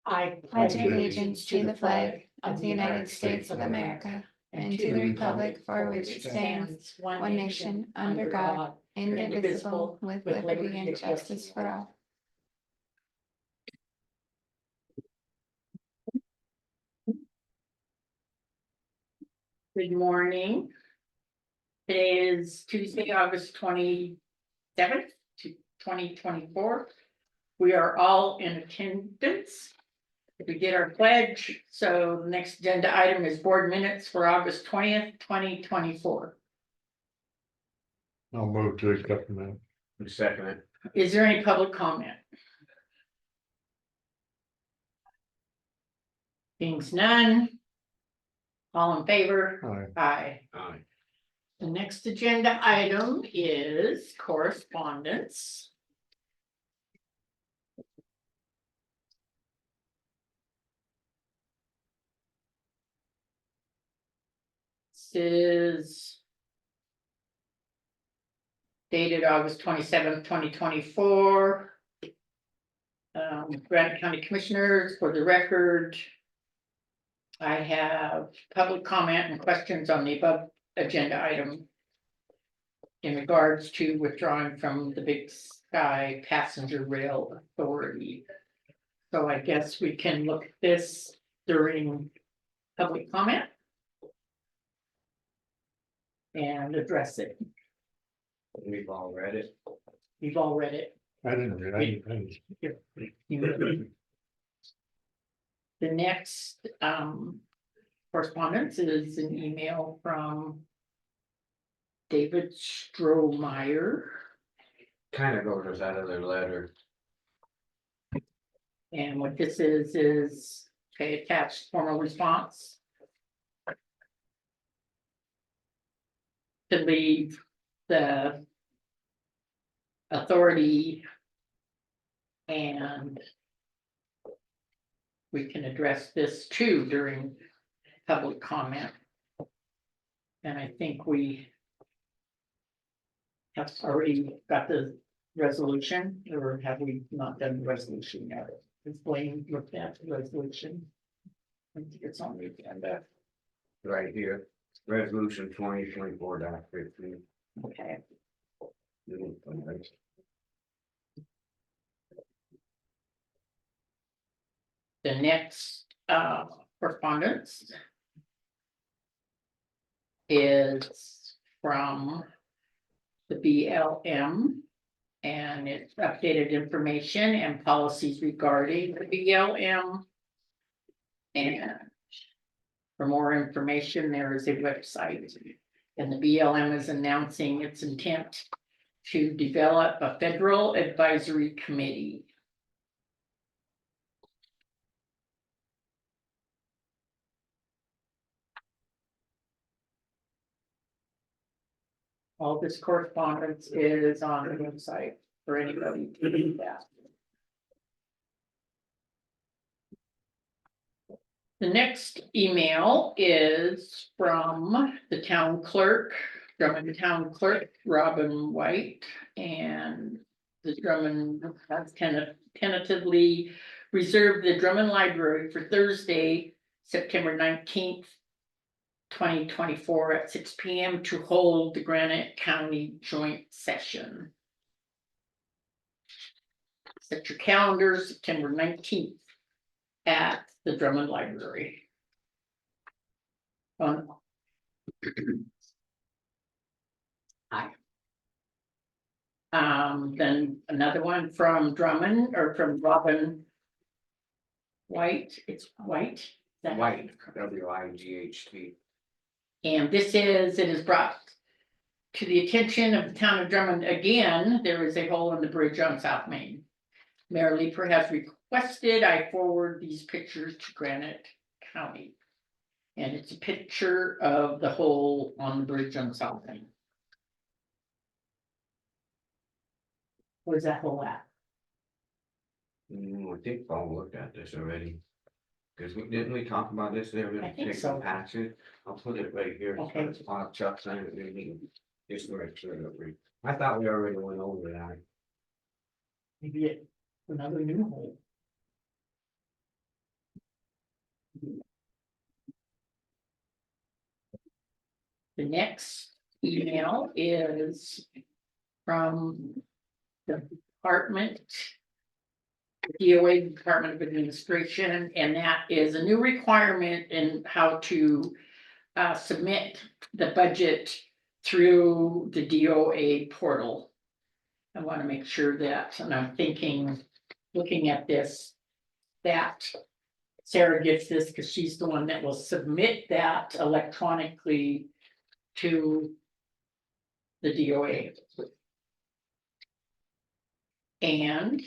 I pledge allegiance to the flag of the United States of America and to the republic for which it stands, one nation, under God, indivisible, with liberty and justice for all. Good morning. Today is Tuesday, August 27th, 2024. We are all in attendance. We did our pledge, so the next agenda item is board minutes for August 20th, 2024. I'll move to accept them. Second it. Is there any public comment? Being none. All in favor? Aye. Aye. Aye. The next agenda item is correspondence. This is dated August 27th, 2024. Granite County Commissioners, for the record, I have public comment and questions on the above agenda item in regards to withdrawing from the Big Sky Passenger Rail Authority. So I guess we can look at this during public comment and address it. We've all read it. You've all read it. I didn't read it. The next correspondence is an email from David Strohmeyer. Kind of goes out of their letter. And what this is okay, attached formal response to leave the authority, and we can address this too during public comment. And I think we have already got the resolution, or have we not done the resolution yet? Is Blaine looked at the resolution? I think it's on the agenda. Right here, resolution 2024-15. Okay, the next correspondence is from the BLM, and it's updated information and policies regarding the BLM. And for more information, there is a website, and the BLM is announcing its intent to develop a federal advisory committee. All this correspondence is on the website for anybody to read that. The next email is from the town clerk, Drummond Town Clerk, Robin White, and the Drummond has tentatively reserved the Drummond Library for Thursday, September 19th, 2024 at 6 p.m. to hold the Granite County joint session. Set your calendar, September 19th at the Drummond Library. Hi. Then another one from Drummond, or from Robin White. It's White. White, WIGHT. And this is, it is brought to the attention of the town of Drummond again, there is a hole in the bridge on South Main. Mayor Leeper has requested I forward these pictures to Granite County. And it's a picture of the hole on the bridge on South Main. Where's that hole at? I think Paul looked at this already. Cause didn't we talk about this, they were I gonna think take so. some action, I'll put it right here. Okay. It's on Chuck saying that we need, just right through it. I thought we already went over that. Maybe it, another new hole. The next email is from the department. DOA, Department of Administration, and that is a new requirement in how to submit the budget through the DOA portal. I want to make sure that, and I'm thinking, looking at this, that Sarah gets this because she's the one that will submit that electronically to the DOA. And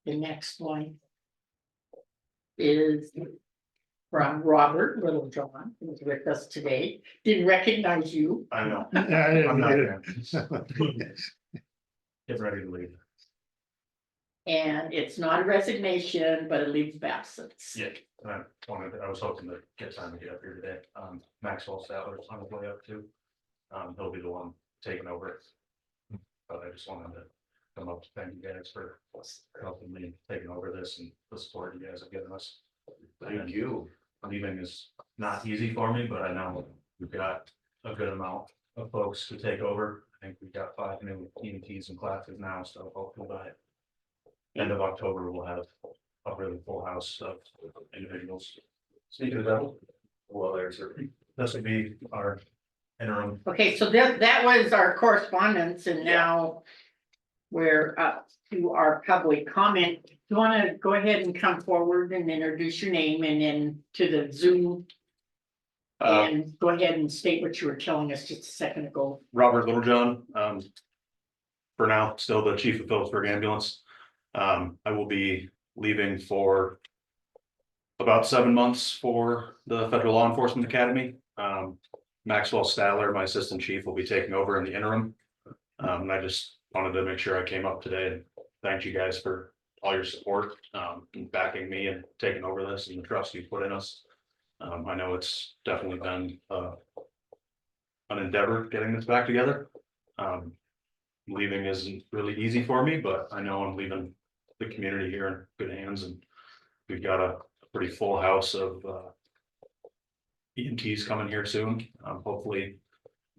the next one is from Robert Littlejohn, who's with us today. Didn't recognize you. I know. Yeah, I didn't I'm not either. Get ready to leave. And it's not a resignation, but a leave of absence. Yeah, and I was hoping to get time to get up here today. Maxwell Statler's on his way up too. He'll be the one taking over. But I just wanted to come up to thank you guys for helping me taking over this and the support you guys have given us. Thank you. Leaving is not easy for me, but I know we've got a good amount of folks to take over. I think we've got 5 new EMTs and classes now, so hopefully by end of October, we'll have a really full house of individuals. Speaking of that, Well, there's a. this would be our interim. Okay, so that was our correspondence, and now we're up to our public comment. You want to go ahead and come forward and introduce your name and then to the Zoom? And go ahead and state what you were telling us just a second ago. Robert Littlejohn, for now, still the chief of Phillipsburg Ambulance. I will be leaving for about 7 months for the Federal Law Enforcement Academy. Maxwell Statler, my assistant chief, will be taking over in the interim. And I just wanted to make sure I came up today and thank you guys for all your support, and backing me and taking over this and the trust you put in us. I know it's definitely been an endeavor getting this back together. Leaving isn't really easy for me, but I know I'm leaving the community here in good hands, and we've got a pretty full house of EMTs coming here soon. Hopefully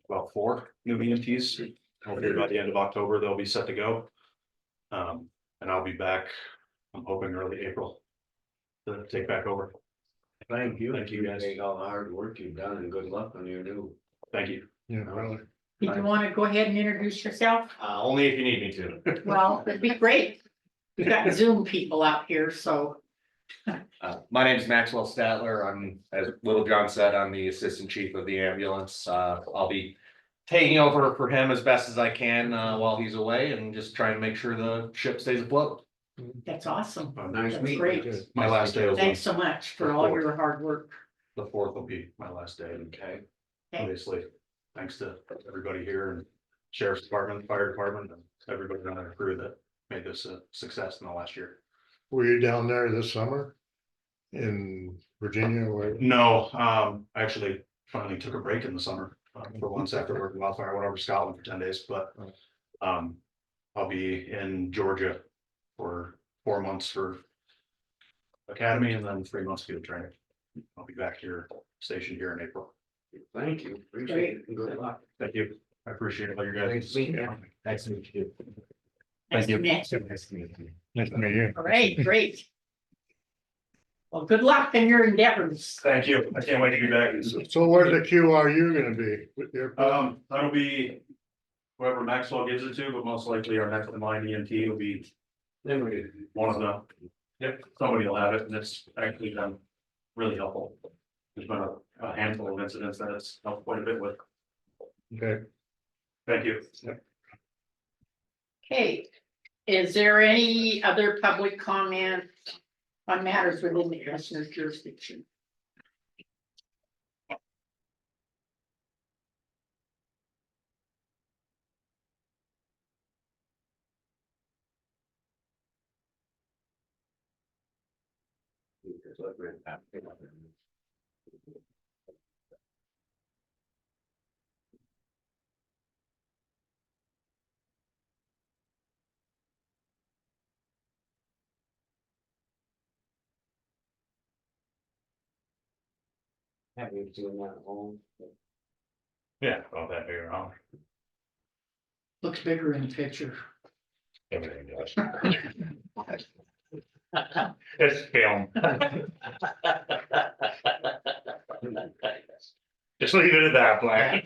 about 4 new EMTs. Hopefully by the end of October, they'll be set to go. And I'll be back, I'm hoping early April to take back over. Thank you. Thank you, guys. Appreciate all the hard work you've done and good luck on your new. Thank you. Yeah, really. Did you want to go ahead and introduce yourself? Only if you need me to. Well, that'd be great. We've got Zoom people out here, so. My name is Maxwell Statler. I'm, as Little John said, I'm the assistant chief of the ambulance. I'll be taking over for him as best as I can while he's away and just trying to make sure the ship stays afloat. That's awesome. Nice That's meeting great. you. My last day was Thanks so much for all your hard work. the 4th will be my last day. And Okay. obviously, thanks to everybody here and sheriff's department, fire department, and everybody on our crew that made this a success in the last year. Were you down there this summer? In Virginia or? No, I actually finally took a break in the summer for once after working wildfire. I went over to Scotland for 10 days, but I'll be in Georgia for 4 months for academy and then 3 months field training. I'll be back here, stationed here in April. Thank you. Appreciate it. and Good luck. Thank you. I appreciate all your guys. Nice to meet you. Nice to meet you. Nice to meet you. Nice to meet you. Nice to meet you. All right, great. Well, good luck in your endeavors. Thank you. I can't wait to be back. So where's the QRU gonna be? With your- That'll be whoever Maxwell gives it to, but most likely our next in line EMT will be Then we. one of them. Yep, somebody will have it, and it's actually been really helpful. There's been a handful of incidents that it's helped quite a bit with. Okay, Thank you. Okay, is there any other public comment on matters within the commissioner's jurisdiction? Happy doing that at home. Yeah, all that big around, Looks bigger in the picture. everything does. It's film. Just leave it at that, Black.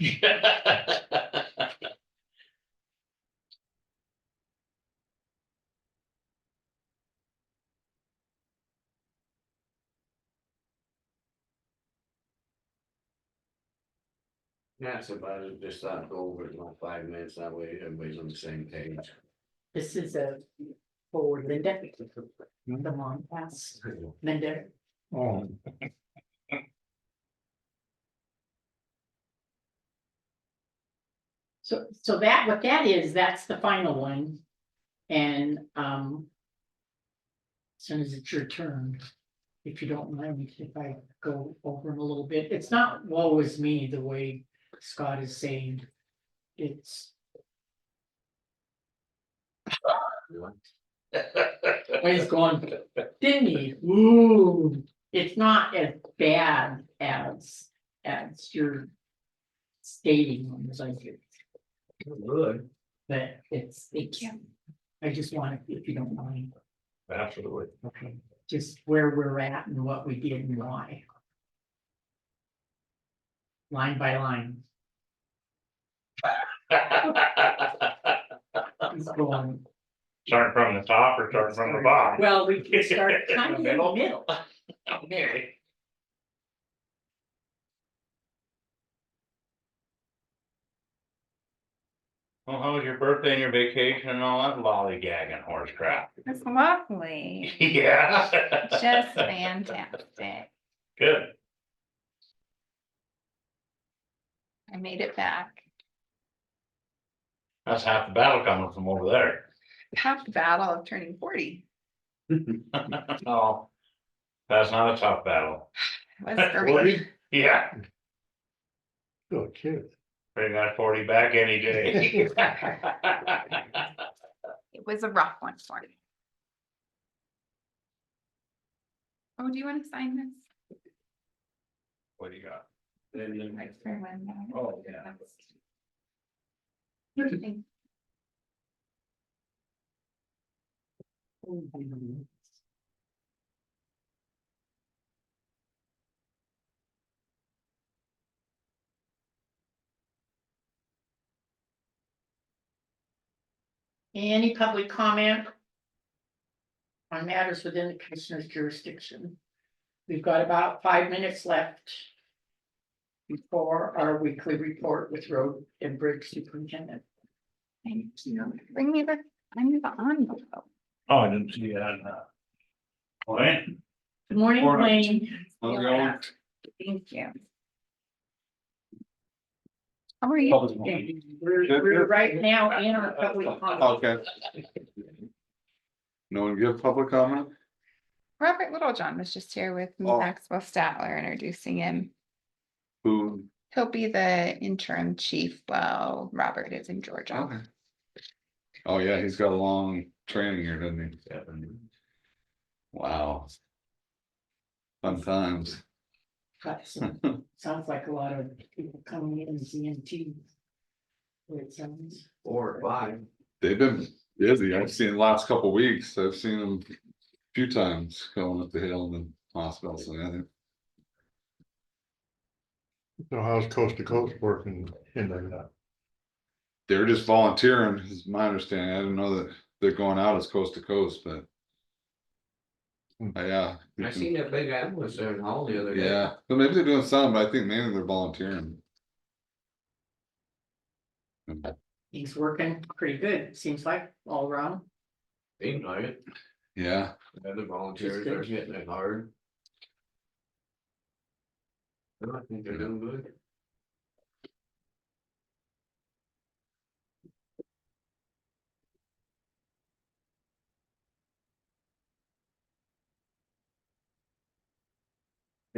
That's about it, just thought go over it in like 5 minutes, that way everybody's on the same page. This is a for Linda. The long pass, Linda. Oh, So that, what that is, that's the final one. And, as soon as it's your turn, if you don't mind, if I go over it a little bit, it's not woe is me the way Scott is saying. It's, when he's going, didn't he? Ooh, it's not as bad as you're stating, as I do. Good. But it's, I just want it, if you don't mind, Absolutely. okay, just where we're at and what we did and why. Line by line. He's going, Starting from the top or starting from the bottom? well, we can start In kind of the in the middle? middle. There. Well, how was your birthday and your vacation and all that lollygagging horse crap? It's lovely. Yeah. Just fantastic. Good. I made it back. That's half the battle coming from over there. Half the battle of turning 40 No. That's not a tough battle. was for me. Yeah, good kid. bring that 40 back any day. It was a rough one for me. Oh, do you want to sign this? What do you got? Like for when, Oh, yeah. Thank- Any public comment? On matters within the commissioner's jurisdiction. We've got about 5 minutes left. Before our weekly report with road and bridge superintendent. Thank you. Bring me the, I need the envelope. Oh, I didn't see that. Wayne? Good morning, Morning. Wayne. Thank you. How are you? Okay, We're right now in our public comment. Okay. No one give public comment? Robert Littlejohn was just here with Oh. Maxwell Statler introducing him. Who? He'll be the interim chief while Robert is in Georgia. Okay. Oh, yeah, he's got a long training here, doesn't he? Wow. Fun times. Got some- Sounds like a lot of people coming in as EMTs. It sounds. 4 or 5. They've been busy. I've seen the last couple weeks. I've seen them a few times going up the hill and hospital. So yeah, So how's coast to coast working in there? they're just volunteering, is my understanding. I didn't know that they're going out as coast to coast, but. Yeah. I seen that big ambulance there in Hall the other day. Yeah, but maybe they're doing some, but I think mainly they're volunteering. He's working pretty good, seems like, all around. Seems like it. Yeah, The other volunteers are hitting it hard. I think they're doing good.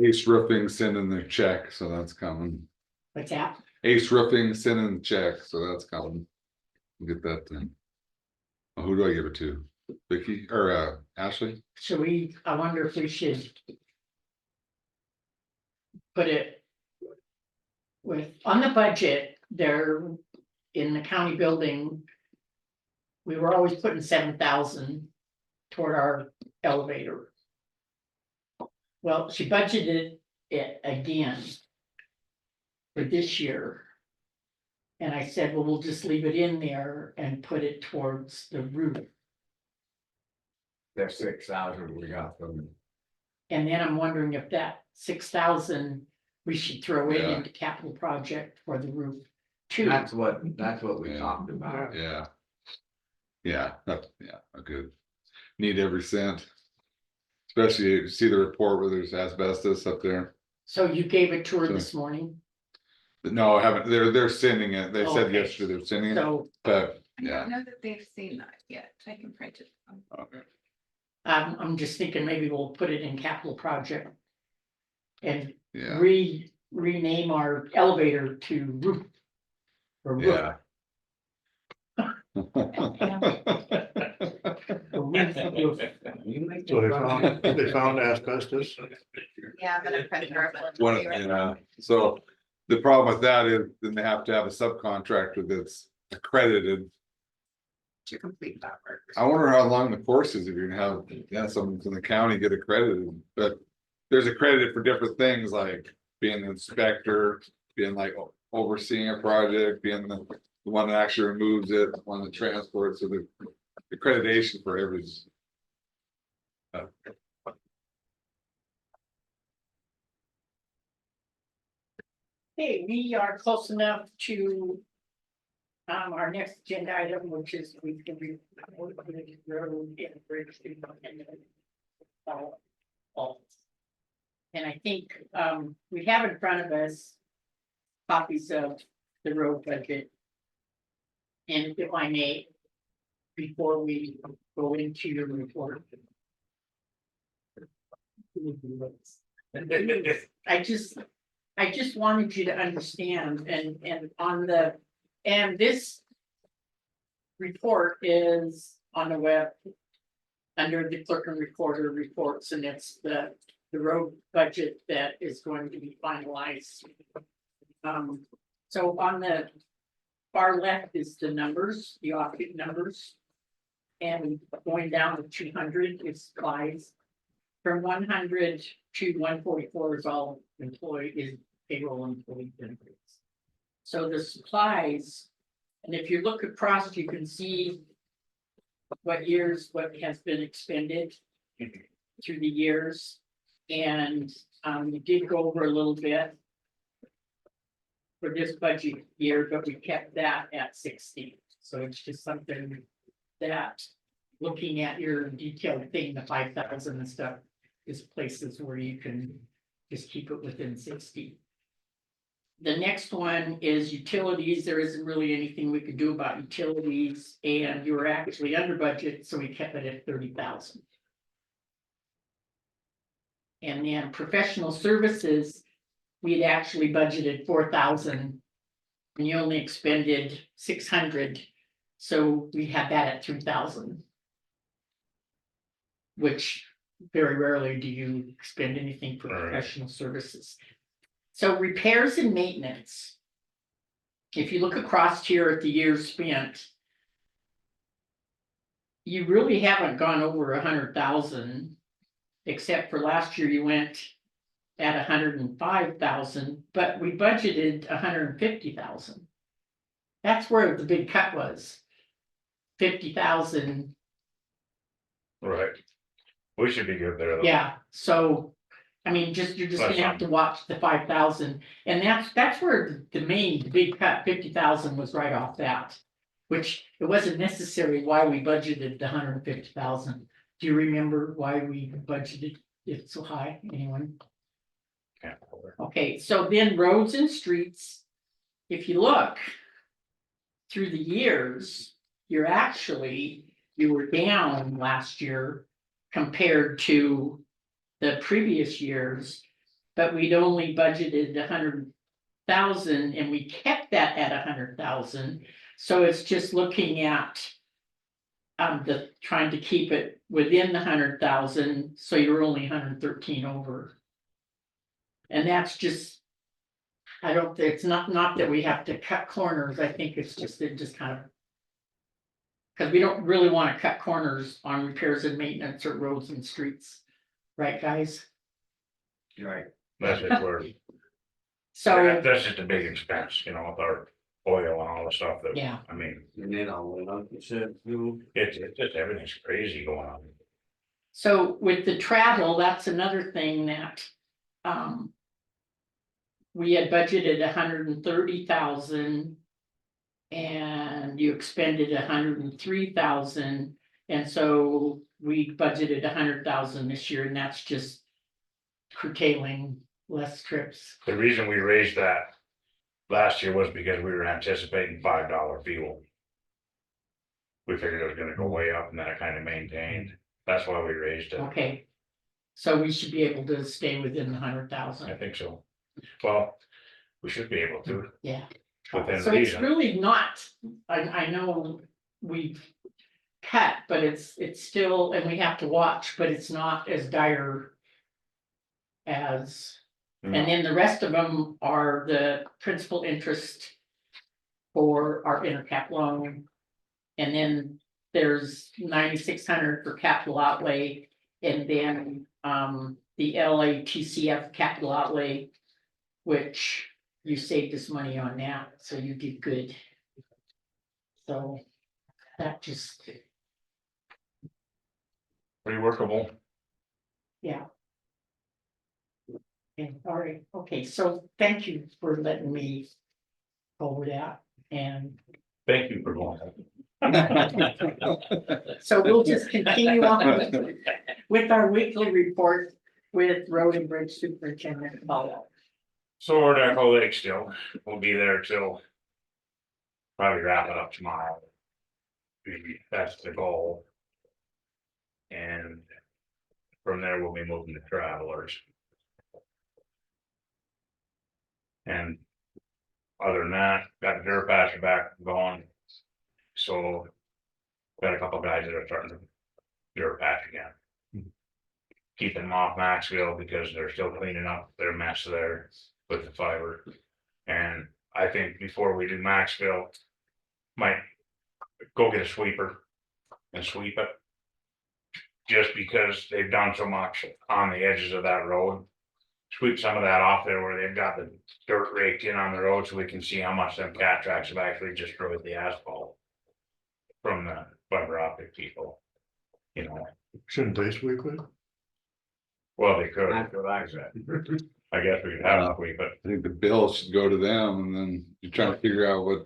Ace Roofing sending their check, so that's coming. What's that? Ace Roofing sending the check, so that's coming. Get that then. Who do I give it to? Vicky or Ashley? Should we, I wonder if we should. Put it on the budget, there, in the county building. We were always putting 7,000 toward our elevator. Well, she budgeted it again. For this year. And I said, well, we'll just leave it in there and put it towards the roof. That's 6,000 we got from. And then I'm wondering if that 6,000, we should throw it Yeah. into capital project for the roof too. That's what we Yeah. talked about. Yeah. Yeah, a good, need every cent. Especially if you see the report where there's asbestos up there. So you gave it to her So- this morning, No, I haven't, they're sending it, they said Okay. yesterday they're sending it, so but, I yeah. don't know that they've seen that yet. I can print it. Okay. I'm just thinking maybe we'll put it in capital project. And Yeah, rename our elevator to roof. Or roof. yeah. So they found asbestos. Yeah, but I'm pretty sure. Yeah, so the problem with that is then they have to have a subcontractor that's accredited. To complete that work. I wonder how long the course is if you're gonna have, someone from the county get accredited, but there's accredited for different things like being an inspector, being like overseeing a project, being the one that actually removes it, one that transports, so the accreditation for every. Hey, we are close enough to. Our next agenda item, which is we can be. Road and bridge. And I think we have in front of us. Copies of the road budget. And if I may. Before we go into your report. I just wanted you to understand and on the, and this. Report is on the web. Under the clerk and recorder reports, and it's the road budget that is going to be finalized. So on the far left is the numbers, the object numbers. And going down to 200 is supplies. From 100 to 144 is all employee is payroll employee benefits. So the supplies, and if you look across, you can see what years, what has been expended through the years. And we did go over a little bit for this budget year, but we kept that at 60. So it's just something that looking at your detailed thing, the 5,000 and stuff, is places where you can just keep it within 60. The next one is utilities. There isn't really anything we could do about utilities, and you were actually under budget, so we kept it at 30,000. And then professional services, we had actually budgeted 4,000, and you only expended 600, so we had that at 3,000. Which very rarely do you expend anything for Right. professional services. So repairs and maintenance. If you look across here at the years spent. You really haven't gone over 100,000. Except for last year you went at 105,000, but we budgeted 150,000. That's where the big cut was. 50,000. Right. We should be good there though. Yeah, so, I mean, you're just That's gonna have to watch the 5,000, and that's where the main big cut, 50,000 was right off that. Which it wasn't necessary why we budgeted the 150,000. Do you remember why we budgeted it so high, anyone? Can't hold her. Okay, so then roads and streets, if you look. Through the years, you were down last year compared to the previous years. But we'd only budgeted 100,000 and we kept that at 100,000. So it's just looking at trying to keep it within the 100,000, so you're only 113 over. And that's just I don't, it's not that we have to cut corners, I think it's just, it just kind of. Cause we don't really wanna cut corners on repairs and maintenance or roads and streets, right, guys? Right. That's just where, So, that's just a big expense, you know, with our oil and all the stuff that, yeah, I mean, And then all went up, you said, you. it's just, everything's crazy going on. so with the travel, that's another thing that, we had budgeted 130,000. And you expended 103,000, and so we budgeted 100,000 this year, and that's just curtailing less trips. The reason we raised that last year was because we were anticipating $5 fuel. We figured it was gonna go way up and then it kind of maintained. That's why we raised it. Okay. So we should be able to stay within the I 100,000, think so. Well, we should be able to, yeah. within So it's reason. really not, I know we've cut, but it's still, and we have to watch, but it's not as dire as, and then the rest of them are the principal interest for our intercap loan. And then there's 9,600 for capital outlay, and then the LATCF capital outlay, which you saved us money on that, so you did good. So that just, Pretty workable. yeah. Okay, all right, okay, so thank you for letting me go over that, and Thank you for going. so we'll just continue on with our weekly report with Road and Bridge Superintendent Paul. So we're at Echo Lake still, we'll be there till. Probably wrap it up tomorrow. That's the goal. And. From there, we'll be moving to Travelers. And. Other than that, got the dirt patcher back going. So. Got a couple guys that are starting to dirt patch again. Keeping them off Maxville because they're still cleaning up their mess there with the fiber. And I think before we do Maxville, might go get a sweeper and sweep it. Just because they've done so much on the edges of that road. Sweep some of that off there where they've got the dirt raked in on the road so we can see how much them cat tracks have actually destroyed the asphalt. From the fiber optic people, you know, Shouldn't they sweep it? well, they could, That's what I said. I guess we could have them sweep it. I think the bill should go to them and then you're trying to figure out what I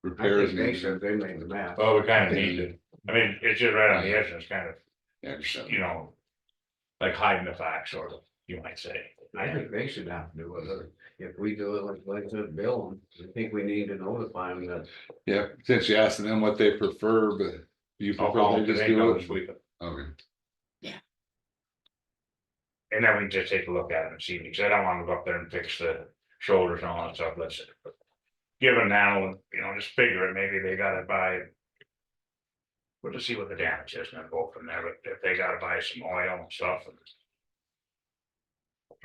repairs think they need. said they made the map. Well, we kind of need to, I mean, it's just right on the edge, and it's kind of, Yeah, just- you know. Like hiding the facts, sort of, you might say. I think they should have to do it. If we do it like the bill, I think we need to notify them that. Yeah, potentially asking them what they prefer, but you I'll prefer call they them just today, do go it? to sweep it, Okay, and then we can just take a look at it and see, because I don't want to go up there and fix the shoulders and all that stuff, let's. Give them now, you know, just figure it, maybe they gotta buy. We'll just see what the damage is and then go from there, but if they gotta buy some oil and stuff.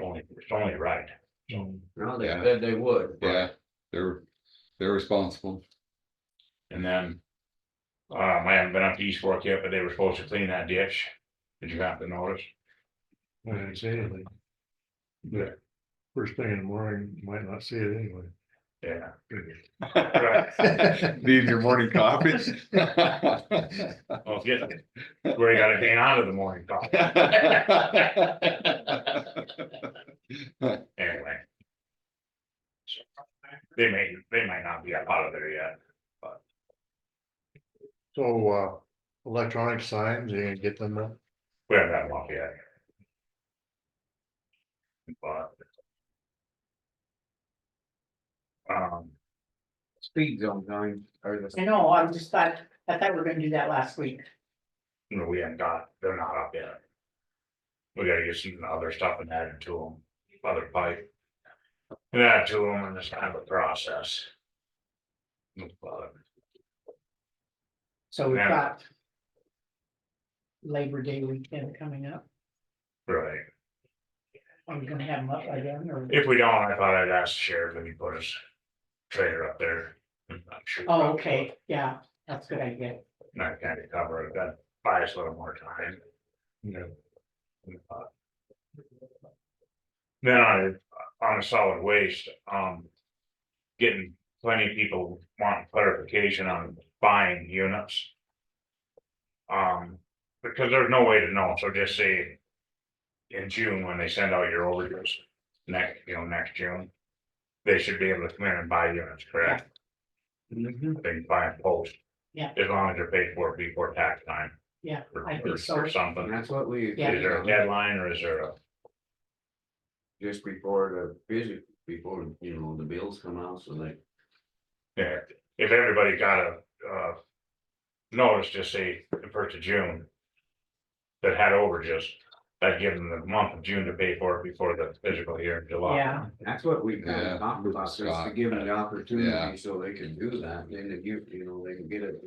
It's only right, No, they Yeah. said they would. but yeah, they're responsible. and then. I haven't been up to East Fork yet, but they were supposed to clean that ditch. Did you happen to notice? I didn't say anything. Yeah. First thing in the morning, you might not see it anyway. Yeah. Need your morning coffee? Well, get where you gotta hang on to the morning call. Anyway. They might not be up out of there yet. So, electronic signs, you gonna get them up? We haven't had one yet. But. Speed zone time, or the. I know, I thought we were gonna do that last week. No, we haven't got, they're not up yet. We gotta get some other stuff and add it to them, other pipe. And add to them and it's kind of a process. But, So we've Yeah. got Labor Day weekend coming up. right. Are we gonna have them up by then, or? If we don't, I thought I'd ask the sheriff if he put his trailer up there. I'm sure. he Oh, probably okay, yeah, that's a good idea. will. Not kind of cover it, that buy us a little more time. You know. Then on a solid waste, getting plenty of people wanting clarification on buying units. Because there's no way to know, so just say. In June, when they send out your overages, next June. They should be able to come in and buy units, correct? They can buy and post. Yeah. As long as they're paid for before tax time. Yeah, Or I think so. or something, And that's what we. Yeah. is there a deadline or is there a? Just before the visit, before, the bills come out, so like, Yeah, if everybody got a, notice, just say the first of June. That had overages, I'd give them the month of June to pay for it before the physical year in July. Yeah, that's what we kind Yeah, of talked about, just to Scott. give them the Yeah. opportunity so they can do that, then they give, they can get it.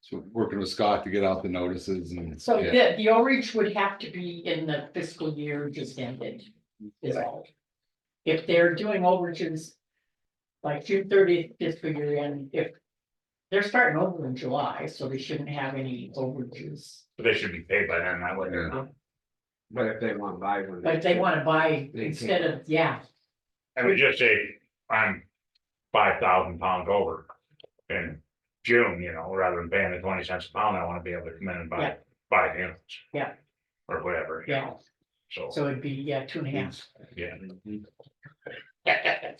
So working with Scott to get out the notices and. so yeah. the overage would have to be in the fiscal year just ended, is all. If they're doing overages. Like June 30th fiscal year end, if. They're starting over in July, so they shouldn't have any overages, But they should be paid by then, that way they're Yeah. not. But if they want to buy one. but if they wanna buy They instead can. of, yeah, I would just say, I'm 5,000 pounds over. In June, rather than paying the 20 cents a pound, I wanna be able to come in and buy Yeah. 5 units. Yeah. Or whatever, Yeah. So, so it'd be, 2.5. yeah.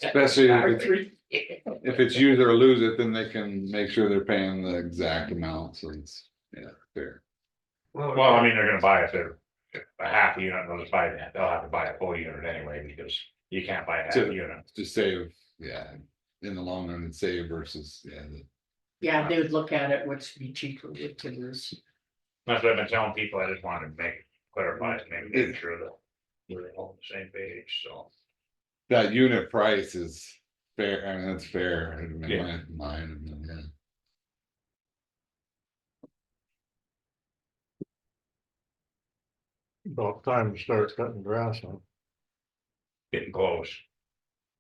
Especially Or if 3. if it's use it or lose it, then they can make sure they're paying the exact amount, so it's, yeah, fair. Well, I mean, they're gonna buy if they're a half unit, they'll just buy that, they'll have to buy a full unit anyway, because you can't buy a half So- unit. To save, yeah, in the long run, it's save versus, yeah. Yeah, they would look at it, what's be cheaper to lose. That's what I've been telling people, I just wanted to clarify, make sure that we're all on the same page, so. That unit price is fair, I mean, that's fair, in Yeah. my mind, yeah. About time to start cutting grass on. Getting close,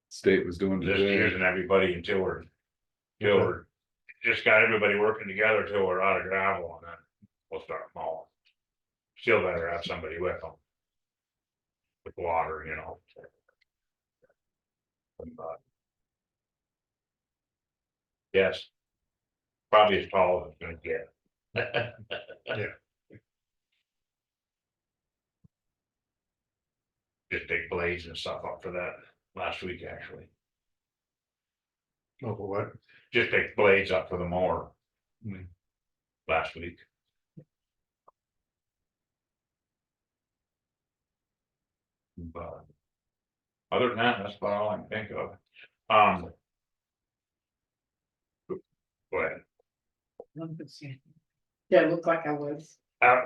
State was doing just today. using everybody until we're just got everybody working together till we're out of gravel and then we'll start mowing. Still better have somebody with them. With water, But, yes. Probably as tall as it's gonna get. Yeah. Just take blades and stuff up for that last week, actually. Oh, what? Just take blades up for the mower. Hmm. Last week. But. Other than that, that's about all I can think of. Go ahead. Yeah, it looked like I was. I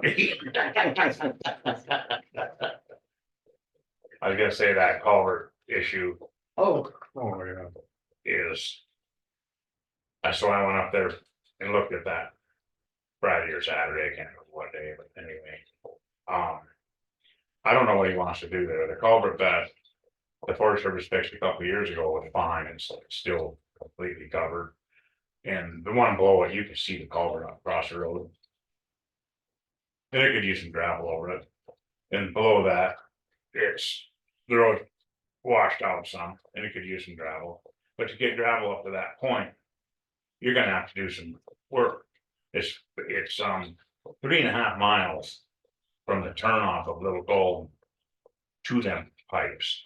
was gonna say that culvert issue Oh, Oh, yeah. is. So I went up there and looked at that. Friday or Saturday, I can't remember what day, but anyway. I don't know what he wants to do there. The culvert that. The Forest Service fixed a couple years ago was fine, it's still completely covered. And the one below it, you can see the culvert across the road. And it could use some gravel over it. And below that, the road washed out some, and it could use some gravel. But to get gravel up to that point, you're gonna have to do some work. It's 3.5 miles from the turnoff of Little Gold to them pipes.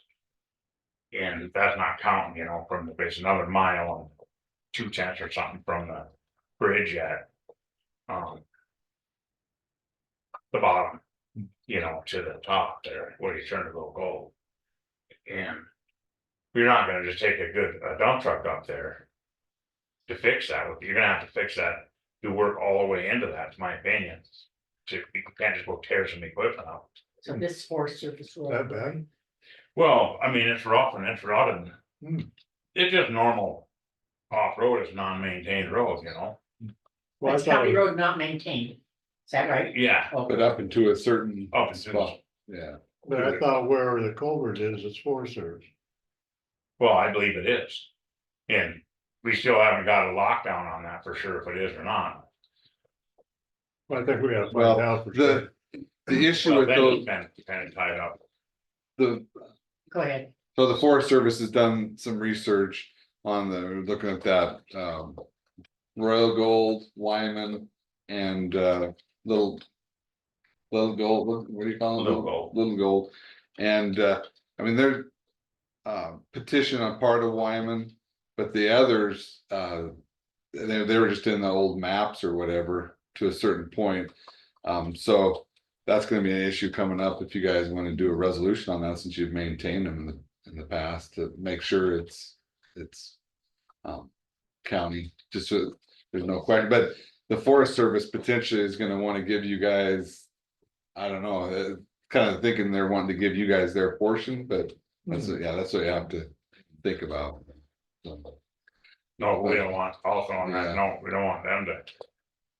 And that's not counting, from it's another mile and 2/10 or something from the bridge at. The bottom, to the top there, where you turn to Little Gold. And. You're not gonna just take a dump truck up there. To fix that, you're gonna have to fix that, do work all the way into that, it's my opinion. So you can't just go tear some equipment out. so this Forest Service That road. bad? Well, I mean, it's rough and it's rotted. Hmm. It's just normal. Off-road, it's non-maintained road, Well, I It's thought county it- road not maintained, is that right? Yeah. Oh, But up into a certain Up into spot, yeah. But I thought where the culvert is, it's Forest Service. Well, I believe it is. And we still haven't got a lockdown on that for sure if it is or not. I think we gotta find Well, out for sure. the issue Well, with then those, it's been kind of tied up. the, Go ahead. so the Forest Service has done some research on looking at that, Royal Gold, Wyman, and, Little Gold, what do you call it? Little Gold. Little Gold, and, I mean, they're, petition on part of Wyman, but the others, they were just in the old maps or whatever to a certain point. So that's gonna be an issue coming up if you guys wanna do a resolution on that, since you've maintained them in the past, to make sure it's. County, just so there's no question, but the Forest Service potentially is gonna wanna give you guys. I don't know, kind of thinking they're wanting to give you guys their portion, but that's, yeah, that's what you have to think about. So, No, we don't want, also on Yeah. that note, we don't want them to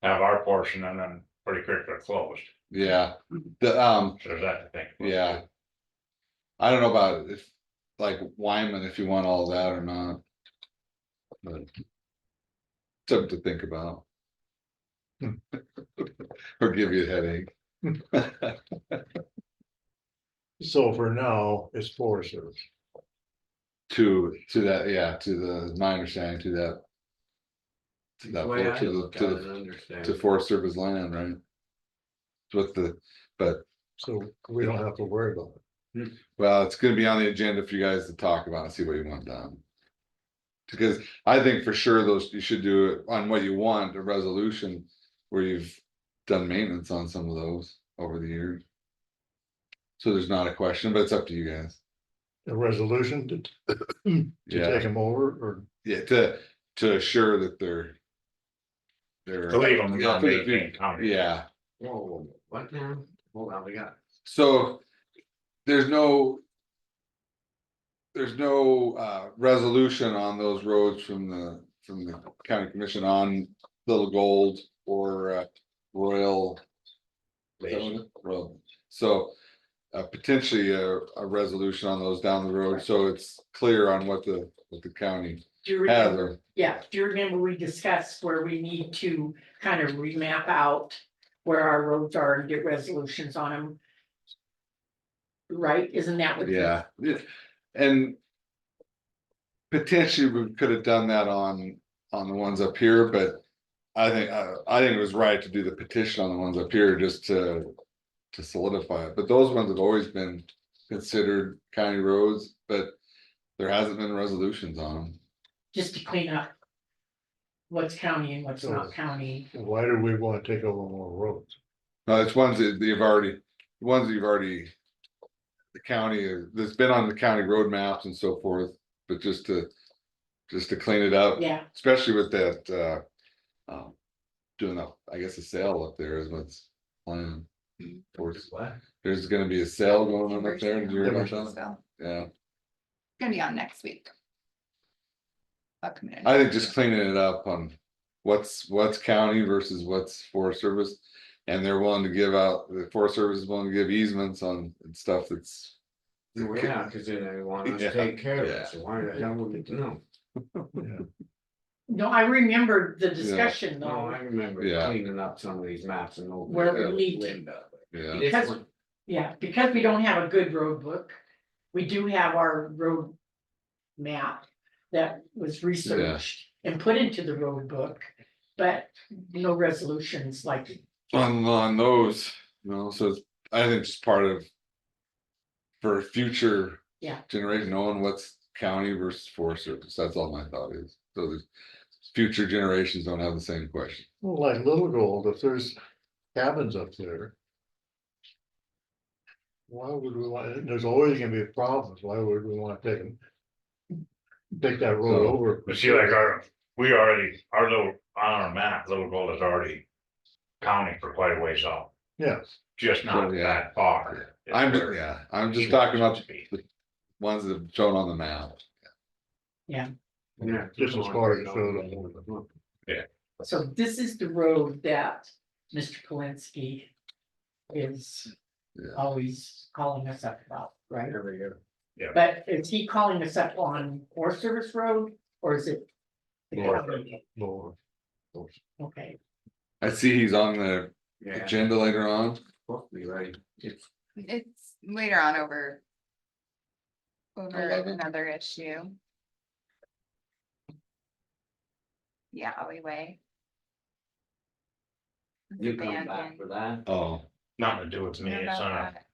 have our portion and then pretty quick they're closed. yeah, the, So there's that to think. about. yeah. I don't know about if, like Wyman, if you want all of that or not. But. Something to think about. Or give you a headache. So for now, it's Forest Service. To that, yeah, to the, my understanding to that. To that, The way I to look the, at to it, the, understand. to Forest Service land, right? With the, but, So we don't have to worry about it. well, it's gonna be on the agenda for you guys to talk about and see what you want done. Because I think for sure those, you should do it on what you want, a resolution where you've done maintenance on some of those over the years. So there's not a question, but it's up to you guys. A resolution to Yeah, take them over, or yeah, to assure that they're. They're. To leave them Yeah, for the non-maintained future. county. Yeah, Whoa, what now? Hold on, we got. so there's no. There's no resolution on those roads from the county commission on Little Gold or Royal. Road. So potentially a resolution on those down the road, so it's clear on what the county Do you has. remember? Yeah, do you remember we discussed where we need to kind of remap out where our roads are and get resolutions on them? Right, isn't that what? Yeah, and. Potentially, we could have done that on the ones up here, but I think it was right to do the petition on the ones up here just to solidify it, but those ones have always been considered county roads, but there hasn't been resolutions on them. Just to clean up what's county and what's not county. why do we want to take over more roads? No, it's ones that you've already, the county, that's been on the county road maps and so forth, but just to clean it up. Yeah, Especially with that, doing a, I guess, a sale up there is what's planned. What? There's gonna be a sale going on up there, did you hear about that? So, Yeah, gonna be on next week. I think just cleaning it up on what's county versus what's Forest Service. And they're willing to give out, the Forest Service is willing to give easements on stuff that's. Well, yeah, cause then they want us Yeah, to take care of yeah. it, so why the hell would we know? no, I remember the discussion No, though, I remember Yeah. cleaning up some of these maps and. Where we need to. Linda, but Yeah, this Because- one- yeah, because we don't have a good road book. We do have our road map that was researched and put into the road book, but no resolutions like. on those, so it's, I think it's part of. For future. Yeah. Generation, knowing what's county versus Forest Service, that's all my thought is, so the future generations don't have the same question. Well, like Little Gold, if there's cabins up there. Why would we want, there's always gonna be problems, why would we want to take that road So, over? But see, like our little, on our map, Little Gold is already county for quite a ways out, Yes, just not So, yeah. that far. It's where I'm just it talking about should be. the ones that have shown on the map. Yeah, just as far as so So this is the road that Mr. Polinsky is always calling us up about, right? Every year. But is he calling us up on Forest Service Road or is it? the Forest county? More. Okay, I see he's on the Yeah, agenda later on. supposed to be right. It's It's later on over. Over 11. another issue. Yeah, alleyway. It's you come back abandoned. for that. Oh, Nothing to do with me, What it's about on a, that?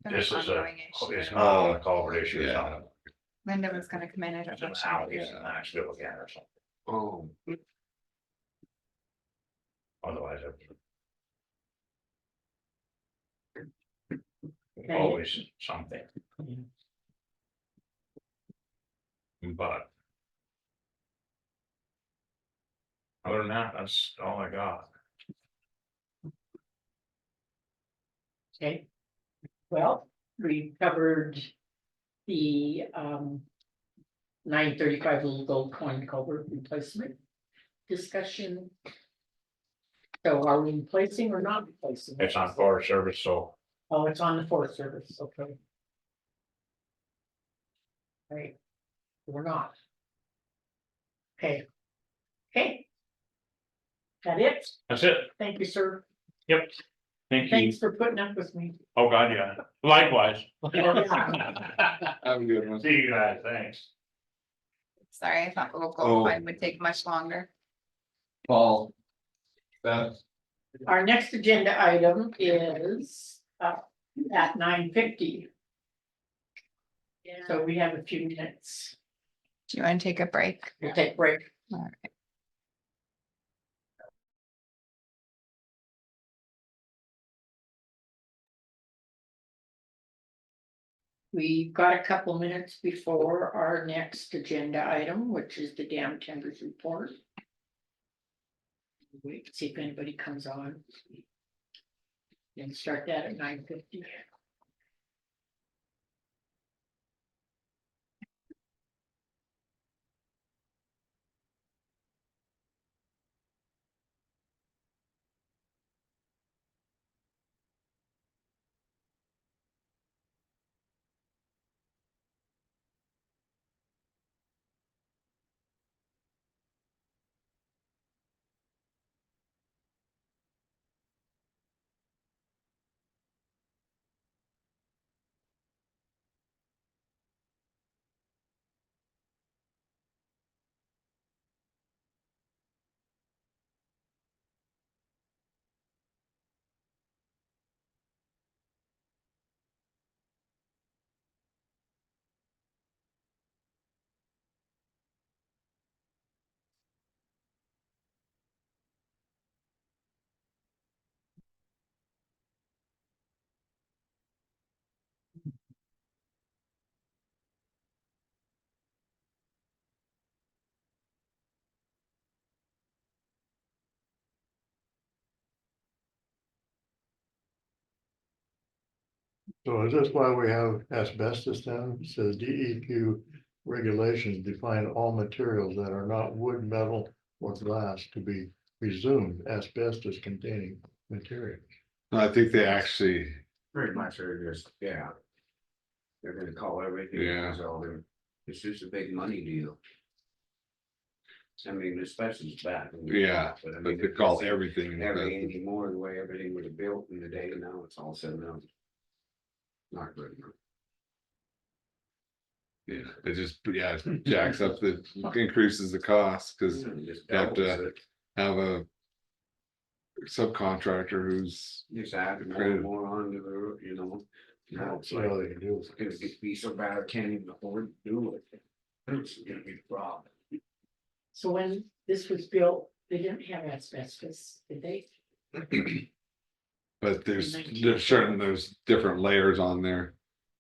Been an this is a, ongoing issue. it's not a culvert issue, it's yeah. on Linda was gonna come in, I don't it's know. an if she- alley, it's an actual again or something, Oh, otherwise it's Okay. always something. But. Other than that, that's all I got. okay. Well, we covered the 935 Little Gold Coin culvert replacement discussion. So are we replacing or not replacing? It's on Forest Service, so Oh, it's on the Forest Service, okay. Right. We're not. Okay. Okay. That it? that's it. Thank you, sir. Yep. Thank you. Thanks for putting up with me. Oh, God, yeah. Likewise. have a good one. See you guys, thanks. Sorry, I thought Oh. local one would take much longer. Paul. Beth. Our next agenda item is at 9:50. So we have a few minutes. Do you wanna take a break? We'll take a break. All right. We've got a couple minutes before our next agenda item, which is the dam tenders report. Wait, to see if anybody comes on. Then start that at 9:50. So is this why we have asbestos then? It says DEQ regulations define all materials that are not wood, metal, or glass to be presumed asbestos containing materials. I think they actually, pretty much they're just, yeah. They're gonna call everything, Yeah. so it's just a big money deal. I mean, especially it's bad. yeah, But I but mean, they call everything. Every asbestos. anymore, the way everything was built in the day, now it's all set up. Not good. Yeah, it just, yeah, it jacks up the, increases the cost, cause Just you have to- doubles it. have a. Subcontractor who's, Just add more and more on to the roof, you know. Now it's That's like, all they can do. it's gonna be so bad, I can't even afford to do it. It's gonna be a problem. So when this was built, they didn't have asbestos, did they? but there's certain, there's different layers on there.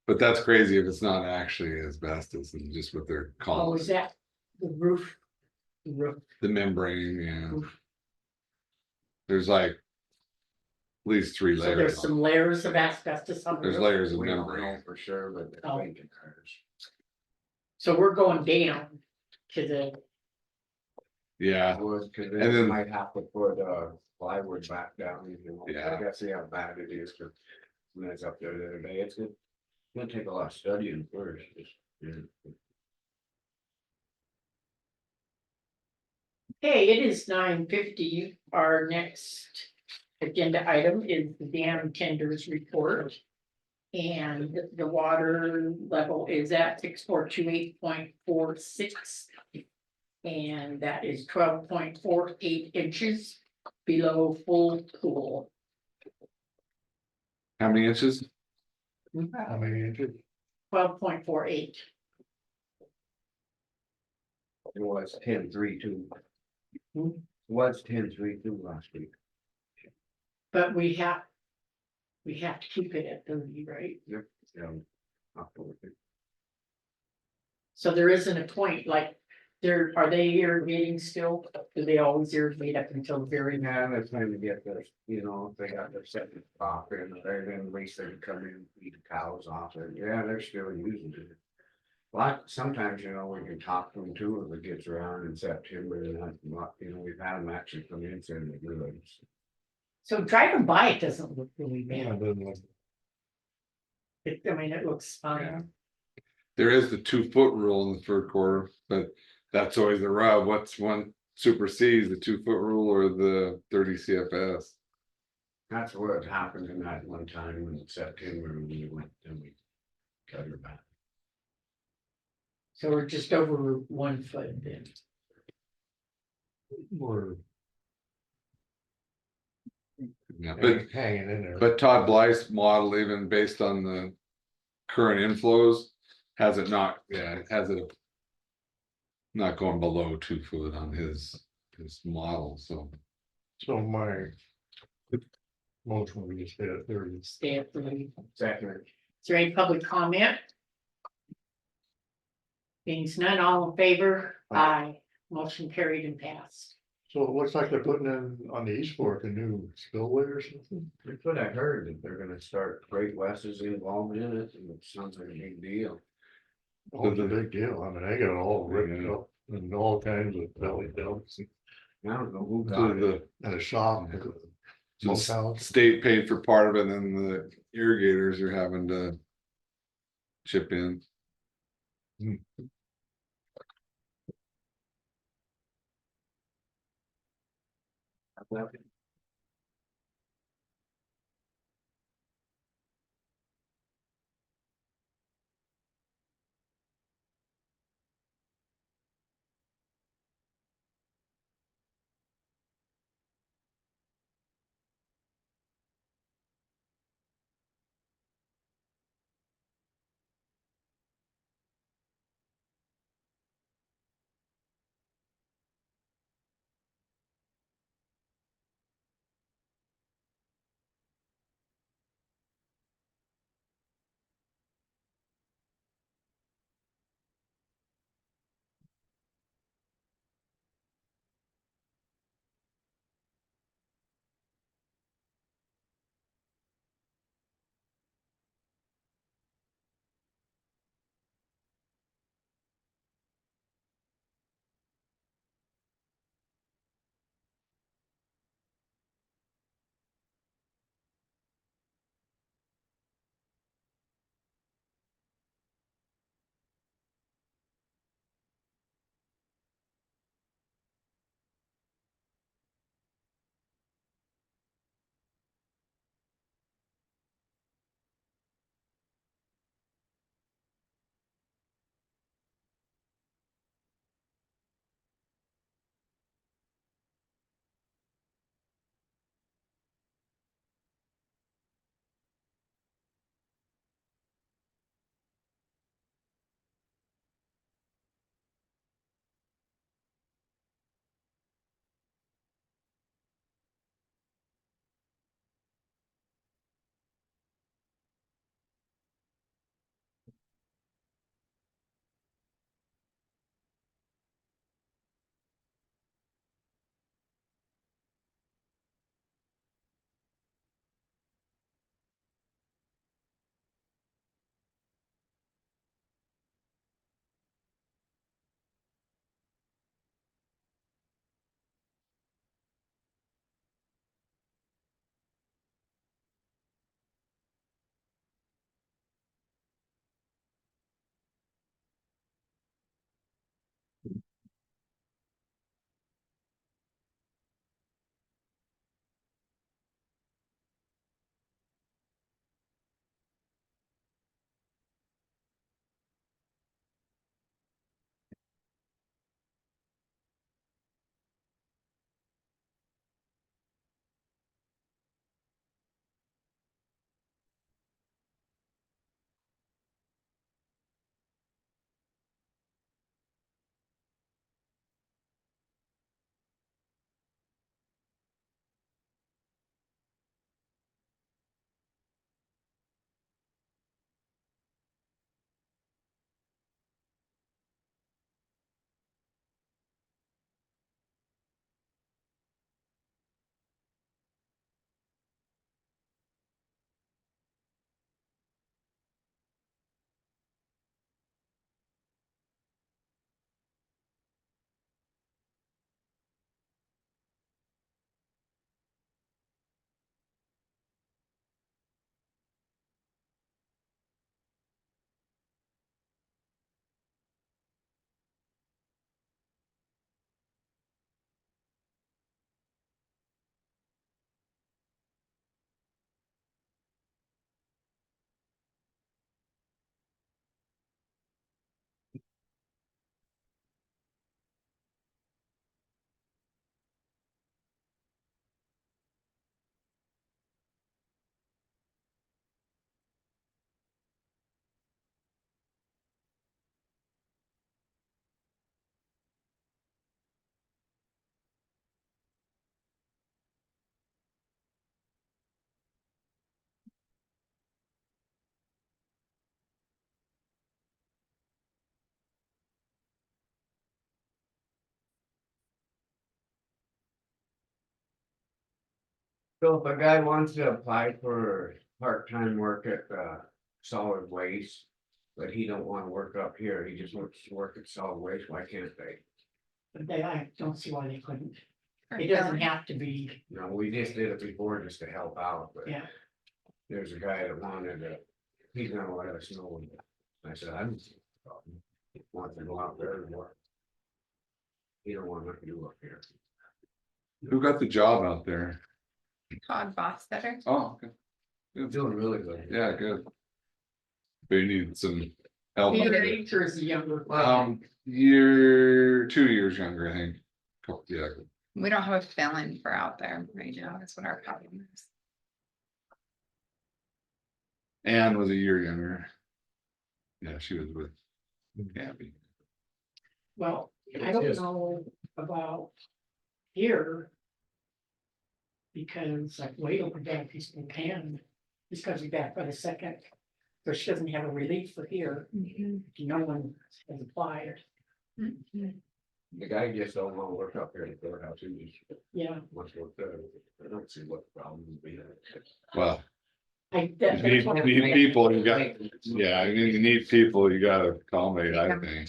But that's crazy if it's not actually asbestos and just what they're Oh, calling is it, that the roof? The roof, the membrane, yeah. Oof. There's like. At least 3 so layers. there's some layers of asbestos on the There's roof. layers of We don't know membrane. for sure, but they're Oh. thinking there's. So we're going down to the, Yeah, Wood, cause And then then- might have to put plywood back down, you know, Yeah. I gotta see how bad it is, but when I was up there the other day, it's gonna take a lot of studying first, just, yeah. Hey, it is 9:50. Our next agenda item is the dam tenders report. And the water level is at 6428.46. And that is 12.48 inches below full pool. How many inches? How many inches? 12.48. It was 10-3-2. Hmm. It was 10-3-2 last week. But we have to keep it at 30, right? October. So there isn't a point, like, are they irrigating still? Do they always irrigate up until the very end? Yeah, that's time to get their, you know, if they got their septic off and they're gonna waste their come in, and feed the cows off it, yeah, they're still using it. Like, sometimes, you know, we can talk to them too, if it gets around in September, and you know, we've had them actually come in saying they're good. So driving by, it doesn't look really Yeah, bad. it doesn't look- I mean, it looks fine. There is the 2 foot rule in the third quarter, but that's always the rub. What's one supersedes the 2 foot rule or the 30 CFS? That's what happened in that one time in September, when we went, and we cut her back. So we're just over 1 foot then. We're Yeah, but hanging in there. But Todd Blythe's model, even based on the current inflows, has it not, yeah, it has it. Not going below 2 foot on his model, so. So my motion, we just stay at 30. Stay at 30. Second, Is there any public comment? Being none, all in favor? Aye. Motion carried and passed. So it looks like they're putting in on the East Fork a new spillway or something. that's what I heard, that they're gonna start, Great West is involved in it, and it sounds like a big deal. Oh, it's a big deal. I mean, they got it all ripped up and all kinds of belly dumps I don't know who So got it. the and a shop. Smokehouse. state paid for part of it, and the irrigators are having to chip in. So if a guy wants to apply for part-time work at solid waste. But he don't wanna work up here, he just wants to work at solid waste, why can't they? But I don't see why they couldn't. Or It doesn't filling. have to be, You know, we just did it before just to help out, but. yeah. There's a guy that wanted to, he's gonna let us know. I said, I'm. Want to go out there and work. He don't want nothing to do up here. Who got the job out there? Todd Bostetter. Oh, okay. Doing really good. Yeah, good. But you need some help. Either age or is he younger? Year, 2 years younger, I think. Yeah, We don't have a fill-in for out there right now. That's what our problem is. Anne was a year younger. Yeah, she was with Gabby. Well, I don't know about here. Because like way over there, he's in Pan, he's gonna be back by the second. So she doesn't have a relief for here, no one has applied, The guy just don't wanna work up here at the courthouse, he just yeah. wants to work there. I don't see what the problem would be. Well, I, you need people, you got, yeah, you need people, you gotta accommodate, I think.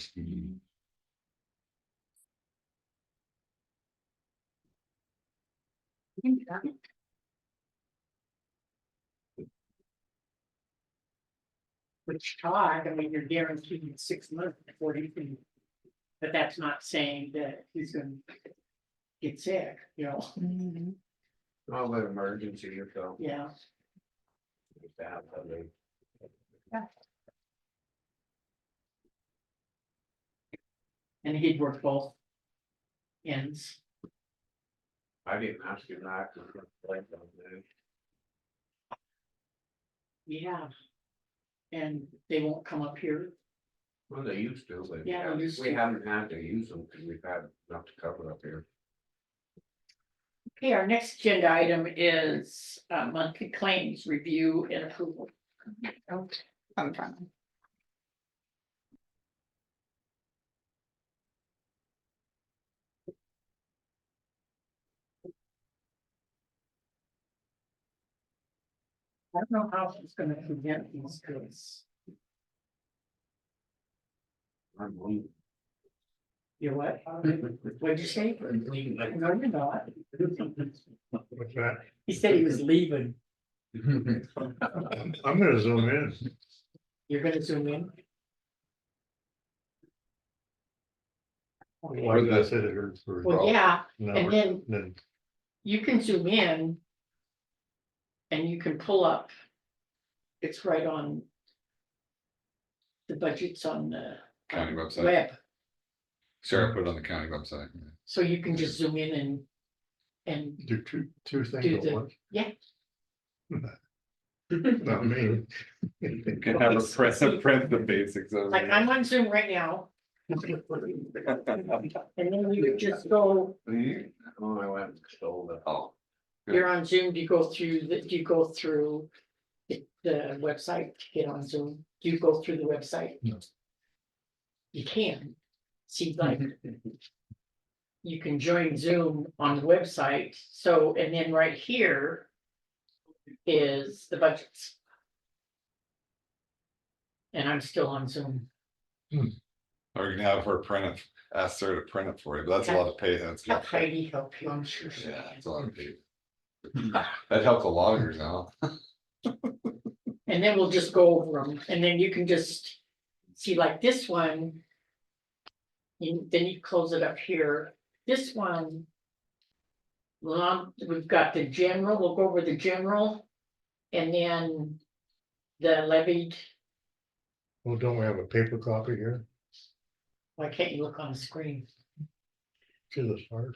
Which Todd, I mean, you're guaranteed 6 months before you can. But that's not saying that he's gonna get sick, you know, All that emergency or so. yeah. Just to have somebody. And he'd work both ends. I didn't ask him that. Yeah. And they won't come up here. Well, they used to, but. Yeah, they used We to. haven't had to use them, cause we've had enough to cover up here. Okay, our next agenda item is monthly claims review and approval. I'm fine. I don't know how she's gonna prevent these kids. I'm leaving. You what? What'd you say? No, you're not. What's that? He said he was leaving. I'm gonna zoom in. You're gonna zoom in? Why did I say it hurts for? Well, yeah, No, and then then you can zoom in. And you can pull up. It's right on. The budget's on the. County website. Web, Sarah put it on the county website. so you can just zoom in and. And do two do things at the, once. yeah, Not me. You can have a print the basics of like it. I'm on Zoom right now. And then you just go, Oh, I went and stole it. Oh, you're on Zoom, do you go through, do you go through? The website to get on Zoom, do you go through the website? No. You can, see like. You can join Zoom on the website, so, and then right here. Is the budgets. And I'm still on Zoom, or you can have her print it, ask her to print it for you, but that's a lot of pay, that's. have Heidi help you, I'm sure she Yeah, can. it's a lot of pay. That helps the loggers out. And then we'll just go over them, and then you can just see like this one. Then you close it up here, this one. Well, we've got the general, we'll go over the general. And then. The levied, Well, don't we have a paper copy here? why can't you look on the screen? To the start.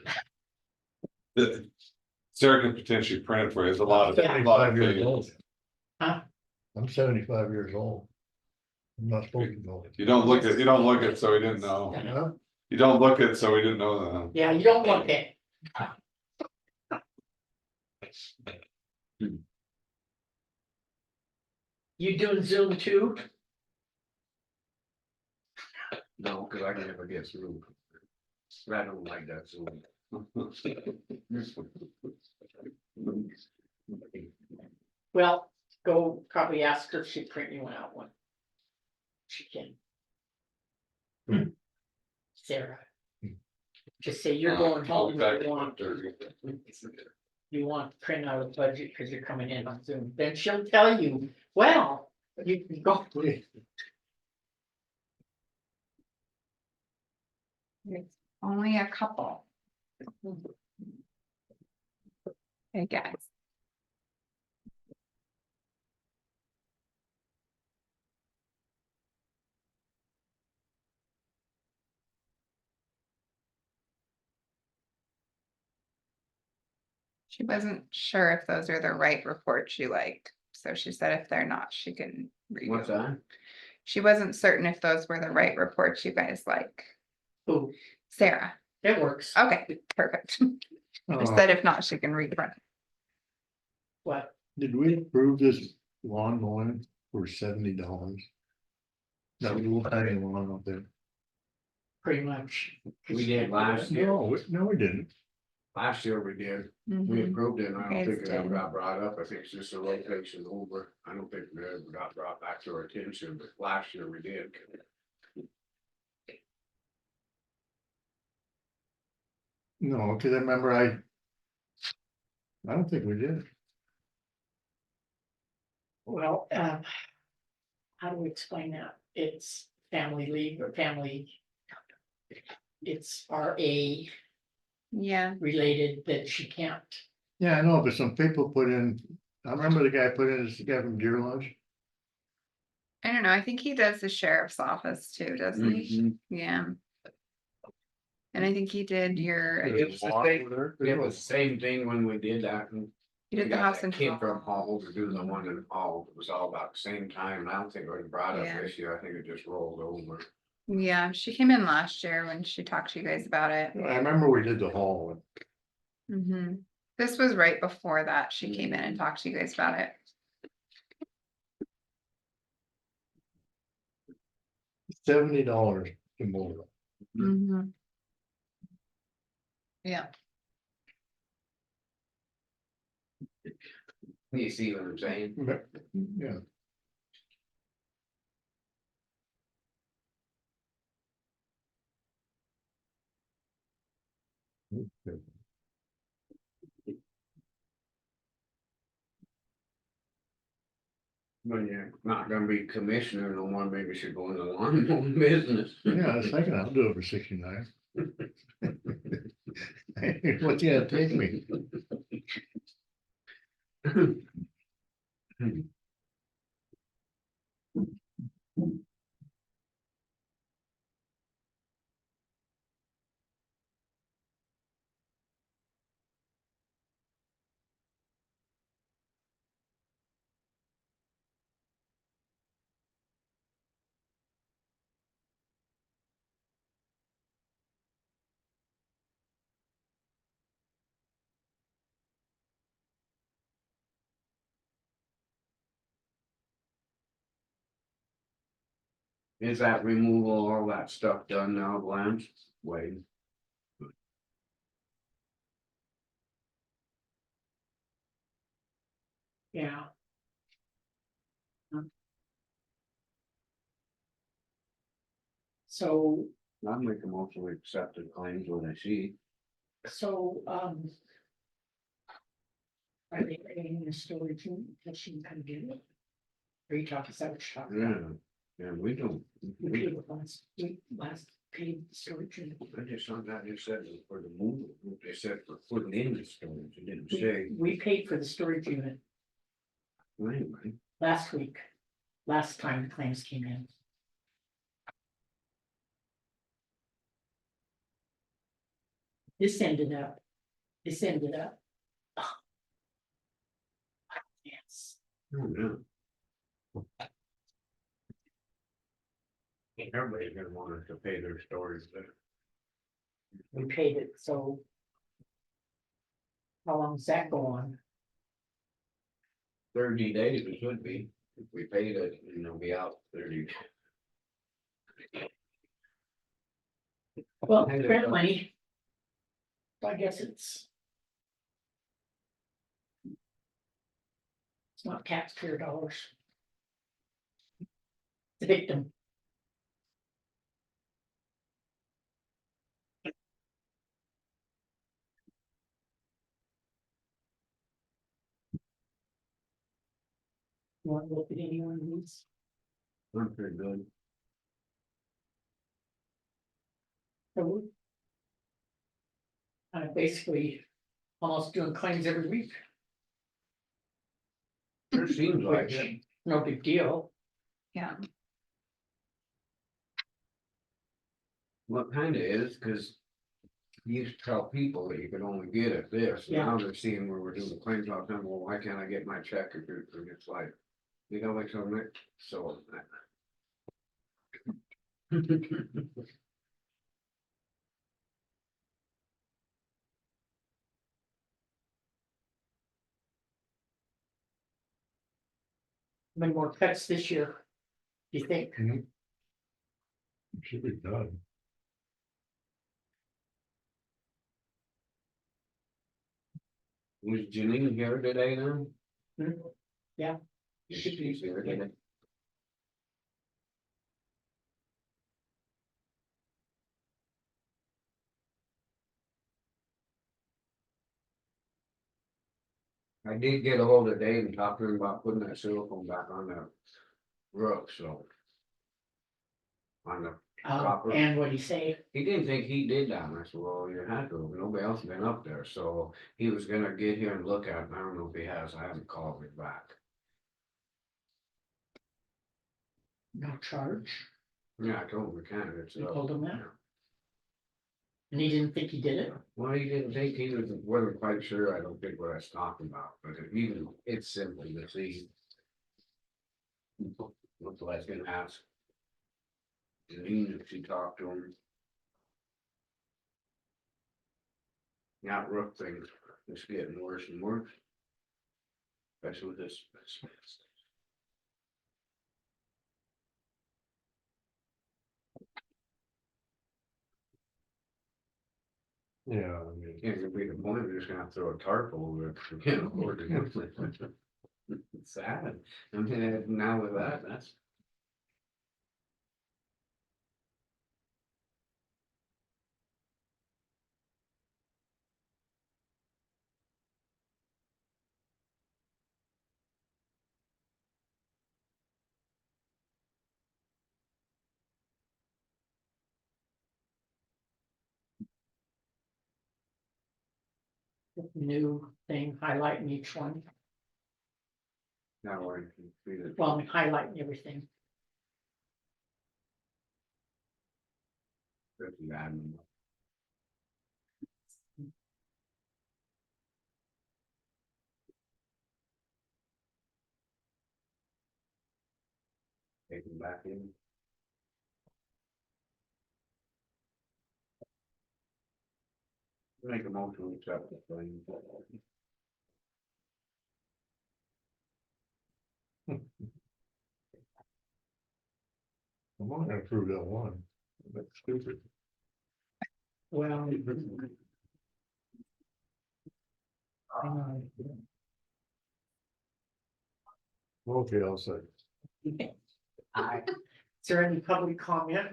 Sarah can potentially print it for you, there's a lot of. Yeah. a lot of 75 years pages. old. Huh? I'm 75 years old. I'm not supposed to know. You don't look at, so we didn't know, Huh? you don't look at, so we didn't know that. Yeah, you don't want that. You doing Zoom too? No, cause I can never get through. I don't like that, so. Well, go probably ask her if she'd print you out one. She can. Sarah. Just say you're going home, you want to print out a budget because you're coming in on Zoom, then she'll tell you, well, you can go. It's only a couple. Hey, guys. She wasn't sure if those are the right reports you like, so she said if they're not, she can read What's them. that? She wasn't certain if those were the right reports you guys like. Ooh, Sarah, that works. okay, perfect. She said if not, she can reprint. What? Did we approve this lawn mowing for $70? That little tiny lawn up there. Pretty much. We did last year. No, we didn't. Last year we did. We Mhm. approved it, and I don't Guys think it ever did. got brought up. I think it's just a location over. I don't think it ever got brought back to our attention, but last year we did. No, because I remember I don't think we did. Well, how do we explain that? It's family league or family. It's RA Yeah, related that she can't. Yeah, I know, but some people put in, I remember the guy put in, this guy from Deer Lodge. I don't know, I think he does the sheriff's office too, doesn't he? Mhm. Yeah. And I think he did your, It was the same, it was the same thing when we did that. And he we did the got house that in. kid from Hall to do the one in Hall. It was all about the same time. I don't think it was brought up Yeah. this year. I think it just rolled over. Yeah, she came in last year when she talked to you guys about it. I remember we did the hall. This was right before that. She came in and talked to you guys about it. $70 to mow. Yeah, You see what I'm saying? Yeah. When you're not gonna be commissioner no more, maybe you should go in the lawn mowing business. Yeah, I was thinking I'll do it for 69. What's it gonna take me? Is that removal, all that stuff done now, Blanche? Wait. Yeah. So, I'll make a motion to accept the claims when I see. Are they paying the storage unit that she can do it? Are you talking, is that what you're talking about? Yeah, we don't. We paid it last paid the storage unit. I just saw that, it said for the move, they said for putting in the storage, it didn't say. We paid for the storage unit Anyway, last week, last time the claims came in. This ended up. Oh. Yes, oh, yeah. Everybody's gonna want us to pay their storage there. we paid it, so. How long does that go on? 30 days it should be, if we paid it, it'll be out 30. Well, apparently. I guess it's. It's not taxpayer dollars. The victim. You want to look at any one of these? I'm pretty good. So basically almost doing claims every week, Sure seems like which, it. no big deal. Yeah, Well, it kinda is, cause. You used to tell people that you could only get it this, Yeah. now they're seeing where we're doing the claims all the time, well, why can't I get my check if it's like. You know, like something, so. How many more cuts this year? Do you think? Should be done. Was Janine here today then? Hmm? Yeah. She's here today. I did get a hold of Dave and talk to him about putting that silicone back on the roof, so. On the, Copper. And what'd he say? he didn't think he did that, and I said, well, you had to, nobody else been up there, so he was gonna get here and look at it, and I don't know if he has, I haven't called him back. No charge. Yeah, I told him we can, it's. You told him that? And he didn't think he did it? Well, he didn't think he was, wasn't quite sure, I don't think what I was talking about, but if you, it's simple to see. That's what I was gonna ask. Janine, if she talked to him. Yeah, roof thing, it's getting worse and worse. Especially with this. Yeah, I mean, Can't be the point, we're just gonna have to throw a tarp over it, we can't afford to do it. It's sad, I mean, now with that, that's. New thing, highlighting each one. Now we're. Pretty Well, I'm highlighting everything. bad. Take them back in. Make a motion to accept the claim. I'm not gonna approve that one. That's stupid. Well. Okay, I'll say. Is there any public comment?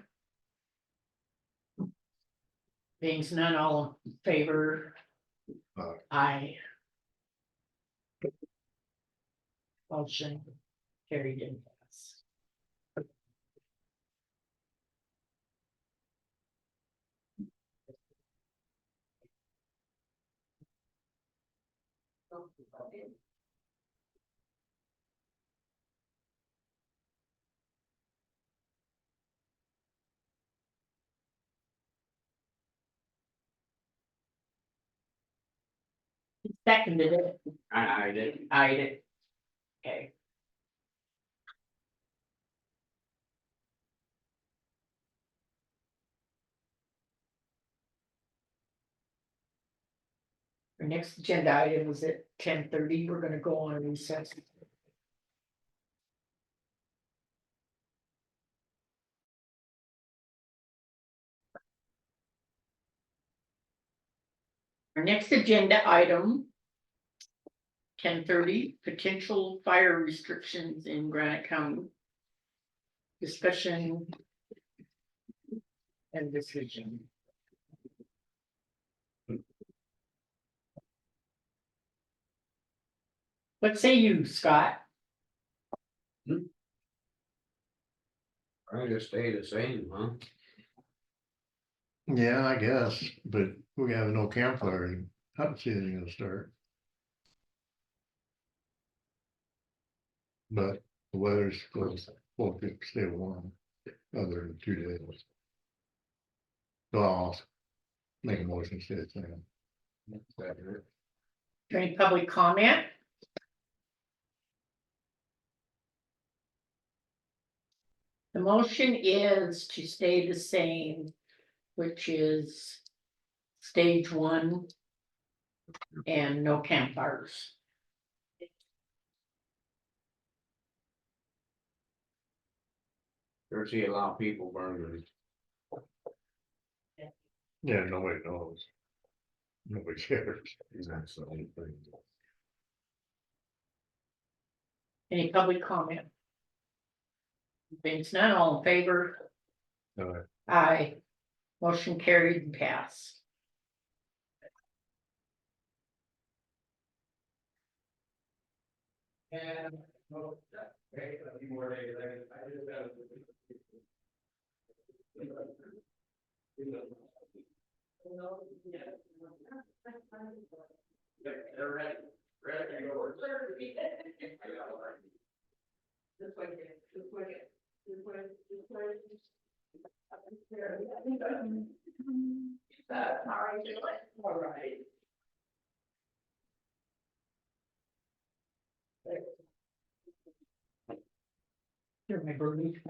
Being none, all in favor? Aye. Aye. Motion carried in pass. Seconded it. I did. I did. Okay. Our next agenda item is at 10:30. We're gonna go on recess. Our next agenda item. 10:30, potential fire restrictions in Granite County. Discussion. And decision. What say you, Scott? I just stay the same, huh? Yeah, I guess, but we have no campfire, and hunting season gonna start. But the weather's supposed to stay warm, other than 2 days. So I'll make a motion to stay the same. Any public comment? The motion is to stay the same, which is stage 1 and no campfires. There's a lot of people burning. Yeah, nobody knows. Nobody cares. That's the only thing. Any public comment? Thanks, none, all in favor? No, Aye. Motion carried and passed. And. All right. Here, my birdie.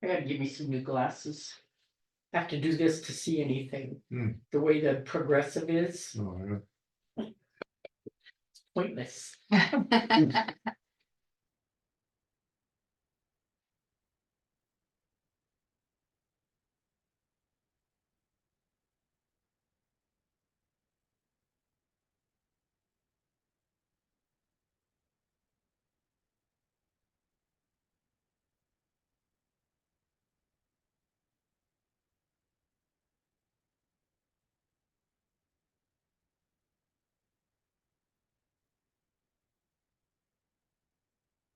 I gotta give me some new glasses. I have to do this to see anything. Hmm. The way the progressive is no, pointless.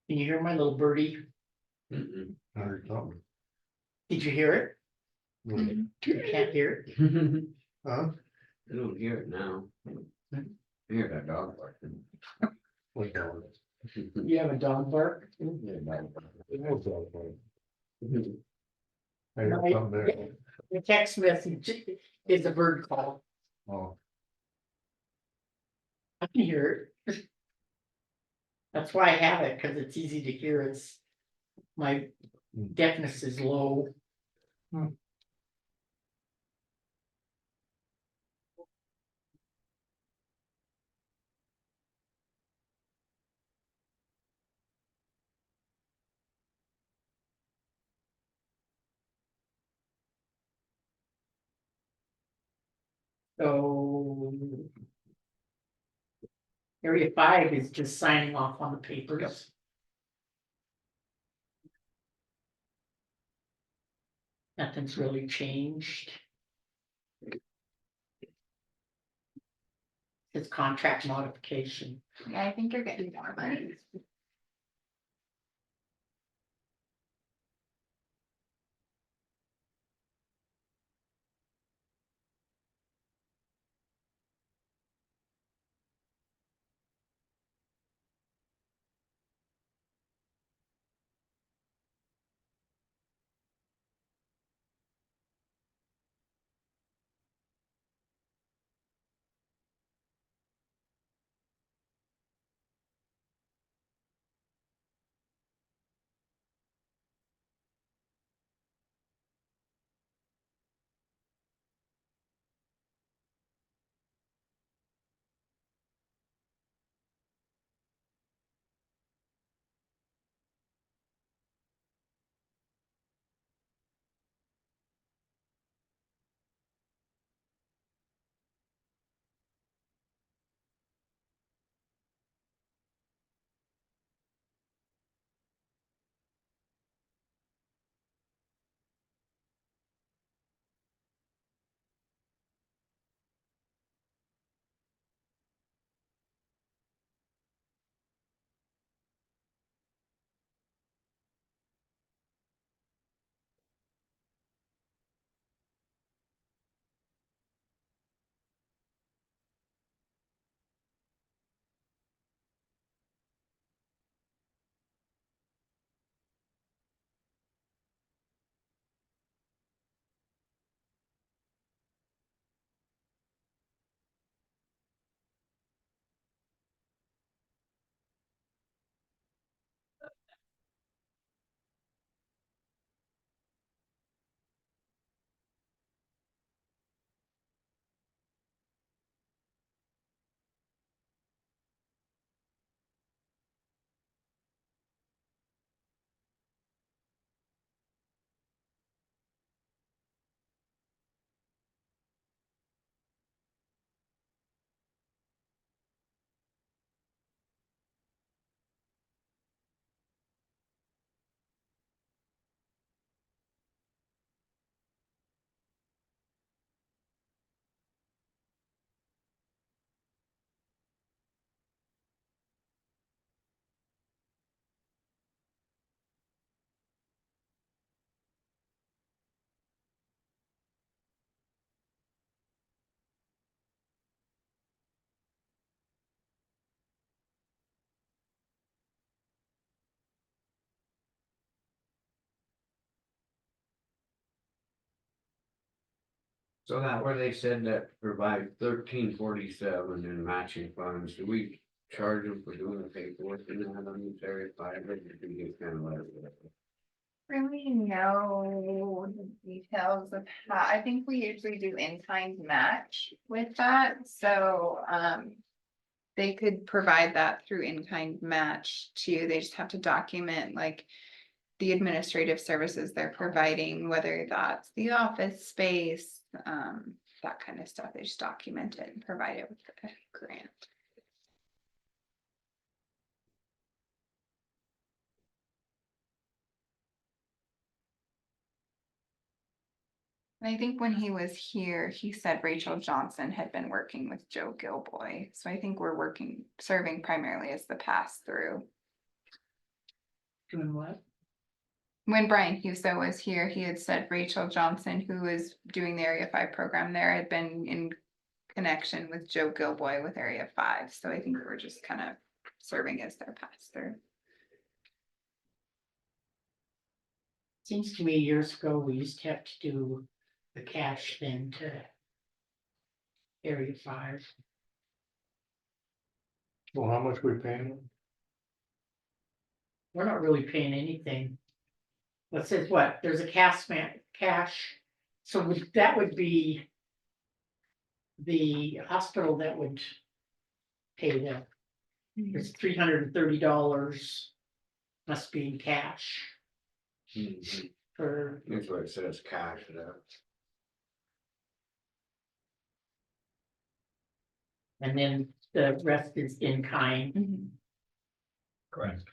Can you hear my little birdie? Mm-mm. I heard something. Did you hear it? Mhm. You can't hear it. Huh? I don't hear it now. I hear that dog barking. What dog? You have a dog bark? Yeah, dog barking. What dog was it? I No, heard something there. The text message is a bird call. Oh, I can hear it. That's why I have it, because it's easy to hear. It's my deafness is low. So. Area 5 is just signing off on the papers. Nothing's really changed. It's contract modification. Yeah, I think you're getting more money. So that where they said that provide 1347 in matching funds, do we charge them for doing the paperwork and that on these area 5, or do we get kind of like? Really know the details of that. I think we usually do in-kind match with that, so, they could provide that through in-kind match too. They just have to document like the administrative services they're providing, whether that's the office space, that kind of stuff. They just document it and provide it with the grant. And I think when he was here, he said Rachel Johnson had been working with Joe Gilboy. So I think we're serving primarily as the pass-through. Doing what? When Brian Huso was here, he had said Rachel Johnson, who was doing the Area 5 program there, had been in connection with Joe Gilboy with Area 5. So I think we're just kind of serving as their pass-through. Seems to me years ago, we used to have to do the cash thing to Area 5. Well, how much we paying them? We're not really paying anything. What says what? There's a cash. So that would be the hospital that would pay them. It's $330 must be in cash for, That's what it says, cash it up. And then the rest is in kind. Mhm. Correct.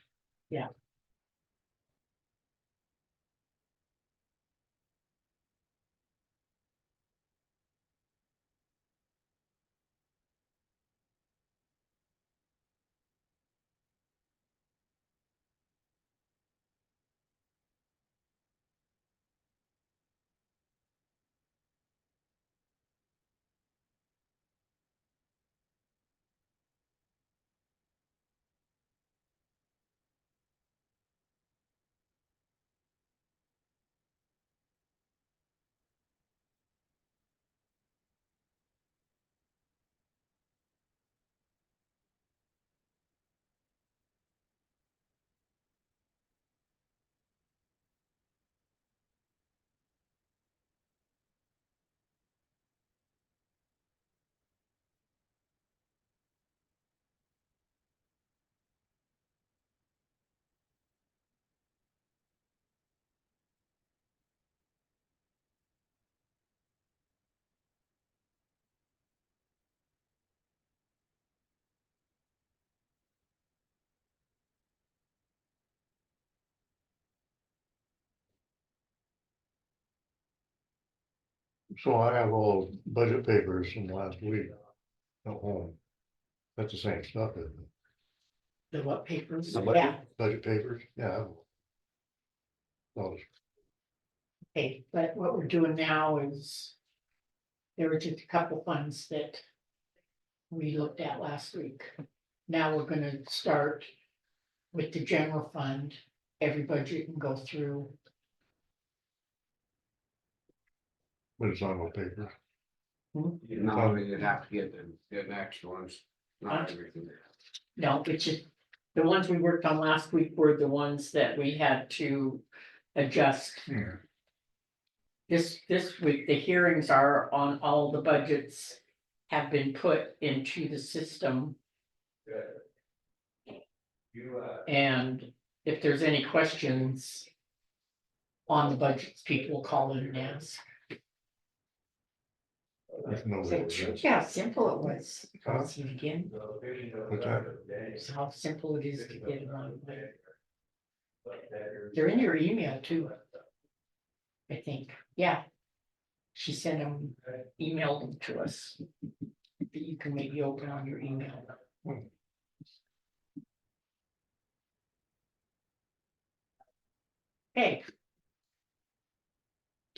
So I have all budget papers from last week at home. That's the same stuff, isn't it? The what papers? The Yeah, budget papers, yeah. Well, okay, but what we're doing now is. There were just a couple funds that. We looked at last week. Now we're gonna start. With the general fund, every budget can go through. but it's on the paper. No, you'd have to get the next ones, not everything. No, it's just, the ones we worked on last week were the ones that we had to adjust. Yeah. This week, the hearings are on all the budgets have been put into the system. And if there's any questions on the budgets, people will call in and ask. If nobody Say, was "Sure, asked. yeah, how simple it was. Huh? See it again, What's that? it's how simple it is to get it on. They're in your email too. I think, yeah. She sent them, emailed them to us. That you can maybe open on your email. Okay.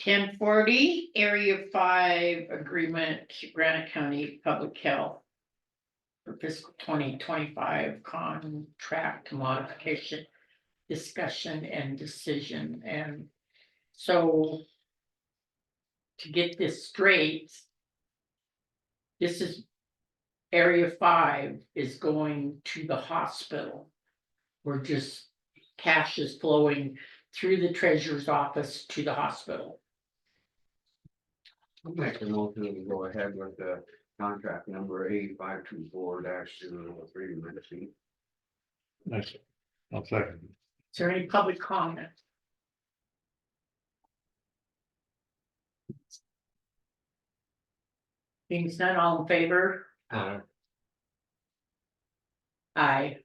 1040, Area 5 Agreement, Granite County Public Health. For fiscal 2025 contract modification, discussion and decision, and so. To get this straight. This is. Area 5 is going to the hospital. We're just, cash is flowing through the treasurer's office to the hospital. I'll make a motion to go ahead with the contract number 8524-03 Menacee. Nice. I'll second. Is there any public comment? Being none, all in favor? Aye.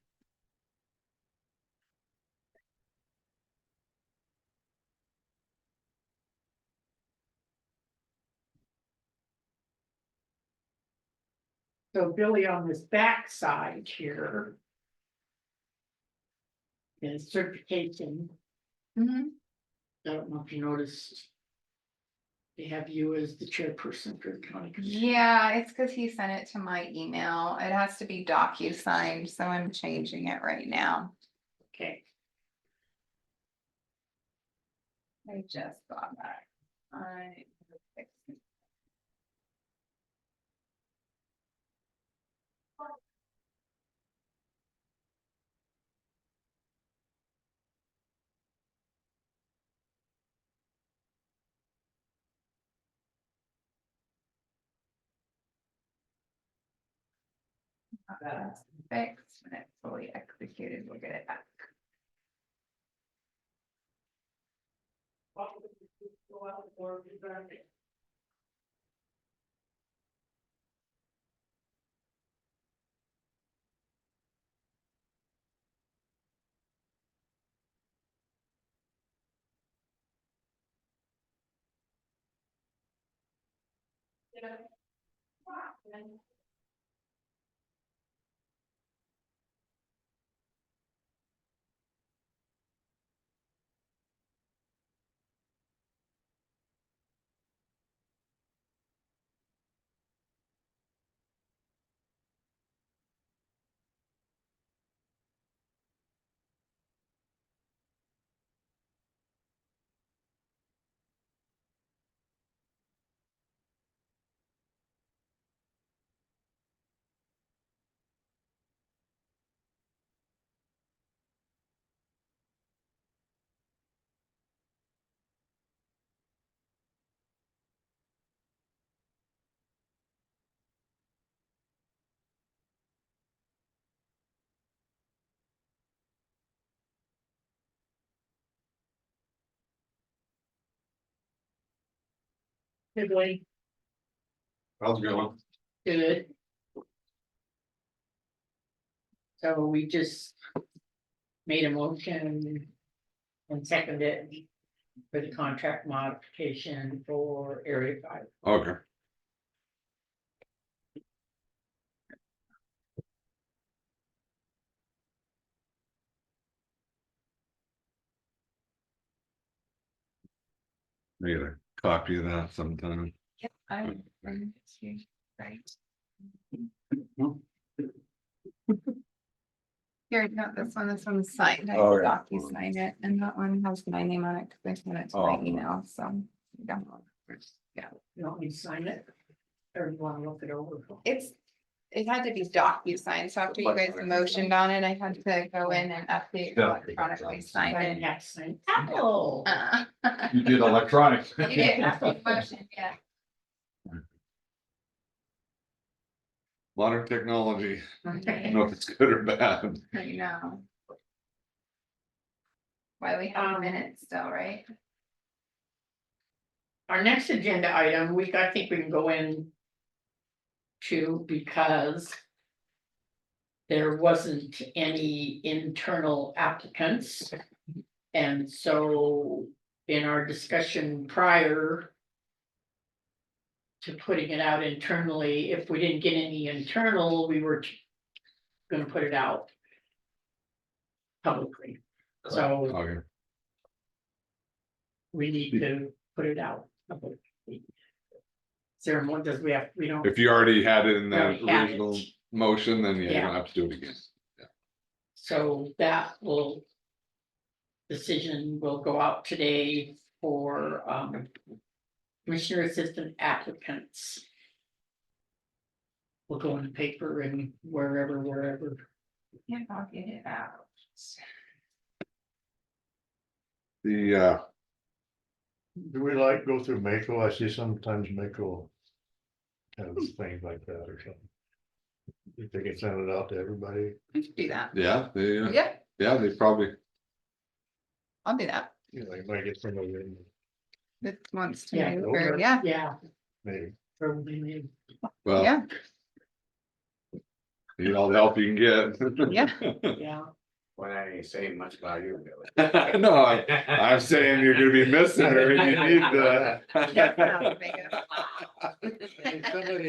So Billy, on this back side here. Is certification, Mhm. I don't know if you noticed. They have you as the chairperson for the county commission. Yeah, it's because he sent it to my email. It has to be docu-signed, so I'm changing it right now. Okay, I just got that. I fixed it. That's fixed when it's fully executed, we'll get it back. Good way, How's it going? good. So we just made a motion and seconded it for the contract modification for Area 5. Okay. Need a copy of that sometime. Yep, I bring it to you, right? Here, no, this one's signed, I Oh, yeah. docu sign it, and that one has my name on it, because I sent it to my Oh. email, so. Yeah. You want me to sign it? Or you wanna look it over? It had to be docu-signed, so after you guys motioned on it, I had to go in and update Yeah. electronically sign I it. have to sign. Oh. You did electronic. You did, after you motioned, yeah. Modern technology, I don't Okay. know if it's good or bad. I know. Why we have minutes still, right? Our next agenda item, I think we can go in to because there wasn't any internal applicants. And so in our discussion prior to putting it out internally, if we didn't get any internal, we were gonna put it out publicly. So Okay. we need to put it out publicly. Is there more, we don't. If you already had it in the Already had it. original motion, then yeah, you Yeah. don't have to do it again. So that will. Decision will go out today for commissioner assistant applicants. Will go in the paper and wherever. Yeah, I'll get it out. The Do we like go through Mako? I see sometimes Mako has things like that or something. If they can send it out to everybody. We should do that. yeah, Yeah, they probably, I'll do that. You know, you might get somebody in, That wants to Yeah. move, or, yeah, Yeah, maybe. probably. well, yeah, need all the help you can get. Yeah. Yeah, Well, I ain't saying much about you, Billy. No, I'm saying you're gonna be missing her and you need the.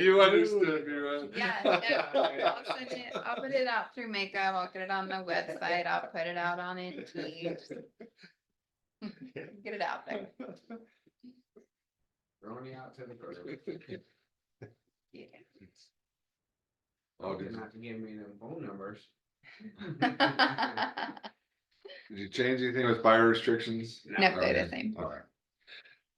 You understood me, right? yeah, no, I'll send it, I'll put it out through Makeup, I'll get it on the website, I'll put it out on Indeed. Get it out there. Throwing you out to the curb. Yeah. Oh, You're did not to give me them phone numbers. did you change anything with fire restrictions? No, they're the same. Alright.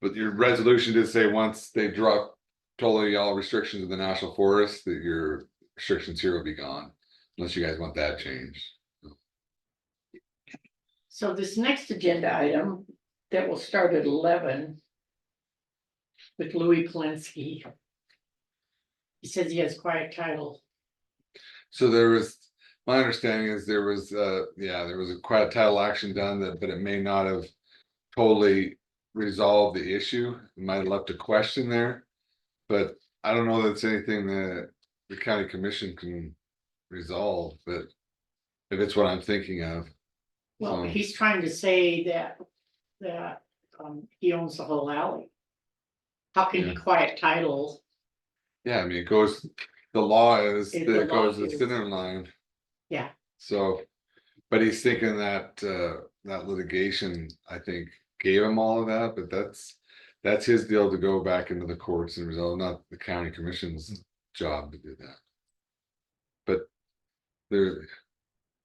But your resolution did say once they drop totally all restrictions in the national forest, that your restrictions here will be gone. Unless you guys want that changed. so this next agenda item that will start at 11. With Louis Polinsky. He says he has quiet title. So there was, my understanding is there was, there was a quite a title action done that, but it may not have totally resolved the issue. It might have left a question there. But I don't know that it's anything that the county commission can resolve, but if it's what I'm thinking of. Well, So- he's trying to say that he owns the whole alley. How can he Yeah. quiet title Yeah, I mean, it goes, the law is, If that the it law goes to the is- center line. Yeah. So, but he's thinking that, that litigation, I think, gave him all of that, but that's his deal to go back into the courts and resolve, not the county commission's job to do that. But there,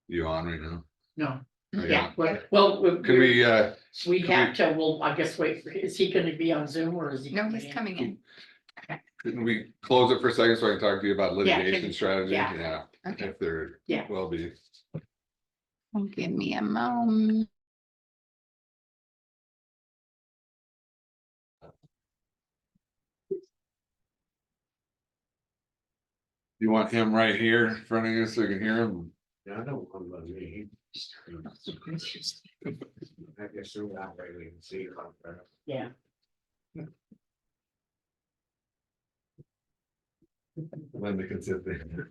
you on right now? No, Are you yeah, on? well, Can we, we can have to, well, I guess wait, is he gonna be on Zoom or is he? No, he's coming in. can we close it for a second so I can talk to you about Yeah, litigation can- strategy? yeah. Yeah, Okay. if there Yeah. will be. Give me a moment. You want him right here in front of you so you can hear him? Yeah, I don't want to be. I guess they're not really even see it like that. Yeah. Linda can sit there.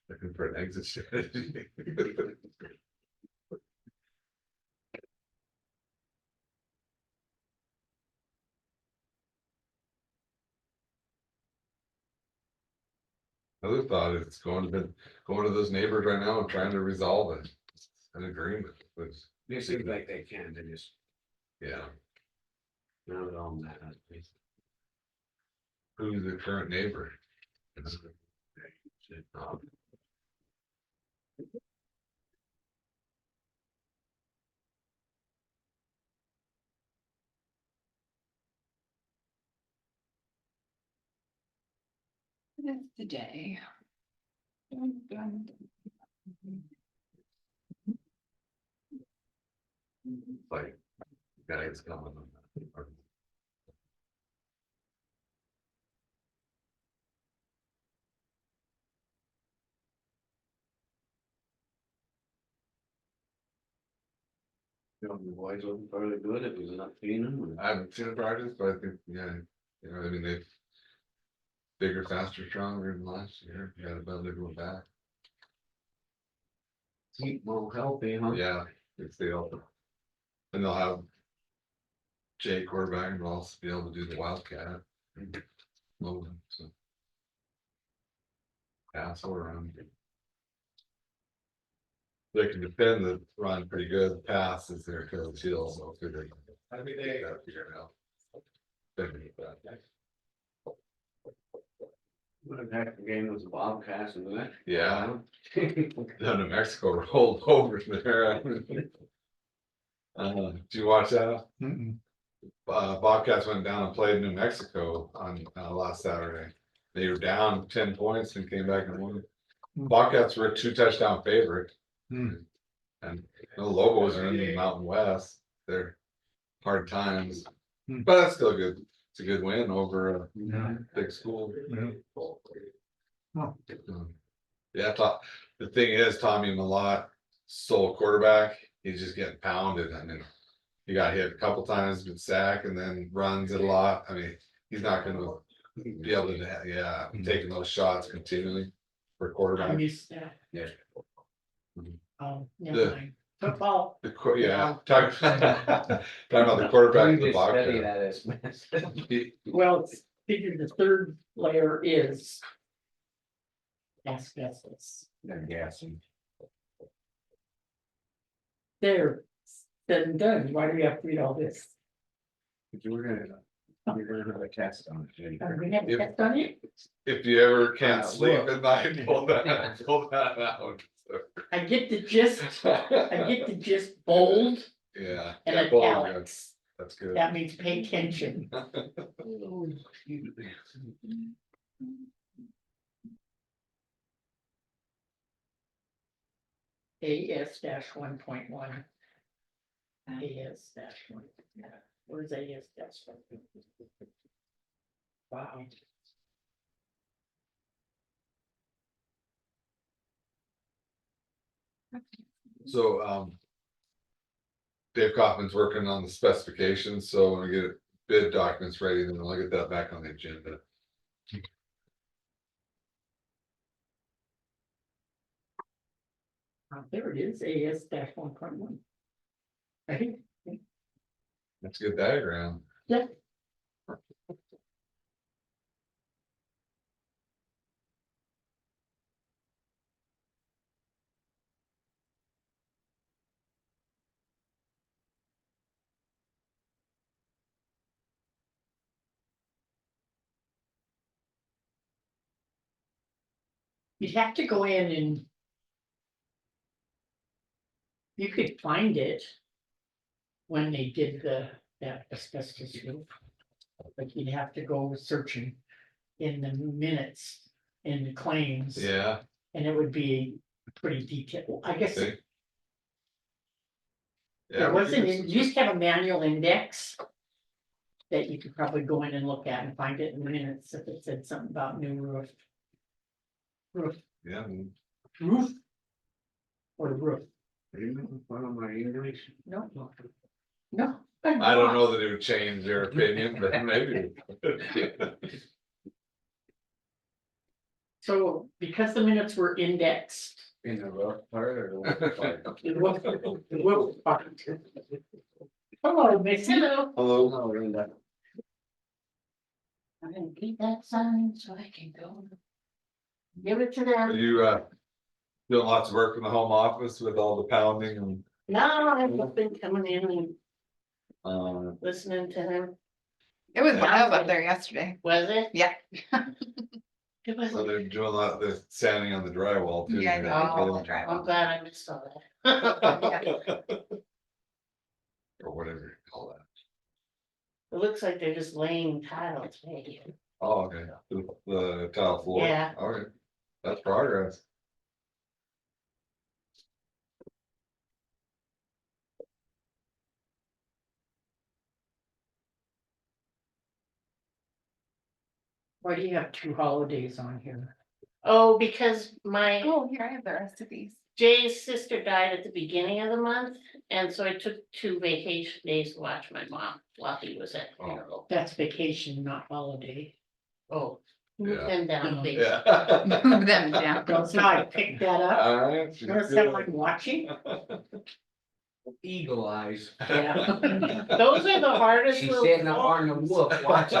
Looking for an exit strategy. Other thought is going to those neighbors right now and trying to resolve it. An agreement, but It seems like they can, they just, yeah, not on that. who's the current neighbor? It's the day. Like, guys coming. You know, the boys looking fairly good, it was not seeing them. I haven't seen the projects, but I think, yeah, you know, I mean, they've. Bigger, faster, stronger than last year, got about to go back, Keep more healthy, huh? yeah, it's the open. And they'll have. Jay quarterback will also be able to do the Wildcat. Logan, so. Pass or run. They can defend the run pretty good, the pass is their Achilles heel, so figure. Every day. Gotta figure it out. Figure that. What the heck, the game was Bobcats and that. Yeah. The New Mexico rolled over there. Did you watch that? Mm-mm. Bobcats went down and played New Mexico on last Saturday. They were down 10 points and came back and won. Bobcats were a 2-touchdown favorite. Hmm. And the Lobos are in the Mountain West. They're hard times, Hmm. but that's still good. It's a good win over a Yeah. big school. Yeah. Oh. Yeah, the thing is, Tommy Malott, sole quarterback, he's just getting pounded. I mean, he got hit a couple times, been sacked, and then runs it a lot. I mean, he's not gonna be able to, taking those shots continually for I quarterback. missed that. Yeah. Oh, never mind. Football, Talk about the quarterback of the Study Bobcat. that as. well, it's figured the third layer is. Asbestos. They're gassing. There, said and done, why do we have to read all this? You're gonna have a test on it. Jay. Are we have a test on it? If you ever can't Look. sleep at night, pull that out. I get the gist, I get the gist bold Yeah. and yeah, pull it, italics, That's good. that means pay attention. AS-1.1. AS-1, where's AS-1? Wow. So, Dave Kaufman's working on the specifications, so when we get bid documents ready, then I'll get that back on the agenda. There it is, AS-1.1. I think. That's a good diagram. Yeah. You'd have to go in and. You could find it. When they did that asbestos roof. But you'd have to go searching in the minutes, in the claims. Yeah. And it would be pretty detailed, I guess. Okay. There wasn't, it used to have a manual index. That you could probably go in and look at and find it in the minutes if it said something about new roof. Yeah, Roof. Or roof, Are you making fun of my English? no. No. I don't know that it would change their opinion, but maybe. So because the minutes were indexed. In the rough part or the rough part? The roof part. Hello, Miss. Hello. Hello. No, Linda. I'm gonna keep that sign so I can go. Give it to Are them. you doing lots of work in the home office with all the pounding and No, I've just been coming in and listening to him. It was wild up there yesterday. Was it? Yeah. It was. so they're doing a lot of the sanding on the drywall too? Yeah, I know. Oh, Drywall. I'm glad I missed all that. Or whatever you call that. It looks like they're just laying tiles, maybe. Oh, okay, the tile floor. Yeah. Okay, that's progress. Why do you have 2 holidays on here? Oh, because my Oh, here, I have the rest of these. Jay's sister died at the beginning of the month, and so I took 2 vacation days to watch my mom while he was at the funeral. That's vacation, not holiday. Oh, move Yeah. them down, please. Yeah. Move them down. Don't I pick that up? Alright. she's Notice good. that I'm watching? Eagle eyes. Yeah. Those are the hardest. She's little sitting up on the wolf watching.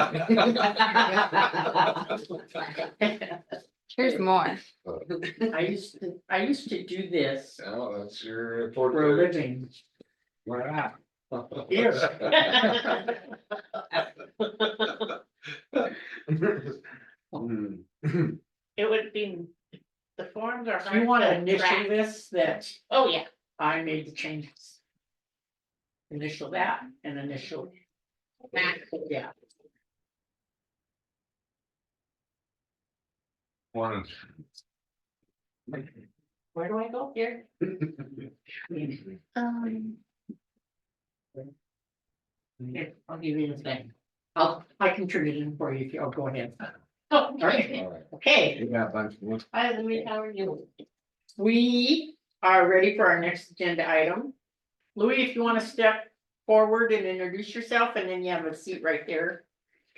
Here's more. I used to do this Oh, that's your for a report. living. Where at? Here. Hmm. It would be, the forms are Do hard you want to to initial track. this, that Oh, yeah. I made the changes? Initial that and initial. Yeah. Morning. Where do I go here? Here, I'll give you the thing. I can turn it in for you if you'll go ahead. Oh, all right, All right. okay. You got a bunch of wolf. Hi, Louis, how are you? We are ready for our next agenda item. Louis, if you want to step forward and introduce yourself, and then you have a seat right there.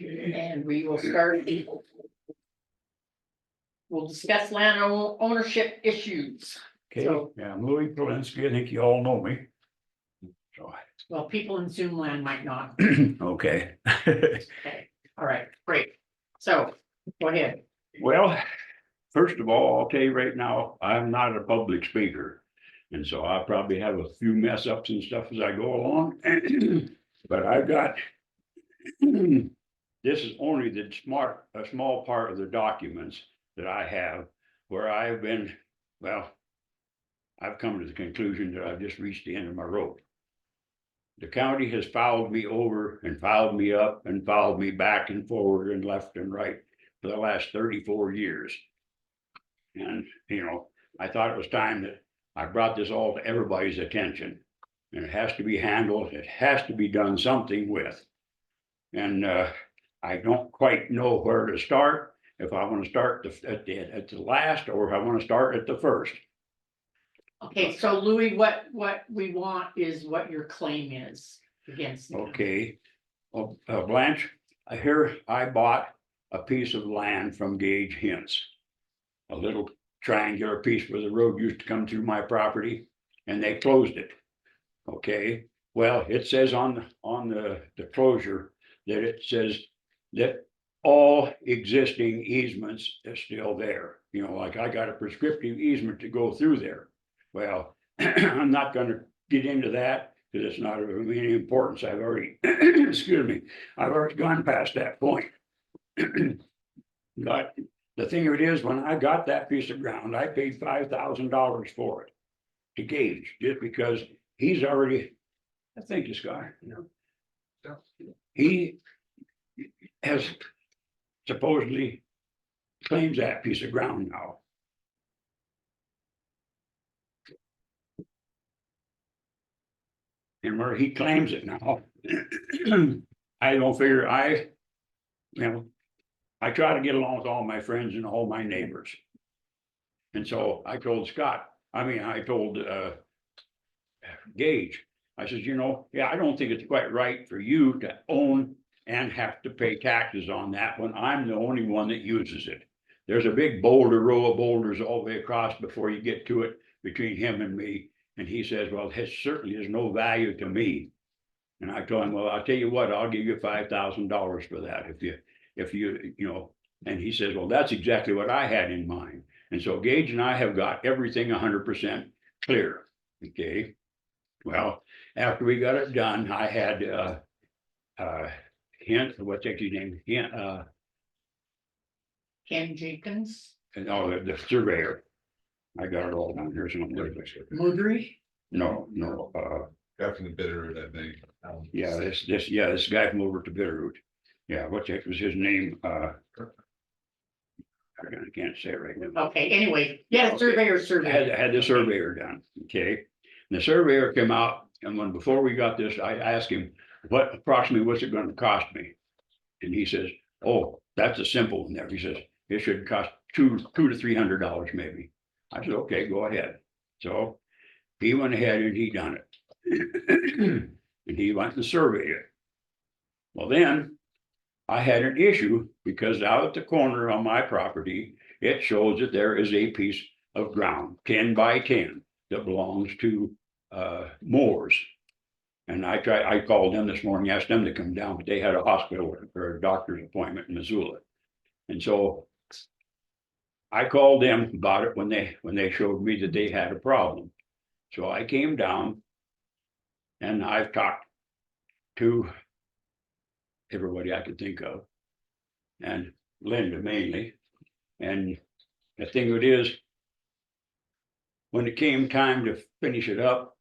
And we will start. We'll discuss land ownership issues. Okay, So- yeah, I'm Louis Polinsky, I think you all know me. So, Well, people in Zoom land might not. okay. Okay, all right, great. So, go ahead. Well, first of all, I'll tell you right now, I'm not a public speaker. And so I probably have a few mess ups and stuff as I go along. But I've got. This is only a small part of the documents that I have where I've been, well. I've come to the conclusion that I've just reached the end of my rope. The county has fouled me over and fouled me up and fouled me back and forward and left and right for the last 34 years. And, I thought it was time that I brought this all to everybody's attention. And it has to be handled, it has to be done something with. And I don't quite know where to start, if I want to start at the last, or if I want to start at the first. Okay, so Louis, what we want is what your claim is against. the county. Okay, well, Blanche, here I bought a piece of land from Gage Hintz. A little triangular piece where the road used to come through my property, and they closed it. Okay, Well, it says on the closure that it says that all existing easements are still there. You know, like I got a prescriptive easement to go through there. Well, I'm not gonna get into that because it's not of any importance. I've already, excuse me, I've already gone past that point. But the thing of it is, when I got that piece of ground, I paid $5,000 for it to Gage, just because he's already, I think this guy, you know. He has supposedly claims that piece of ground now. And where he claims it now, I don't figure you know, I try to get along with all my friends and all my neighbors. And so I told Scott, I told Gage, I says, you know, yeah, I don't think it's quite right for you to own and have to pay taxes on that when I'm the only one that uses it. There's a big row of boulders all the way across before you get to it between him and me. And he says, well, it certainly is no value to me. And I told him, well, I'll tell you what, I'll give you $5,000 for that if you, you know. And he says, well, that's exactly what I had in mind. And so Gage and I have got everything 100% clear. Okay. Well, after we got it done, I had what's his name? Ken Jenkins, No, the surveyor. I got it all down here somewhere. Mudry. No, After the Bitterroot, I think. yeah, this guy from over to Bitterroot. Yeah, what the heck was his name? I can't say it right now. Okay, anyway, yeah, surveyor. Had the surveyor done, okay? And the surveyor came out, and before we got this, I asked him, what approximately what's it gonna cost me? And he says, oh, that's a simple one there. He says, it should cost $200 to $300 maybe. I said, okay, go ahead. So he went ahead and he done it. And he went and surveyed it. Well, then I had an issue because out at the corner on my property, it shows that there is a piece of ground, 10 by 10, that belongs to Moores. And I called them this morning, asked them to come down, but they had a hospital or a doctor's appointment in Missoula. And so I called them about it when they showed me that they had a problem. So I came down and I've talked to everybody I could think of, and Linda mainly. And the thing of it is, when it came time to finish it up,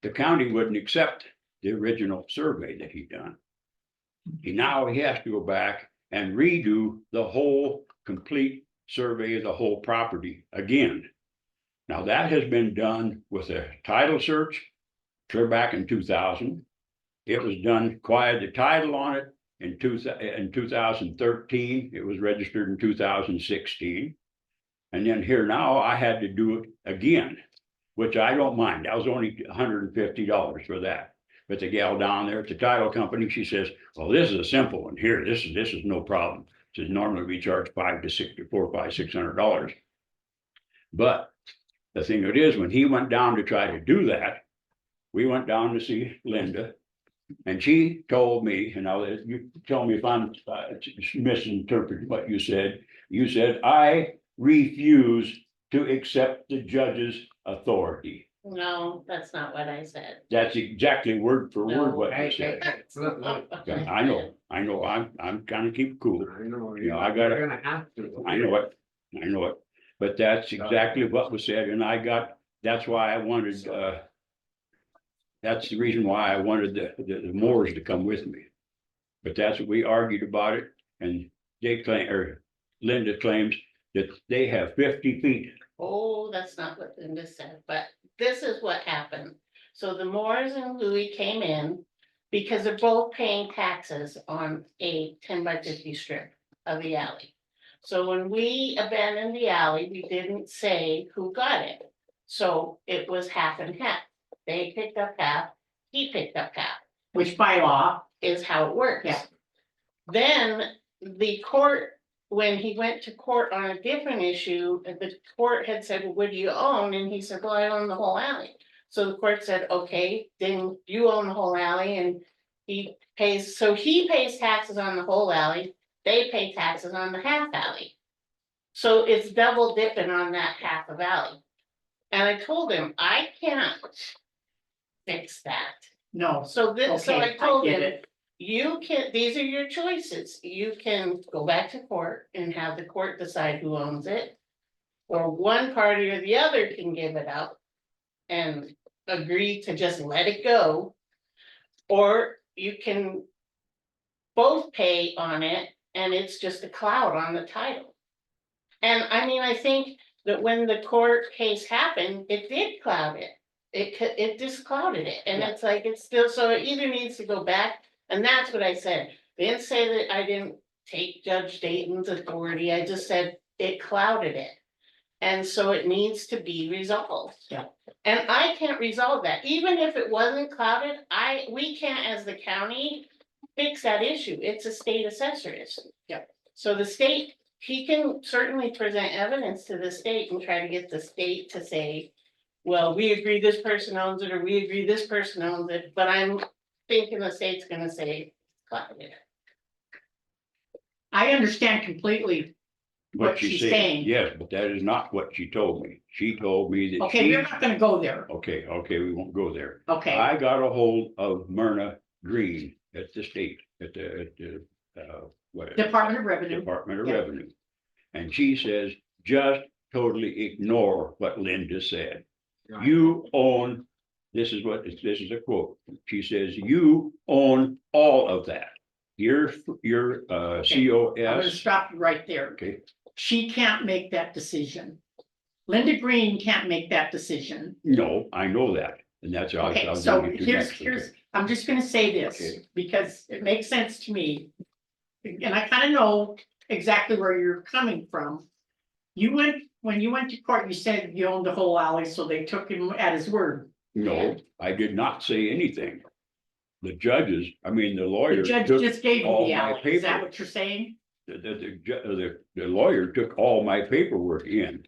the county wouldn't accept the original survey that he'd done. Now he has to go back and redo the whole complete survey of the whole property again. Now that has been done with a title search clear back in 2000. It was done, acquired the title on it in 2013. It was registered in 2016. And then here now I had to do it again, which I don't mind. That was only $150 for that. But the gal down there at the title company, she says, well, this is a simple one here. This is no problem. She says normally we charge $600. But the thing it is, when he went down to try to do that, we went down to see Linda, and she told me, and now you tell me if I'm misinterpreting what you said. You said, I refuse to accept the judge's authority. No, that's not what I said. That's exactly word for word what you said. Look, Yeah, I know, I'm trying to keep cool. I know, Yeah, I gotta- you're gonna have to. I know it, but that's exactly what was said, and that's why I wanted, that's the reason why I wanted the Moores to come with me. But that's what we argued about it, and Linda claims that they have 50 feet. Oh, that's not what Linda said, but this is what happened. So the Moores and Louis came in because they're both paying taxes on a 10 by 50 strip of the alley. So when we abandoned the alley, we didn't say who got it. So it was half and half. They picked up half, he picked up half, Which by law, is how it works. Yeah. Then the court, when he went to court on a different issue, the court had said, well, what do you own? And he said, well, I own the whole alley. So the court said, okay, then you own the whole alley and he pays taxes on the whole alley, they pay taxes on the half alley. So it's double dipping on that half of alley. And I told him, I can't fix that. No, So this, so I okay, I told get him, it. you can, these are your choices. You can go back to court and have the court decide who owns it. Or one party or the other can give it up and agree to just let it go. Or you can both pay on it and it's just a cloud on the title. And I mean, I think that when the court case happened, it did cloud it. It just clouded it, and Yeah. it's like, it's still, so it either needs to go back, and that's what I said. They didn't say that I didn't take Judge Dayton's authority, I just said it clouded it. And so it needs to be resolved. Yeah. And I can't resolve that, even if it wasn't clouded, we can't, as the county, fix that issue, it's a state assessor issue. Yeah. So the state, he can certainly present evidence to the state and try to get the state to say, well, we agree this person owns it, or we agree this person owns it, but I'm thinking the state's gonna say, clouded. I understand completely. What she's she's saying. Yes, but that is not what she told me. She told me that Okay, we're not gonna go there. okay, we won't go there. Okay, I got a hold of Myrna Green at the state, at the, what? Department of Revenue. Department of Yeah. Revenue. And she says, just totally ignore what Linda said. You own, this is a quote. She says, you own all of that. Your I'm gonna COS. stop you right there. Okay, She can't make that decision. Linda Green can't make that decision. no, I know that. And that's. Okay, so here's, I'm just gonna say this, Okay. because it makes sense to me. And I kind of know exactly where you're coming from. When you went to court, you said you owned the whole alley, so they took him at his word. No, I did not say anything. The judges, I mean, the lawyer. The judge took just gave you all the my alley, is that paper. what you're saying? The lawyer took all my paperwork in.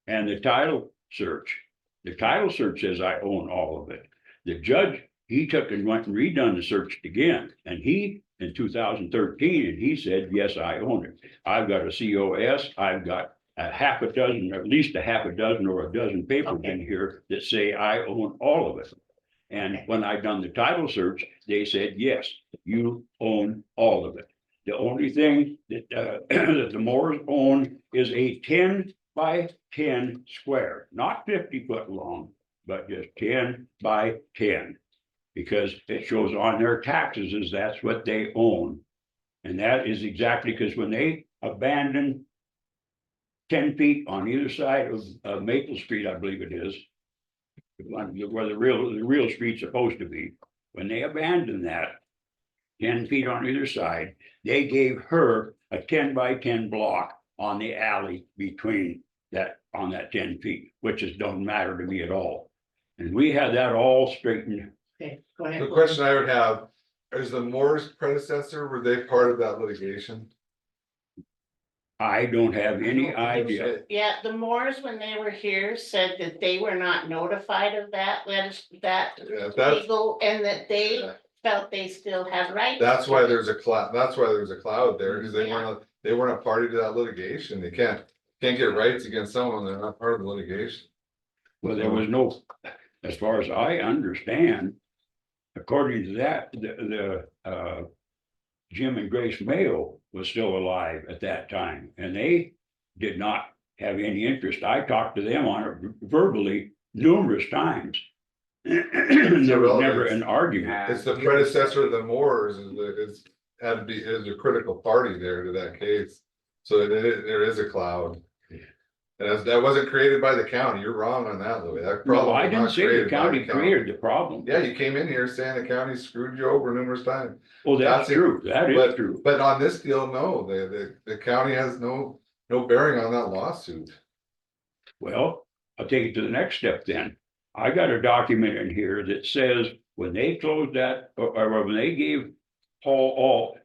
And the title search says I own all of it. The judge, he took and went and redone the search again, and he, in 2013, and he said, yes, I own it. I've got a COS, I've got a half a dozen, or at least a half a dozen or a dozen papers in here that say I own all of it. And when I done the title search, they said, yes, you own all of it. The only thing that, that the Moores own is a 10 by 10 square, not 50 foot long, but just 10 by 10. Because it shows on their taxes is that's what they own. And that is exactly because when they abandoned 10 feet on either side of Maple Street, I believe it is, where the real street's supposed to be, when they abandoned that 10 feet on either side, they gave her a 10 by 10 block on the alley between that, on that 10 feet, which is don't matter to me at all. And we had that all straightened. Okay, go ahead. The question I would have, is the Moore's predecessor, were they part of that litigation? I don't have any idea. Yeah, the Moores, when they were here, said that they were not notified of that Yeah, that's, legal, and that they Yeah. felt they still had rights. that's why to it. there's a cloud, that's why there's a cloud there, because they weren't a party to that litigation, they can't get rights against someone, they're not part of the litigation. Well, there was no, as far as I understand, according to that, the Jim and Grace Mayo was still alive at that time, and they did not have any interest. I talked to them on it verbally numerous times. There was never an argument. It's the predecessor of the Moores, is a critical party there to that case, so there is a cloud. And that wasn't created by the county, you're wrong on that, Louis, that No, problem I was didn't not say the created by county created the problem. Yeah, you came in here saying the county screwed you over numerous times. Well, that's that's it. true. That is true. But on this deal, no, the county has no bearing on that lawsuit. Well, I'll take it to the next step then. I got a document in here that says when they closed that, or when they gave Paul Alt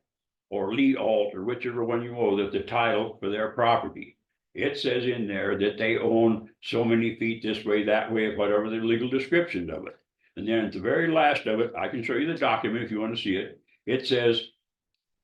or Lee Alt, or whichever one you owe, that the title for their property, it says in there that they own so many feet this way, that way, whatever the legal descriptions of it. And then at the very last of it, I can show you the document if you want to see it. It says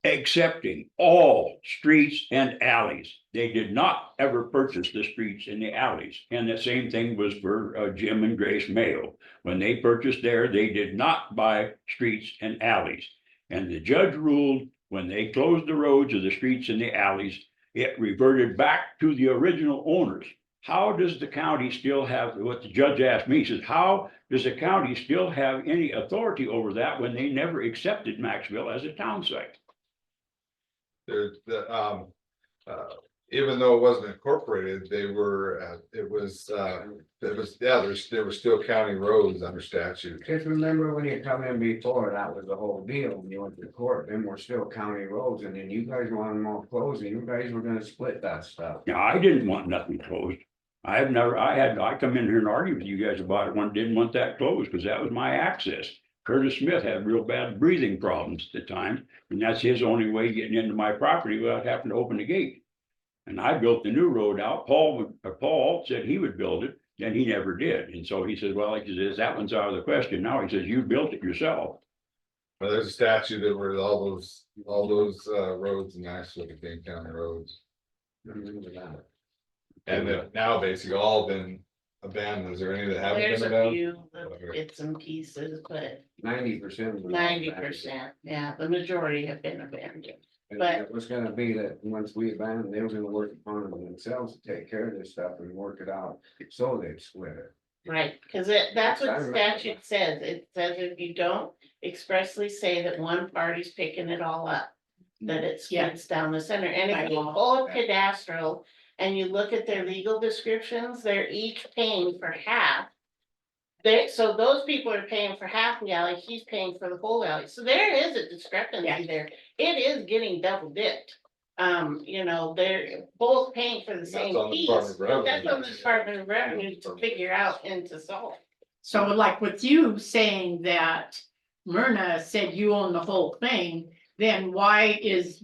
accepting all streets and alleys. They did not ever purchase the streets and the alleys. And the same thing was for Jim and Grace Mayo. When they purchased there, they did not buy streets and alleys. And the judge ruled when they closed the roads or the streets and the alleys, it reverted back to the original owners. How does the county still have, what the judge asked me, he says, how does the county still have any authority over that when they never accepted Maxville as a town site? There's even though it wasn't incorporated, there was still county roads under statute. Just remember when you come in before, that was the whole deal, when you went to court, then we're still county roads, and then you guys wanted them all closed, and you guys were gonna split that stuff. Now, I didn't want nothing closed. I come in here and argue with you guys about it, didn't want that closed, because that was my access. Curtis Smith had real bad breathing problems at the time, and that's his only way getting into my property without having to open the gate. And I built the new road out. Paul said he would build it, then he never did. And so he says, well, like he says, that one's out of the question. Now he says, you built it yourself. Well, there's a statute that were all those roads in Nashville became county roads. Remember that. And they've now basically all been abandoned. Is there any that haven't There's been a abandoned? few little bits and pieces, but 90%. 90%, yeah, the majority have been abandoned. And But- it was gonna be that once we abandoned, they were gonna work upon it themselves to take care of this stuff and work it out, so they'd split it. Right, cause that's what I the remember statute says. It says if you don't expressly say that one party's picking it all up. That it splits down the center, and By if you law. pull up cadastral and you look at their legal descriptions, they're each paying for half. So those people are paying for half the alley, he's paying for the whole alley, so there is a discrepancy Yeah. there. It is getting double dipped. They're both paying for the same on the piece, Department of but that's Revenue. on the Department of Revenue to figure out and to solve. So like with you saying that Myrna said you own the whole thing, then why is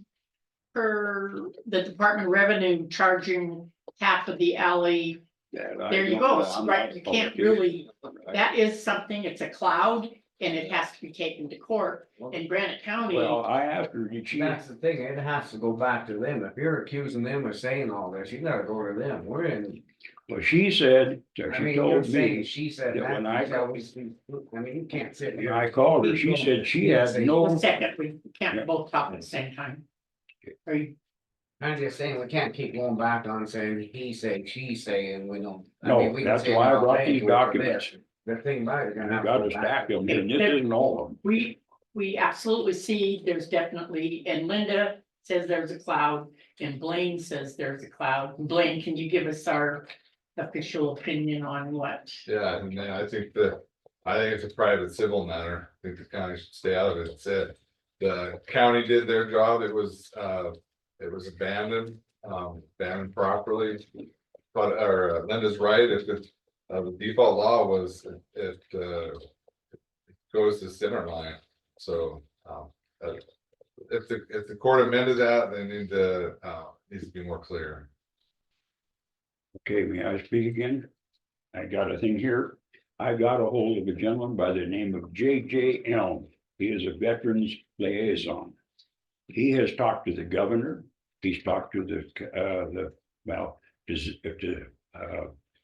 the Department of Revenue charging half of the alley? There you go, right, you can't really, that is something, it's a cloud, and it has to be taken to court in Granite County. Well, I asked her, did she? That's the thing, it has to go back to them. If you're accusing them of saying all this, you gotta go to them. We're in. Well, she said, I she mean, you're told saying, me, she said that that. when I- You can't sit when here. I called her, she said she had One no, second, we can't both talk at the same time. Are you, I'm just saying, we can't keep going back on saying he say, she say, and we don't. I No, mean, we can that's say why I all brought day these for documents. this. The thing about it, you're gonna have. got to to go back stack to them, and this isn't all of them. we absolutely see there's definitely, and Linda says there's a cloud, and Blaine says there's a cloud. Blaine, can you give us our official opinion on what? Yeah, and then I think it's a private civil matter. I think the county should stay out of it. It's it. The county did their job. It was abandoned properly. But, Linda's right, if the default law was, it goes to center line. So, if the court amended that, they needs to be more clear. Okay, may I speak again? I got a thing here. I got a hold of a gentleman by the name of J.J. Elm. He is a veterans liaison. He has talked to the governor. He's talked to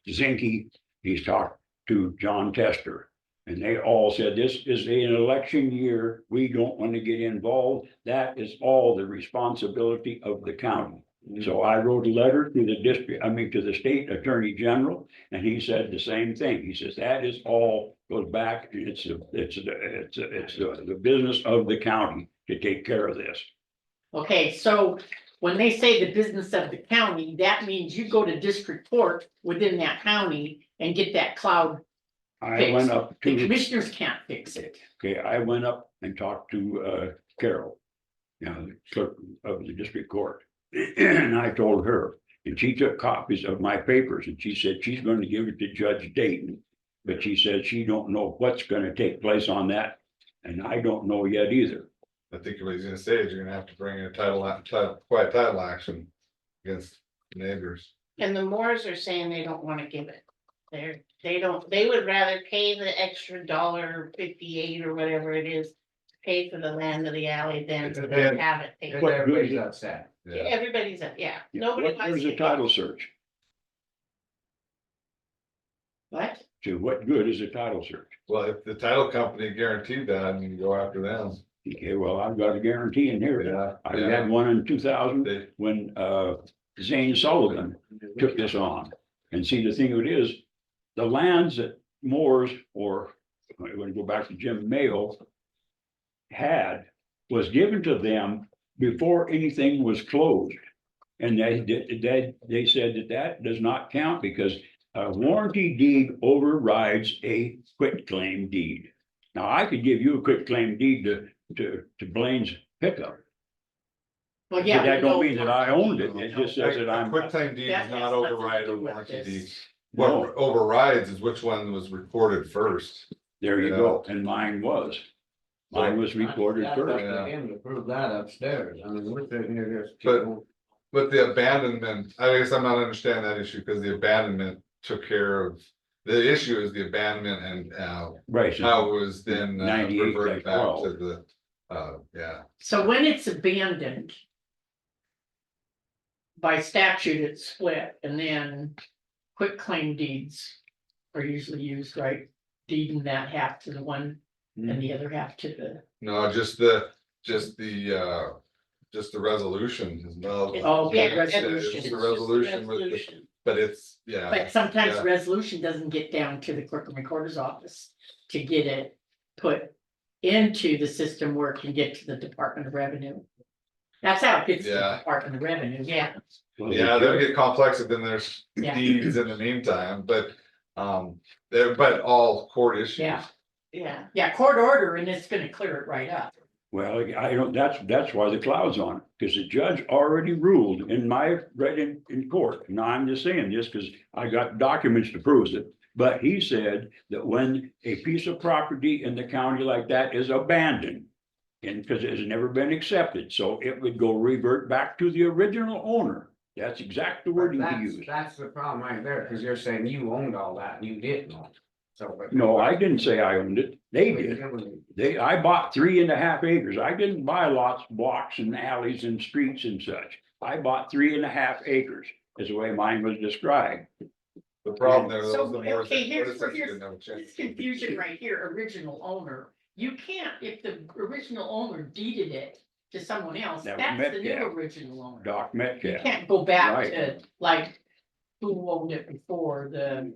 Zinke. He's talked to John Tester. And they all said, this is an election year. We don't want to get involved. That is all the responsibility of the county. So I wrote a letter to the state attorney general, and he said the same thing. He says that is all goes back. It's the business of the county to take care of this. Okay, so when they say the business of the county, that means you go to district court within that county and get that cloud. I went up The to, commissioners can't fix it. okay, I went up and talked to Carol, the clerk of the district court. And I told her, and she took copies of my papers, and she said she's going to give it to Judge Dayton. But she said she don't know what's going to take place on that, and I don't know yet either. I think what he's gonna say is you're gonna have to bring a quiet title action against neighbors. And the Moores are saying they don't wanna give it. They would rather pay the extra $1.58 or whatever it is. Pay for the land of the alley than to Yeah. have it paid. Cause What everybody's good is it? upset. Yeah. Everybody's, nobody What wants good is to. a title search? What? To what good is a title search? Well, if the title company guaranteed that, and you go after them, Okay, well, I've got a guarantee in here. yeah. I yeah, had one in 2000 they- when Zane Sullivan took this on. And see, the thing of it is, the lands that Moores, or when we go back to Jim Mayo, had, was given to them before anything was closed. And they said that that does not count because a warranty deed overrides a quitclaim deed. Now, I could give you a quitclaim deed to Blaine's pickup. Well, But yeah. that we don't know mean that I owned it. It just says that A I'm. quitclaim deed That does has not nothing to override do a with warranty this. deed. No. What overrides is which one was recorded first. There you go, and mine was. Mine was recorded That's up first. to him to prove that upstairs. I mean, we're sitting here just. But- keeping- But the abandonment, I guess I'm not understanding that issue, because the abandonment took care of, the issue is the abandonment and Right. so- how it was then 98 reverted back /12. to the, yeah. So when it's abandoned. By statute, it's split and then quitclaim deeds are usually used, right? Deeding that half to the one and the other half to the, No, just the resolution as well. Oh, Yeah, okay, resolution. It's It's the just resolution with, resolution. but it's, yeah, but sometimes Yeah. resolution doesn't get down to the clerk and recorder's office. To get it put into the system where it can get to the Department of Revenue. That's how it gets to the Yeah. Department of Revenue, yeah. Well, yeah, they'll get complex, and then there's Yeah. deeds in the meantime, but, but all court issues. Yeah. Yeah, Yeah, court order and it's gonna clear it right up. Well, I don't, that's why the cloud's on it, because the judge already ruled right in court. Now, I'm just saying this because I got documents to prove it. But he said that when a piece of property in the county like that is abandoned. And because it has never been accepted, so it would go revert back to the original owner. That's exact the wording he used. That's the problem right there, cause you're saying you owned all that and you didn't own it. So. but- No, I didn't say I owned it. They did. I bought 3.5 acres. I didn't buy lots, blocks and alleys and streets and such. I bought 3.5 acres is the way mine was described. The problem there. So, was the more okay, here's predecessors here's didn't have a chance. this confusion right here, original owner. You can't, if the original owner deeded it to someone else, That was that's the new Metcalf. original owner. Doc You Metcalf. can't go back Right. to like who owned it before the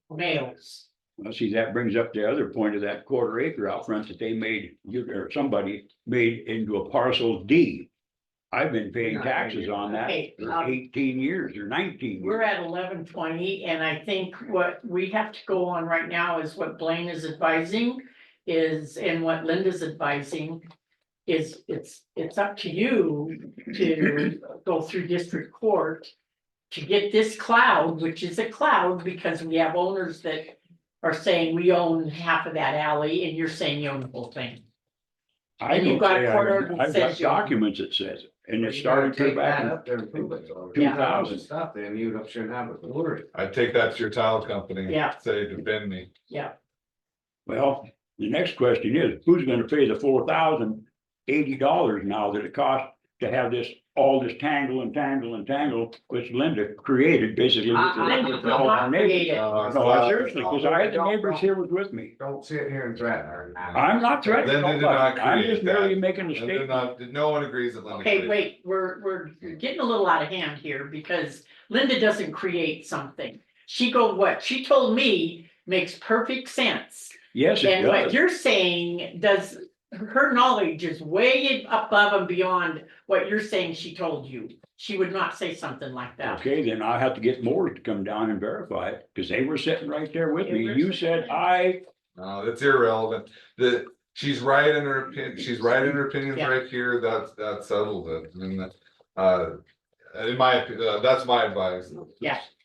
males. Well, see, that brings up the other point of that 1/4 acre out front that they made, or somebody made into a parcel D. I've been paying taxes on that Okay, for 18 years or 19 We're years. at 11:20, and I think what we have to go on right now is what Blaine is advising is, and what Linda's advising. Is it's up to you to go through district court. To get this cloud, which is a cloud, because we have owners that are saying we own half of that alley, and you're saying you own the whole thing. I and you've don't got a say court I- order that I've got says you- documents that says it, and it You started gotta clear take back that in up there and prove it. So if 2000. you stuff, then you shouldn't have it to worry. I'd take that to your title company. Yeah. Say, defend me. Well, the next question is, who's gonna pay the $4,080 now that it costs to have this, all this tangle, which Linda created basically. with the- Linda with did all our not neighbors. create it. No, seriously, because I had the neighbors here was with me. Don't sit here and threaten her now. I'm not threatening Linda did nobody. not I'm create just merely that. making a And statement. no one agrees that Linda. Okay, created wait, we're getting a little out of hand here because Linda doesn't create something. She what she told me makes perfect sense. Yes, it And what does. you're saying does, her knowledge is way above and beyond what you're saying she told you. She would not say something like that. Okay, then I have to get more to come down and verify it, because they were sitting right there with They me. were You sitting said there. No, that's irrelevant. She's right in her opinion, opinions Yeah. right here, that settled it, and, in my, that's my advice.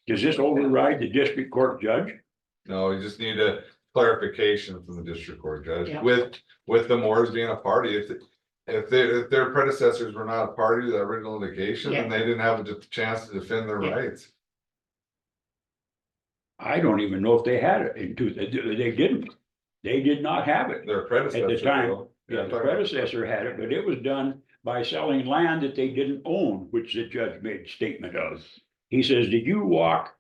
Does this override the district court judge? No, you just need a clarification from the district court judge, Yeah. with the Moores being a party, if their predecessors were not a party to the original litigation, then they didn't have a chance to defend their Yeah. rights. I don't even know if they had it they didn't. They did not have it. Their predecessor. At the time, will. Yeah, the predecessor had it, but it was done by selling land that they didn't own, which the judge made statement of. He says, did you walk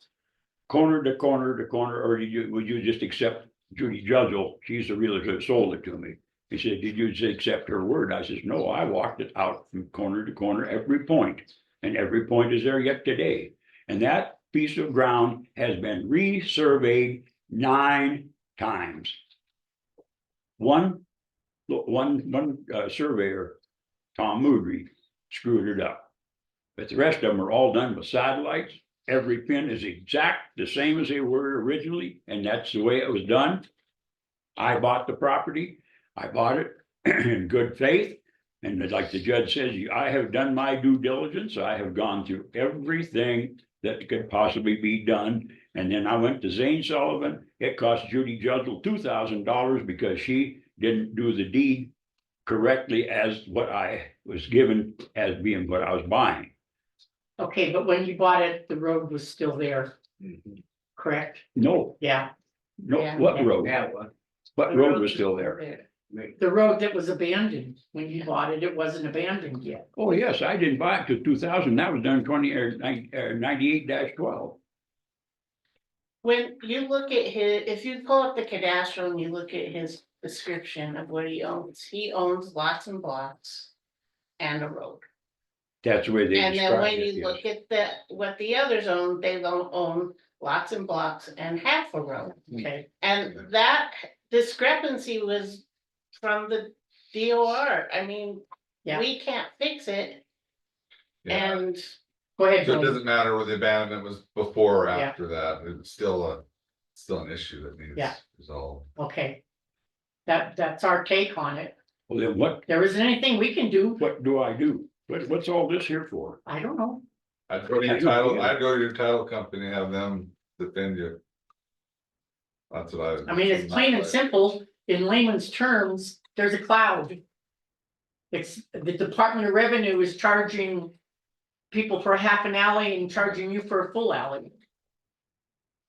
corner to corner to corner, or would you just accept Judy Judgel? She's the realtor that sold it to me. He said, did you just accept her word? I says, no, I walked it out from corner to corner, every point, and every point is there yet today. And that piece of ground has been resurveyed 9 times. One surveyor, Tom Moodry, screwed it up. But the rest of them are all done with satellites. Every pin is exact, the same as they were originally, and that's the way it was done. I bought the property. I bought it in good faith. And like the judge says, I have done my due diligence. I have gone through everything that could possibly be done. And then I went to Zane Sullivan. It cost Judy Judgel $2,000 because she didn't do the deed correctly as what I was given as being what I was buying. Okay, but when you bought it, the road was still there, correct? No, Yeah, no, Yeah. what road? Yeah, well, What road was still there? the road that was abandoned, when you bought it, it wasn't abandoned yet. Oh, yes, I didn't buy it till 2000. That was done 98-12. When you look at his, if you pull up the cadastral and you look at his description of what he owns lots and blocks and a road. That's the way they And then described when it, you yes. look at what the others own, they don't own lots and blocks and half a road. Okay, And that discrepancy was from the DOR. I mean, Yeah. we can't fix it. Yeah, And go ahead, so it Tony. doesn't matter whether the abandonment was before or Yeah. after that, it's still an issue that needs Yeah. resolved. Okay. That's our take on it. Well, then what There isn't anything we can do. do I do? What's all this here for? I don't know. I'd go to your title, I'd go to your title company, and have them defend you. That's what I. I mean, it's plain and simple, in layman's terms, there's a cloud. It's, the Department of Revenue is charging people for half an alley and charging you for a full alley.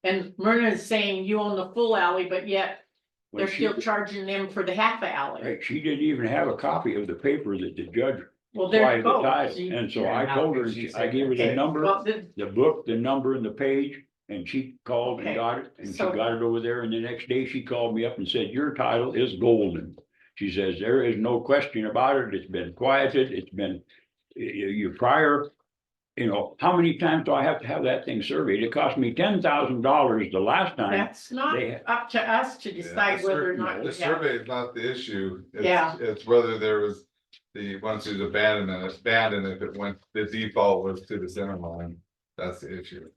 And Myrna is saying you own the full alley, but yet When they're she- still charging them for the half alley. Right, she didn't even have a copy of the paper that the judge Well, there you applied the go. title, See? and so I told her, I gave her the Okay, number, well, the book, the number and the page, and she called and Okay, got it, and she so- got it over there, and the next day she called me up and said, your title is golden. She says, there is no question about it, it's been quieted, it's been, your prior, how many times do I have to have that thing surveyed? It cost me $10,000 the last time. that's not They- up to us to decide whether or not. The we have- survey is not the issue. Yeah. It's whether there was once it was abandoned, it's abandoned, if it went, the default was to the center line, that's the issue.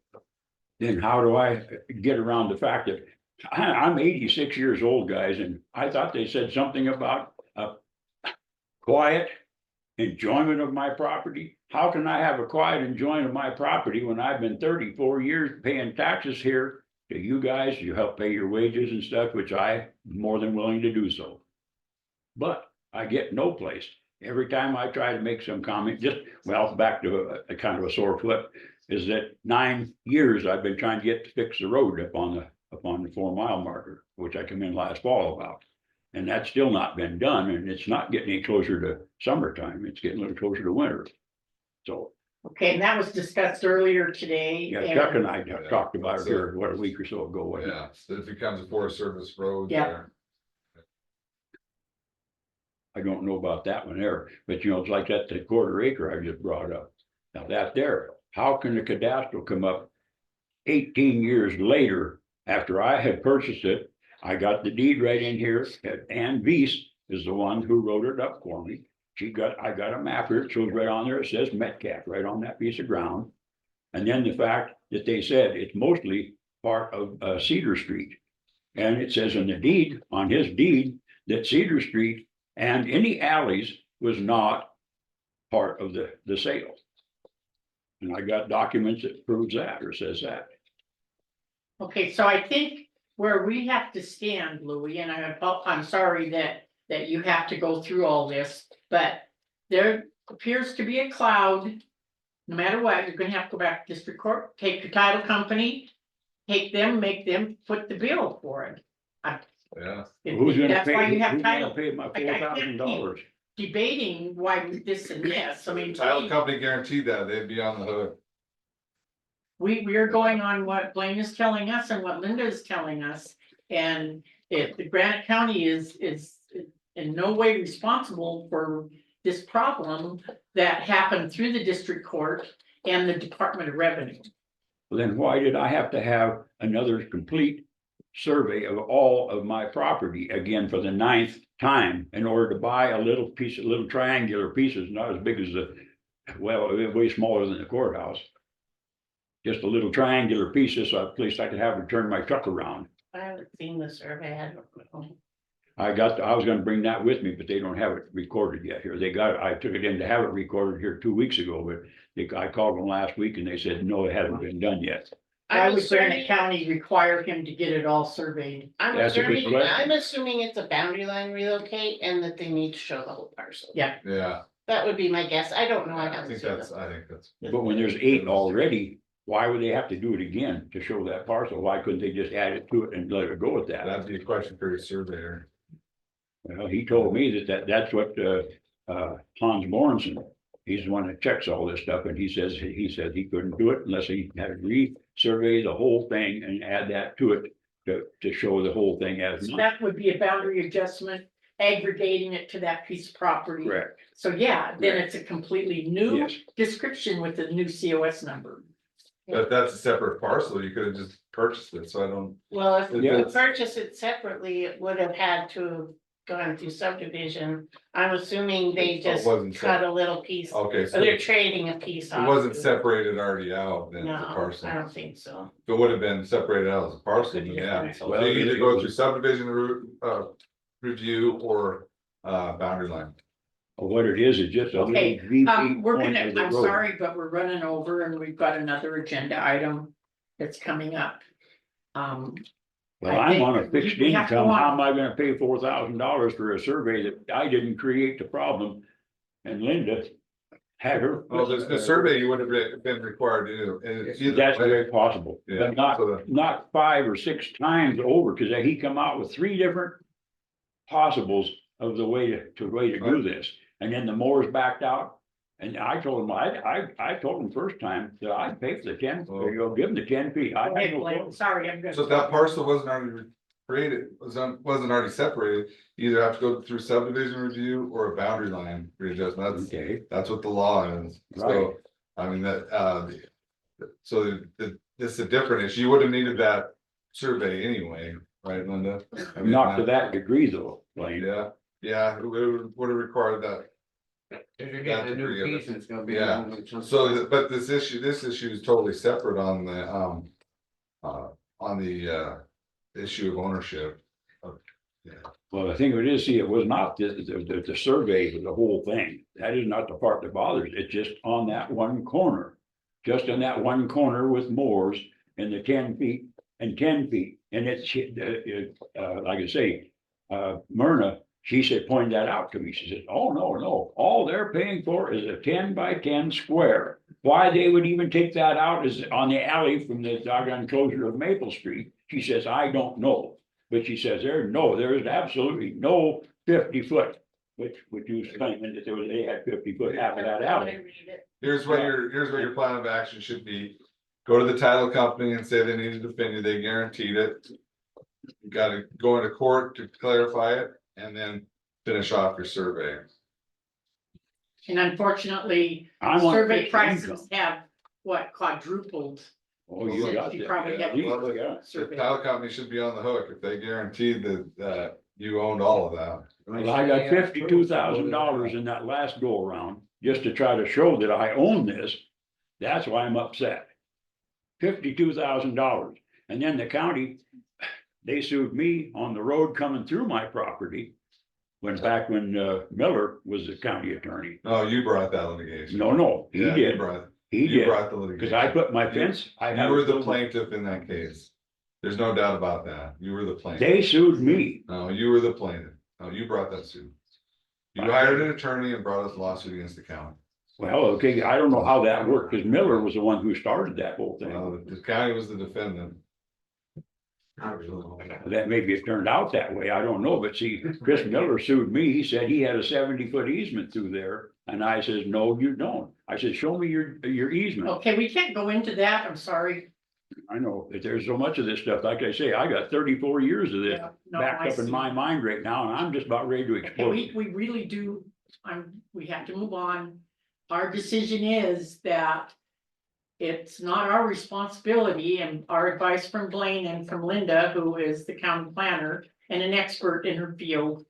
Then how do I get around the fact that I'm 86 years old, guys, and I thought they said something about a quiet enjoyment of my property? How can I have a quiet enjoyment of my property when I've been 34 years paying taxes here to you guys? You help pay your wages and stuff, which I'm more than willing to do so. But I get no place. Every time I try to make some comment, back to a kind of a sore foot, is that 9 years I've been trying to get to fix the road up on the 4 mile marker, which I come in last fall about. And that's still not been done, and it's not getting any closer to summertime, it's getting a little closer to winter. So, Okay, and that was discussed earlier today. yeah, Chuck and I Yeah, talked about it that's here, a week or so ago. wasn't it? Yeah, so it becomes a Forest Service road Yeah. there. I don't know about that one there, but it's like that, the quarter acre I just brought up. Now that there, how can the cadastral come up 18 years later after I had purchased it? I got the deed right in here. Ann Weiss is the one who wrote it up for me. I got a map here. It shows right on there. It says Metcalf right on that piece of ground. And then the fact that they said it's mostly part of Cedar Street. And it says in the deed, on his deed, that Cedar Street and any alleys was not part of the sale. And I got documents that proves that or says that. Okay, so I think where we have to stand, Louis, and I'm sorry that you have to go through all this, but there appears to be a cloud. No matter what, you're gonna have to go back to district court, take your title company, make them put the bill for it. Yeah. Who's gonna That's why pay, you have who's gonna title pay my I can't $4,000? debating why this and this, I mean. Title company guaranteed that, they'd be on the hook. We're going on what Blaine is telling us and what Linda is telling us. And if the Granite County is in no way responsible for this problem that happened through the district court and the Department of Revenue. Then why did I have to have another complete survey of all of my property again for the 9th time in order to buy a little piece, of little triangular pieces, not as big as well, way smaller than the courthouse. Just a little triangular pieces, so at least I could have to turn my truck around. I haven't seen the survey. I don't know. I was gonna bring that with me, but they don't have it recorded yet here. I took it in to have it recorded here 2 weeks ago, but I called them last week and they said, no, it hadn't been done yet. Why I'm would Granite assuming, County require him to get it all surveyed? That's a good question. I'm assuming it's a boundary line relocate and that they need to show the whole parcel. Yeah. Yeah, That would be my guess. I don't know. I I haven't think seen that's, them. I think that's. But when there's 8 already, why would they have to do it again to show that parcel? Why couldn't they just add it to it and let it go with that? That'd be a question for your surveyor. Well, he told me that's what Hans Morenson, he's the one that checks all this stuff, and he says he couldn't do it unless he had to re-survey the whole thing and add that to it to show the whole thing as. So that would be a boundary adjustment, aggregating it to that piece of property. Correct, So yeah, then it's a completely new yes. description with the new COS number. But that's a separate parcel, you could have just purchased it, so I don't. Well, if Yeah. you purchase it separately, it would have had to have gone through subdivision. I'm assuming they So it just wasn't cut a little piece, or Okay, so they're it trading a piece off. wasn't separated already out then, the No, parcel. I don't think so. If it would have been separated out as a parcel, Could then be yeah. different. So Well, you either it go was- through subdivision review or boundary line. What it is just a little Okay, V we're point gonna, of the I'm road. sorry, but we're running over and we've got another agenda item that's coming up. Well, I I'm on a think we- fixed we have to income, go on. how am I gonna pay $4,000 for a survey that I didn't create the problem? And Linda had her. Well, the survey you would have been required to do. and it's either That's way- very possible, Yeah, but so not 5 or 6 times over, because he come out with 3 different possibles of the way to do this. And then the mowers backed out, and I told him, I told him first time that I'd pay for the 10, Oh. you'll give him the 10 feet. I Go had ahead, no Blaine. problem. Sorry, I'm gonna. So if that parcel wasn't already created, wasn't already separated, you either have to go through subdivision review or a boundary line readjustment. Okay, That's what the law is. So, Right. I mean, so this is a different issue. You would have needed that survey anyway, right, Linda? I mean, not to that degree though, Blaine. Yeah, it would have required that. If you're getting a new piece, it's gonna be. Yeah. So, but this issue is totally separate on the issue of ownership. Well, the thing of it is, see, it was not the survey of the whole thing. That is not the part that bothers. It's just on that one corner. Just in that one corner with moors and the 10 feet and 10 feet. And like I say, Myrna, she said, pointed that out to me. She said, oh, no, all they're paying for is a 10 by 10 square. Why they would even take that out is on the alley from the doggone closure of Maple Street. She says, I don't know. But she says, there is absolutely no 50-foot, which you was claiming that they had 50-foot half of that alley. Here's what your plan of action should be. Go to the title company and say they need to defend you, they guaranteed it. You gotta go into court to clarify it and then finish off your survey. And unfortunately, I want survey fixed prices income. have quadrupled. Oh, you got You that. probably have- Yeah, yeah. The Survey. title company should be on the hook if they guaranteed that you owned all of that. Well, I got $52,000 in that last go around, just to try to show that I own this. That's why I'm upset. $52,000. And then the county, they sued me on the road coming through my property. Back when Miller was the county attorney. No, you brought that litigation. No, he Yeah, you did, brought, he you did, brought the litigation. because I put my fence. You were the plaintiff in that case. There's no doubt about that. You were the plaintiff. They sued me. No, you were the plaintiff. No, you brought that suit. You hired an attorney and brought us a lawsuit against the county. Well, okay, I don't know how that worked, because Miller was the one who started that whole thing. The county was the defendant. That maybe it turned out that way, I don't know, but see, Chris Miller sued me, he said he had a 70-foot easement through there. And I says, no, you don't. I said, show me your easement. Okay, we can't go into that, I'm sorry. I know, that there's so much of this stuff, like I say, I got 34 years of this Yeah, no, backed I up in see. my mind right now, and I'm just about ready to Okay, explode. we really do, we have to move on. Our decision is that it's not our responsibility, and our advice from Blaine and from Linda, who is the county planner and an expert in her field.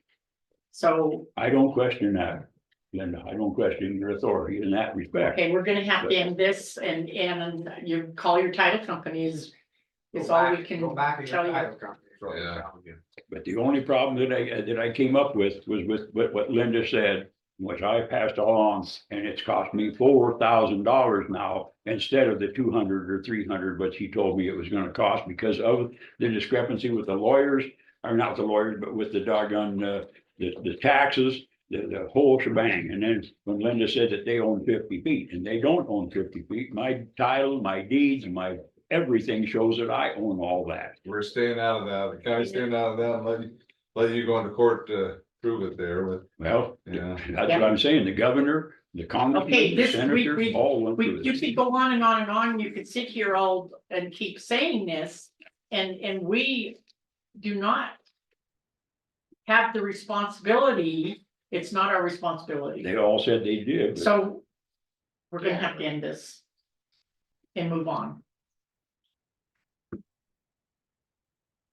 So, I don't question that, Linda, I don't question your authority in that respect. okay, we're gonna have to end this, and you call your title companies. Is all we can Go back to tell your you. title company. is what we're telling you. But the only problem that I came up with was with what Linda said, which I passed along, and it's cost me $4,000 now instead of the 200 or 300, but she told me it was gonna cost because of the discrepancy with the lawyers, or not the lawyers, but with the doggone, the taxes, the whole shebang. And then when Linda said that they own 50 feet, and they don't own 50 feet, my title, my deeds, my everything shows that I own all that. We're staying out of that, the county's staying out of that, and let you go into court to prove it there, but, Well, yeah. that's what I'm saying, the governor, the Okay, congressman, the this, senators, all went through you this. could go on and on and on, you could sit here all and keep saying this, and we do not have the responsibility, it's not our responsibility, They all said they did. but- so we're gonna have to end this and move on.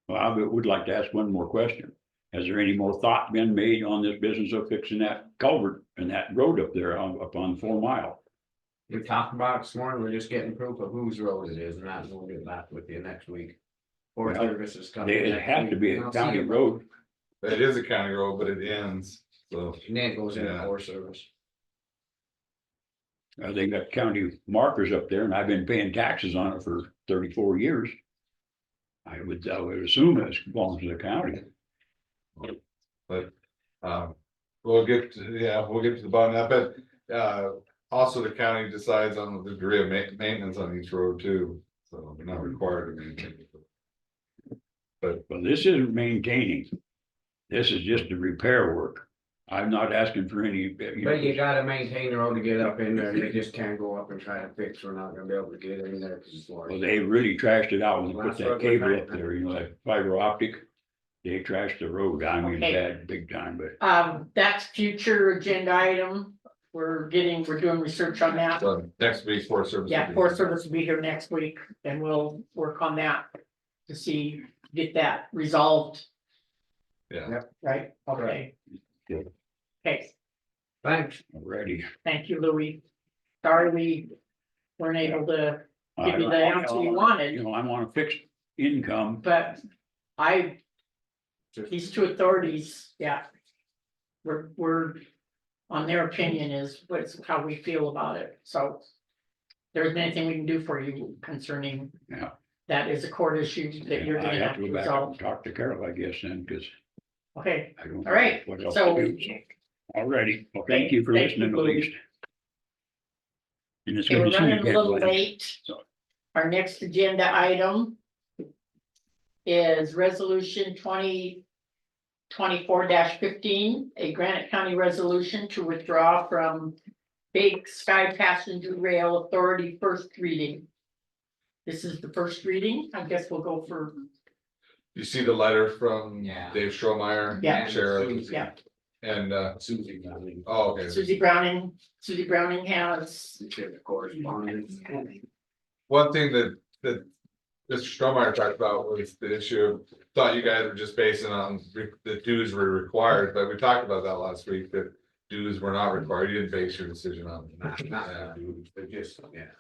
Well, I would like to ask one more question. Has there any more thought been made on this business of fixing that culvert and that road up there up on 4 Mile? We talked about it this morning, we're just getting proof of whose road it is, and that's when we'll get back with you next week. Forest Well, Service is coming. It next has to week, be and a I'll see county you. road. It is a county road, but it ends, so. And then it goes into Yeah. Forest Service. They got county markers up there and I've been paying taxes on it for 34 years. I would assume it belongs to the county. But, we'll get to the bottom of that, but, also the county decides on the degree of maintenance on each road too, so they're not required to maintain. Well, this isn't maintaining. This is just the repair work. I'm not asking for any. But you gotta maintain the road to get up in there, and you just can't go up and try to fix, we're not gonna be able to get in there, cause it's Well, Florida. they really trashed it out when they Well, put that's that what we're cable up trying to there, you know, do. that fiber optic. They trashed the road, I mean, Okay. bad, big time, but That's future agenda item, we're doing research on that. So next week, Forest Service. Yeah, Forest Service will be here next week, and we'll work on that to see, get that resolved, Yeah, right? Okay. Good. Okay, Thanks. already. thank you, Louis. Sorry we weren't able to give you the answer you You wanted, know, I want a fixed income. but these two authorities, yeah. We're, on their opinion is what's how we feel about it, so. There's anything we can do for you concerning. Yeah. That is a court issue that you're I gonna have to go back resolve, and talk to Carol, I guess, then, because okay, I don't. All right, know what else so- to do, so. Alrighty, well, thank you for Thank you, listening at Louis. least. And it's okay, good we're to see you running a again. little Glenn. late. So- Our next agenda item. Is resolution 2024-15, a Granite County resolution to withdraw from Big Sky Passenger Rail Authority first reading. This is the first reading, I guess we'll go for, you see the letter from Yeah. Dave Strohmeyer. Yeah. Sheriff, yeah, and, Susie. oh, okay. Susie Browning has, Correspondence. One thing that Mr. Strohmeyer talked about was the issue of, thought you guys were just basing on the dues were required, but we talked about that last week, that dues were not required, you didn't base your decision on. Not, Yeah. but just, yeah.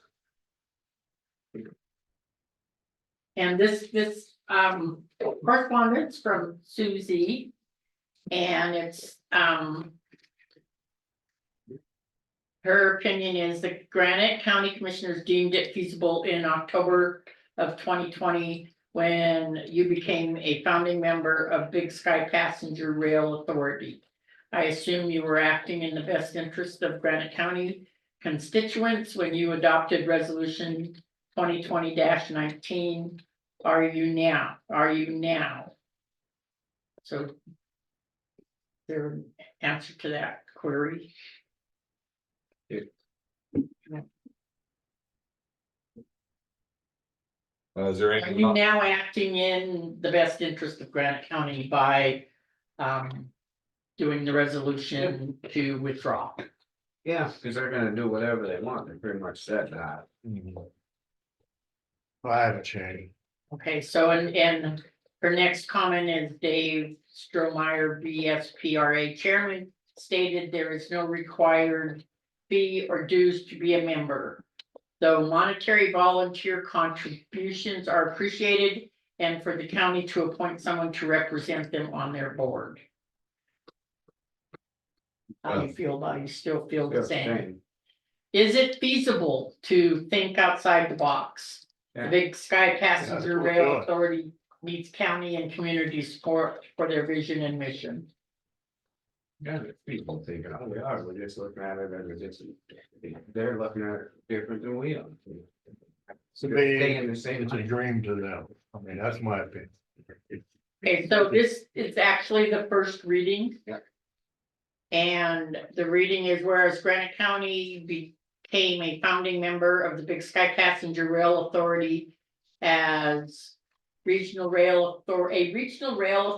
and this correspondence from Susie. And it's, her opinion is the Granite County Commissioners deemed it feasible in October of 2020. When you became a founding member of Big Sky Passenger Rail Authority. I assume you were acting in the best interest of Granite County constituents when you adopted resolution 2020-19. Are you now? Are you now? So. Their answer to that query. Is there Are anything? you now acting in the best interest of Granite County by doing the resolution to withdraw? Yeah, because they're gonna do whatever they want, they pretty much said that. I haven't changed. Okay, so and her next comment is Dave Strohmeyer, BSPRA chairman, stated there is no required fee or dues to be a member. Though monetary volunteer contributions are appreciated and for the county to appoint someone to represent them on their board. How do you feel about it? You still feel the They're same? saying, Is it feasible to think outside the box? The Yeah. Big Sky Passenger Yeah, Rail sure. Authority needs county and community support for their vision and mission. Yeah, the people think, oh, we are, we're just looking at it as it's, they're looking at it different than we are. To They're me, thinking the same it's a thing. dream to them. I mean, that's my opinion. Okay, so this is actually the first reading. Yeah. And the reading is whereas Granite County became a founding member of the Big Sky Passenger Rail Authority as a regional rail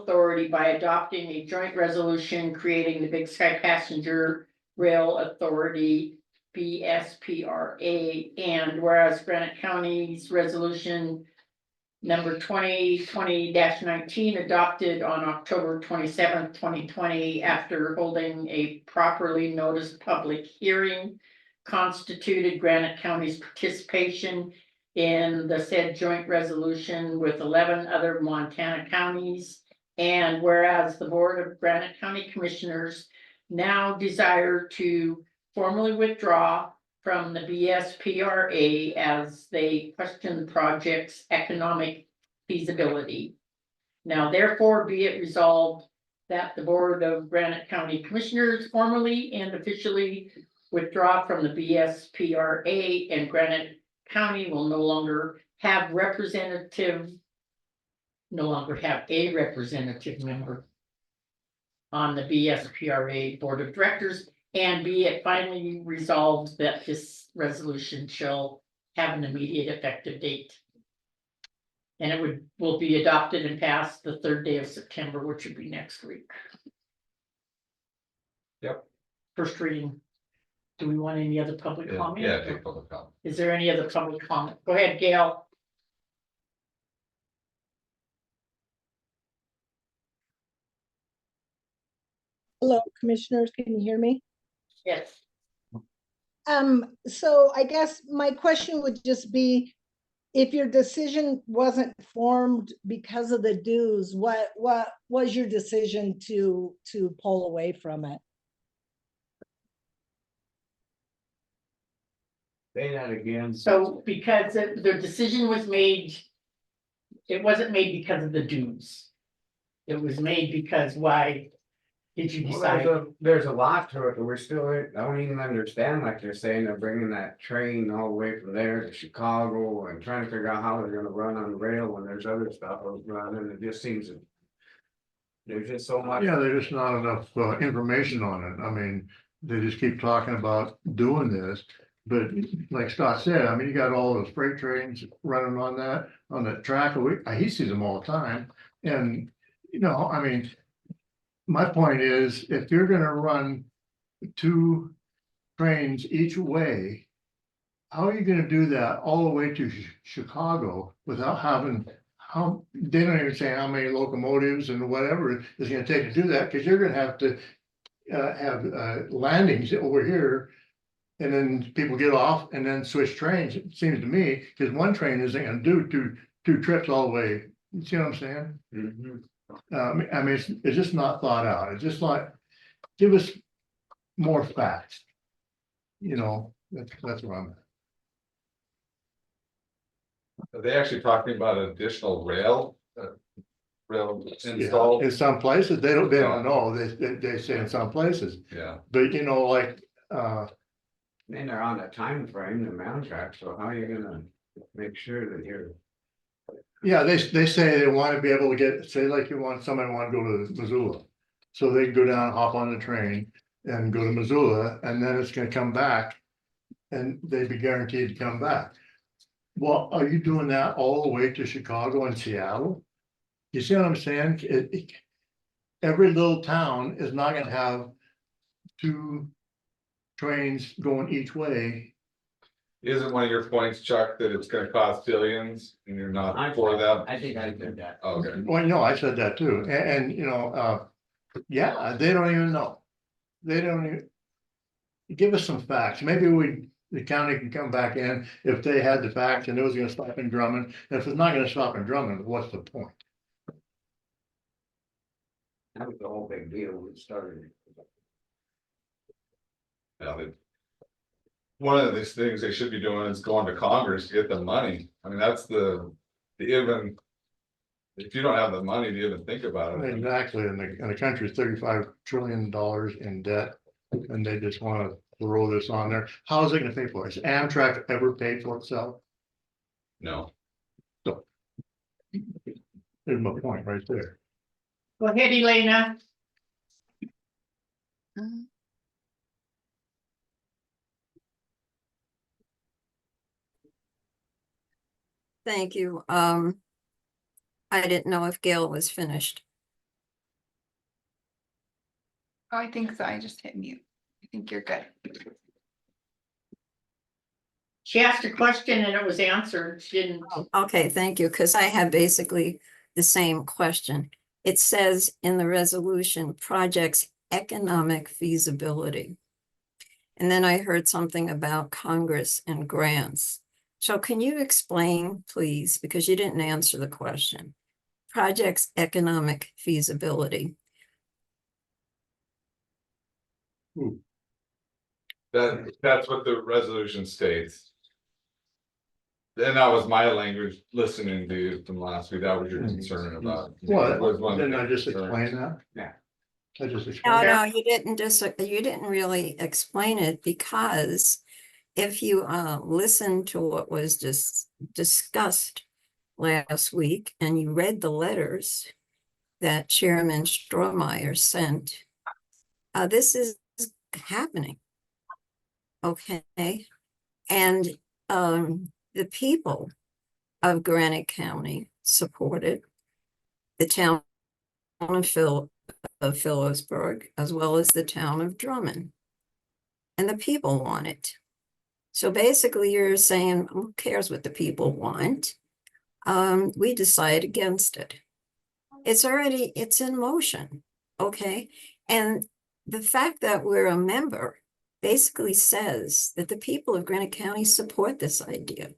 authority by adopting a joint resolution creating the Big Sky Passenger Rail Authority, BSPRA, and whereas Granite County's resolution number 2020-19 adopted on October 27th, 2020, after holding a properly noticed public hearing, constituted Granite County's participation in the said joint resolution with 11 other Montana counties. And whereas the Board of Granite County Commissioners now desire to formally withdraw from the BSPRA as they question the project's economic feasibility. Now therefore be it resolved that the Board of Granite County Commissioners formally and officially withdraw from the BSPRA, and Granite County will no longer have a representative member on the BSPRA Board of Directors. And be it finally resolved that this resolution shall have an immediate effective date. And it will be adopted and passed the 3rd day of September, which would be next week. Yep. First reading. Do we want any other public comment? Yeah, take public comment. Is there any other public comment? Go ahead, Gail. Hello, commissioners, can you hear me? Yes. So I guess my question would just be, if your decision wasn't formed because of the dues, what was your decision to pull away from it? Say that again. So because the decision was made, it wasn't made because of the dues. It was made because why did you Well, decide? there's a lot to it, but we're still, I don't even understand, like they're saying they're bringing that train all the way from there to Chicago and trying to figure out how they're gonna run on the rail when there's other stuff running, it just seems. There's just so much. Yeah, there's just not enough information on it. I mean, they just keep talking about doing this. But like Scott said, I mean, you got all those freight trains running on that track. He sees them all the time. And, you know, I mean, my point is, if you're gonna run 2 trains each way, how are you gonna do that all the way to Chicago without having, they don't even say how many locomotives and whatever it's gonna take to do that, because you're gonna have to have landings over here. And then people get off and then switch trains, it seems to me, because one train isn't gonna do two trips all the way. You see what I'm saying? Mhm. I mean, it's just not thought out. It's just like, give us more facts. You know, that's where I'm at. Are they actually talking about additional rail Yeah, installed? in some places, they don't know, they say in some places, Yeah, but you know, like, Then they're on a time frame, the Mound Track, so how are you gonna make sure that you're. Yeah, they say they want to be able to get, say like somebody want to go to Missoula. So they can go down, hop on the train and go to Missoula, and then it's gonna come back. And they'd be guaranteed to come back. Well, are you doing that all the way to Chicago and Seattle? You see what I'm saying? Every little town is not gonna have two trains going each way. Isn't one of your points, Chuck, that it's gonna cost billions and you're not for that? I think I did that. Okay. Well, no, I said that too, and you know, yeah, they don't even know. They don't even. Give us some facts, maybe the county can come back in if they had the facts and it was gonna stop in Drummond, and if it's not gonna stop in Drummond, what's the point? That was the whole big deal when it started. Yeah, one of these things they should be doing is going to Congress to get the money. I mean, that's the even. If you don't have the money to even think about it. Exactly, and the country's $35 trillion in debt, and they just wanna throw this on there, how is it gonna pay for it? Has Amtrak ever paid for itself? No. There's my point right there. Go ahead, Elena. Thank you. I didn't know if Gail was finished. Oh, I think so. I just hit mute. I think you're good. She asked a question and it was answered. She didn't. Okay, thank you, because I have basically the same question. It says in the resolution, project's economic feasibility. And then I heard something about Congress and grants. So can you explain, please, because you didn't answer the question, project's economic feasibility? That's what the resolution states. And that was my language listening to you from last week. That was your concern about. What, didn't I just explain that? Yeah. I just No, explained. no, you didn't really explain it, because if you listen to what was just discussed last week and you read the letters that Chairman Strohmeyer sent, this is happening. Okay, and the people of Granite County supported the town of Phillipsburg, as well as the town of Drummond. And the people want it. So basically you're saying, who cares what the people want? We decide against it. It's in motion, okay? And the fact that we're a member basically says that the people of Granite County support this idea.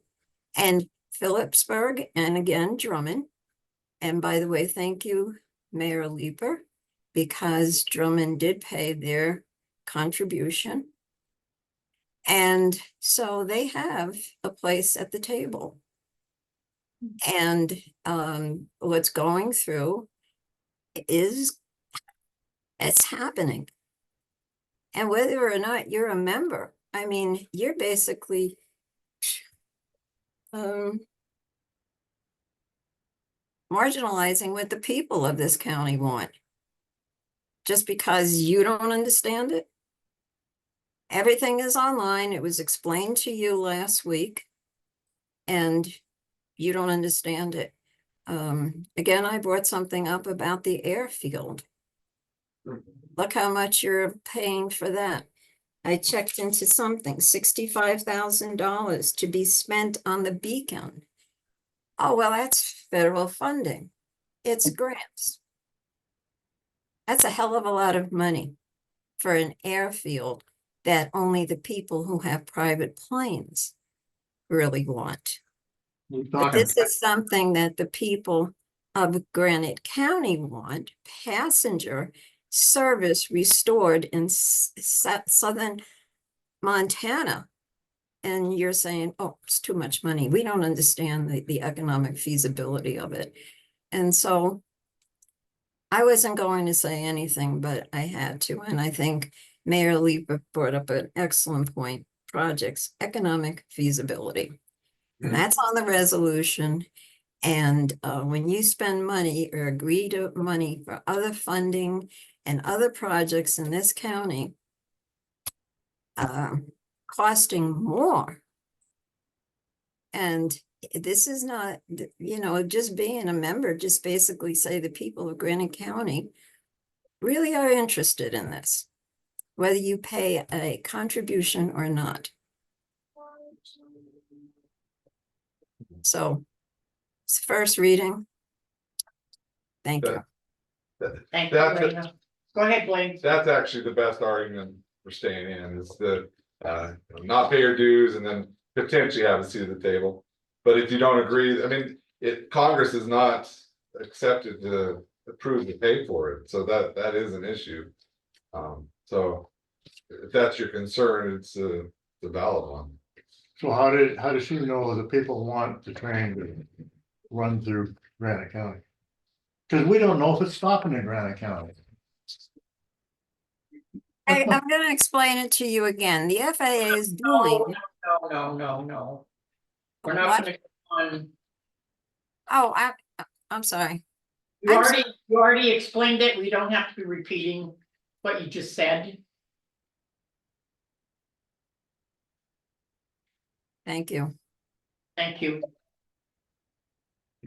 And Phillipsburg, and again, Drummond. And by the way, thank you, Mayor Leeper, because Drummond did pay their contribution. And so they have a place at the table. And what's going through is, it's happening. And whether or not you're a member, I mean, you're basically marginalizing what the people of this county want. Just because you don't understand it. Everything is online. It was explained to you last week. And you don't understand it. Again, I brought something up about the airfield. Look how much you're paying for that. I checked into something, $65,000 to be spent on the beacon. Oh, well, that's federal funding. It's grants. That's a hell of a lot of money for an airfield that only the people who have private planes really want. But this is something that the people of Granite County want, passenger service restored in southern Montana. And you're saying, oh, it's too much money. We don't understand the economic feasibility of it. And so I wasn't going to say anything, but I had to. And I think Mayor Leeper brought up an excellent point, projects, economic feasibility. And that's on the resolution. And when you spend money or agree to money for other funding and other projects in this county, costing more. And this is not, you know, just being a member, just basically say the people of Granite County really are interested in this, whether you pay a contribution or not. So it's first reading. Thank you. Thank you, That's it. Elena. Go ahead, Blaine. That's actually the best argument for staying in, is the, not pay your dues and then potentially have a seat at the table. But if you don't agree, I mean, Congress is not accepted to approve to pay for it, so that is an issue. So if that's your concern, it's a valid one. So how does she know the people want the train to run through Granite County? Cause we don't know if it's stopping in Granite County. I'm gonna explain it to you again. The FAA is doing, No. We're not What? gonna go on. oh, I'm sorry. You I'm already explained it. We don't have to be repeating what you just said. Thank you. Thank you.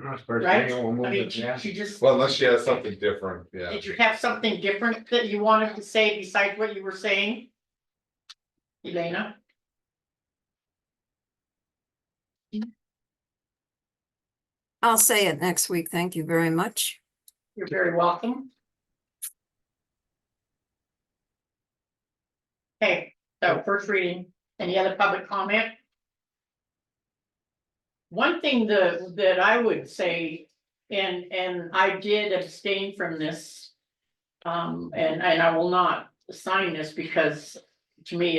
First Right? thing, we'll move I mean, it, yeah. she just, Well, unless she has something different, yeah. did you have something different that you wanted to say besides what you were saying? Elena? I'll say it next week. Thank you very much. You're very welcome. Okay, so first reading, any other public comment? One thing that I would say, and I did abstain from this. And I will not sign this because to me,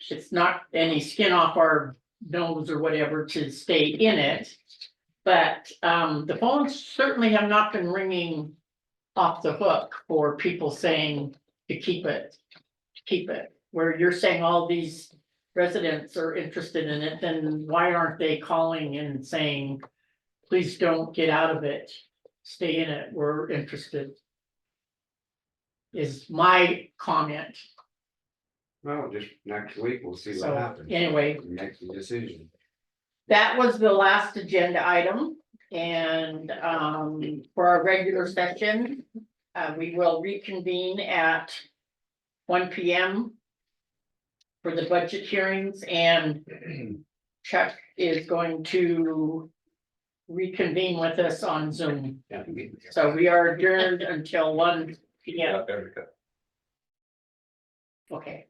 it's not any skin off our nose or whatever to stay in it. But the phones certainly have not been ringing off the hook for people saying to keep it. Where you're saying all these residents are interested in it, then why aren't they calling and saying, please don't get out of it, stay in it, we're interested? Is my comment. Well, just next week, we'll see what So happens. anyway, Make the decision. that was the last agenda item. And for our regular session, we will reconvene at 1 p.m. for the budget hearings, and Chuck is going to reconvene with us on Zoom. Yeah. So we are adjourned until 1 p.m. There we go. Okay,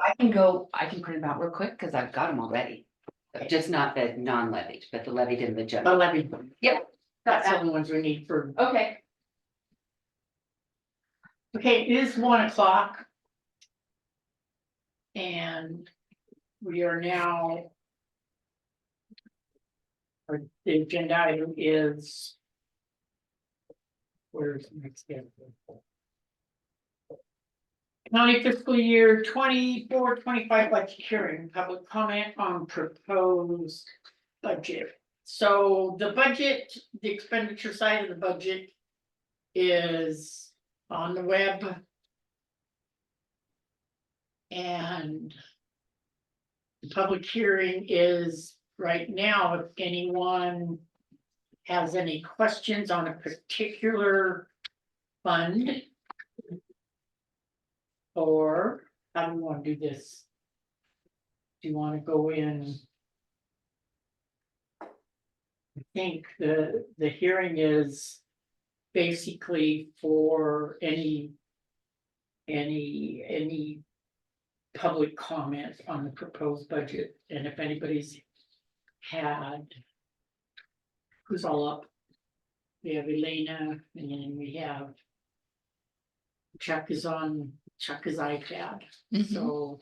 I can print them out real quick, because I've got them already. Just not the non-levied, but the levied and the the general. levy. Yep. That's the only ones we need for. Okay. Okay, it is 1 o'clock. And we are now. The agenda item is. Where's the next step? County fiscal year 24-25 budget hearing, public comment on proposed budget. So the budget, the expenditure side of the budget is on the web. And the public hearing is right now, if anyone has any questions on a particular fund. Or how do we want to do this? Do you want to go in? I think the hearing is basically for any public comment on the proposed budget, and if anybody's had. Who's all up? We have Elena, and then we have. Chuck is on Chuck's iPad, so.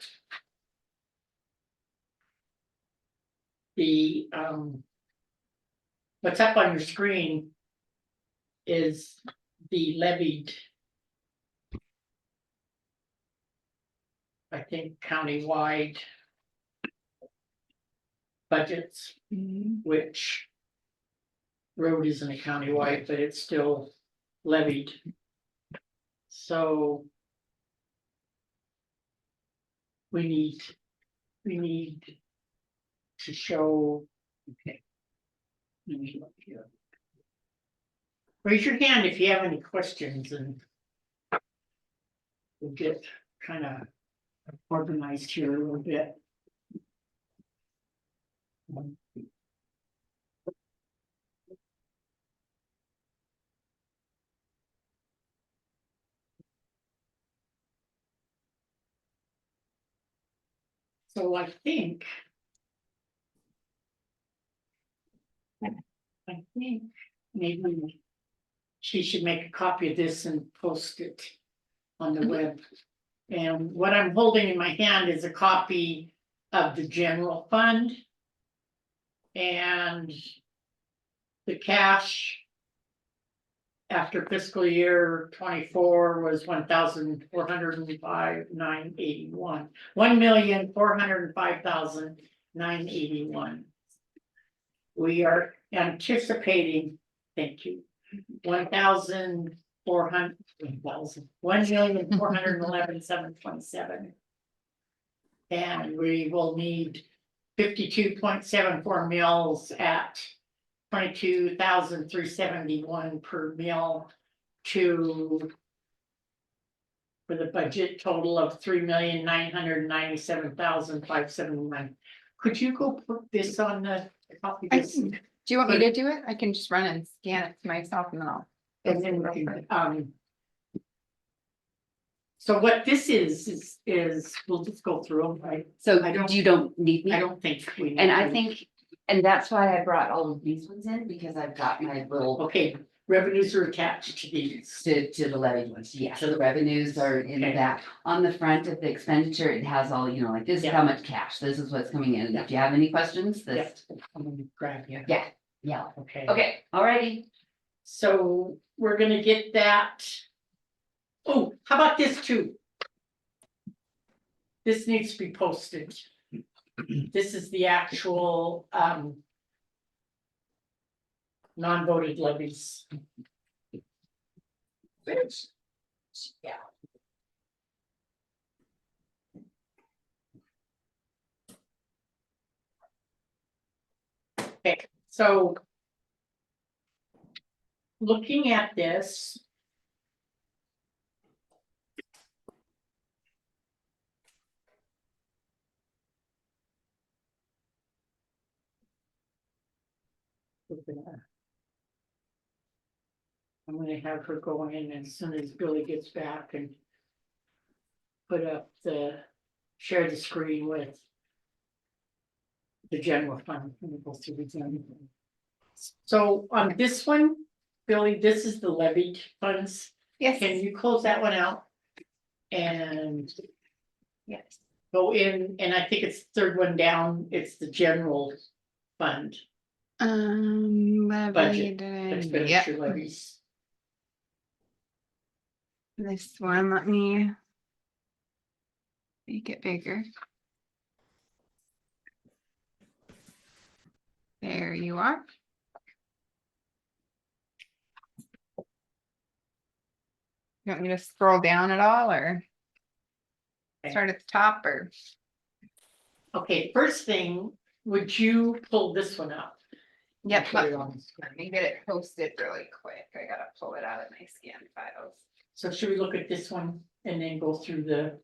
The what's up on your screen is the levied. I think countywide. budgets, which road isn't a countywide, but it's still levied. So we need to show. Okay. Let me look here. Raise your hand if you have any questions and we'll get kind of organized here a little bit. So I think maybe she should make a copy of this and post it on the web. And what I'm holding in my hand is a copy of the general fund. And the cash after fiscal year 24 was 1,405,981. 1,405,981. We are anticipating, thank you, 1,411,727. And we will need 52.74 mils at 22,371 per mil for the budget total of 3,997,571. Could you go put this on the copy? This? Do you want me to do it? I can just run and scan it to myself and then I'll. And then we can, so what this is we'll just go through them, right? So I don't- you don't need me. I don't think we. And need I to. think, and that's why I brought all of these ones in, because I've got my little Okay, revenues are attached to these. to the levy ones. Yeah, so the revenues are in Okay. that. On the front of the expenditure, it has all, you know, like this is Yeah. how much cash, this is what's coming in. And if you have any questions, this, I'm gonna grab you. yeah, Okay. okay, alrighty. So we're gonna get that. Oh, how about this too? This needs to be posted. This is the actual non-voted levies. Yeah. Okay, so looking at this. I'm gonna have her go in as soon as Billy gets back and put up share the screen with the general fund. Let me go through the general fund. So on this one, Billy, this is the levied funds. Yes. Can you close that one out? And Yes. go in, and I think it's the third one down, it's the general fund budget, Yep. expenditure levies. This one, let me make it bigger. There you are. You want me to scroll down at all or start at the top or? Okay, first thing, would you pull this one up? Yep, Put it let on the screen. me get it posted really quick. I gotta pull it out of my scan files. So should we look at this one and then go through the?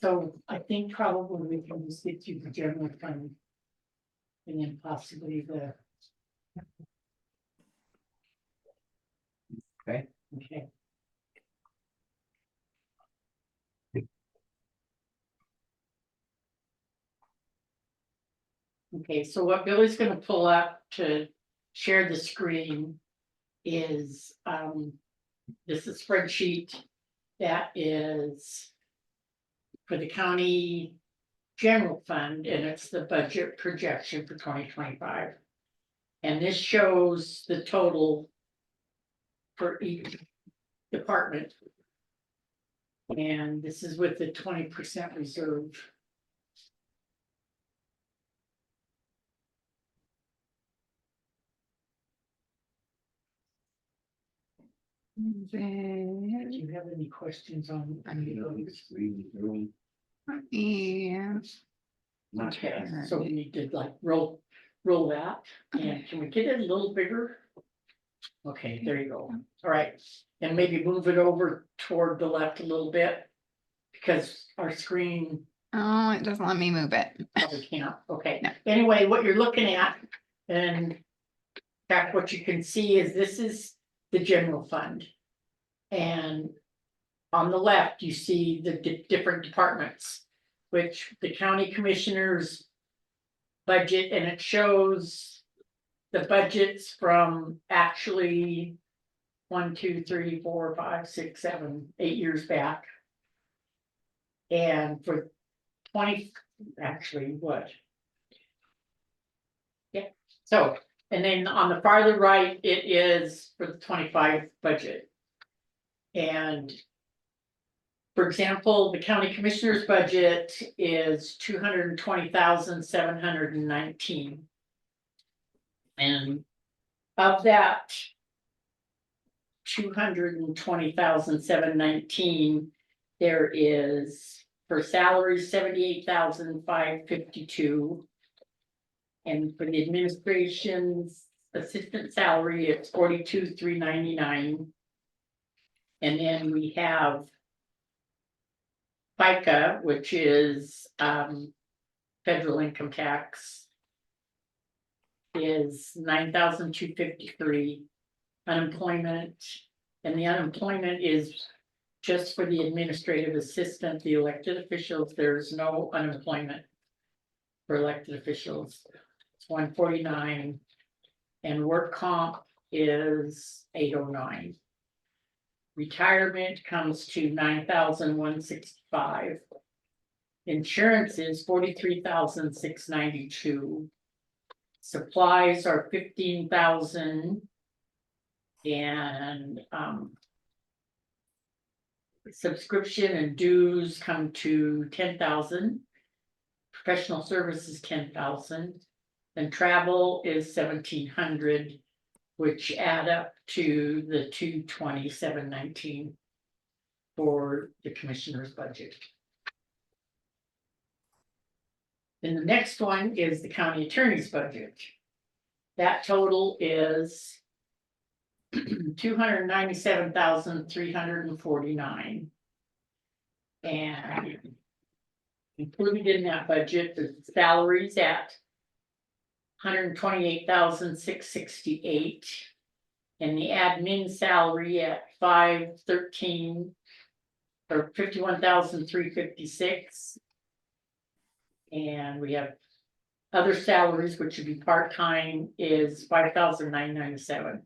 So I think probably we can just get you the general fund. And then possibly the Okay. Okay. Okay, so what Billy's gonna pull up to share the screen is, this is a spreadsheet that is for the county general fund, and it's the budget projection for 2025. And this shows the total for each department. And this is with the 20% reserve. Do you have any questions on any of those? Yeah. Okay, so we need to like roll that, and can we get it a little bigger? Okay, there you go. All right, and maybe move it over toward the left a little bit. Because our screen Oh, it doesn't let me move it. probably can't, okay. No. Anyway, what you're looking at, and in fact, what you can see is this is the general fund. And on the left, you see the different departments, which the county commissioners budget, and it shows the budgets from actually 1, 2, 3, 4, 5, 6, 7, 8 years back. And for 20, actually, what? Yeah, so, and then on the farther right, it is for the 25 budget. And for example, the county commissioner's budget is 220,719. And of that 220,719, there is for salaries 78,552. And for the administration's assistant salary, it's 42,399. And then we have FICA, which is federal income tax, is 9,253. Unemployment, and the unemployment is just for the administrative assistant, the elected officials. There's no unemployment for elected officials. It's 149, and work comp is 809. Retirement comes to 9,165. Insurance is 43,692. Supplies are 15,000. And subscription and dues come to 10,000. Professional services 10,000. And travel is 1,700, which add up to the 227,19 for the commissioner's budget. And the next one is the county attorney's budget. That total is 297,349. And included in that budget is salaries at 128,668. And the admin salary at 513 or 51,356. And we have other salaries, which would be part-time, is 5,997.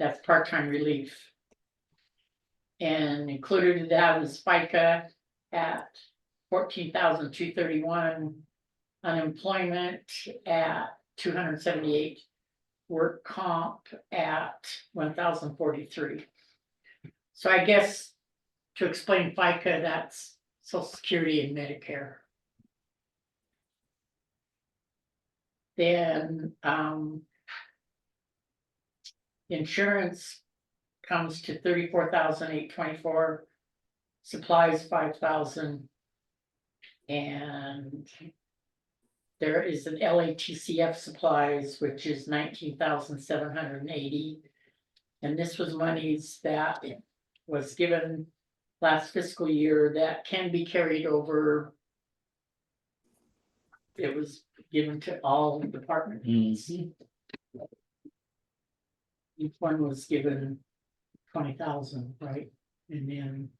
That's part-time relief. And included in that is FICA at 14,231, unemployment at 278, work comp at 1,043. So I guess to explain FICA, that's Social Security and Medicare. Then insurance comes to 34,824, supplies 5,000, and there is an LATCF supplies, which is 19,780, and this was monies that was given last fiscal year that can be carried over. It was given to all departments. Each one was given 20,000, right? And then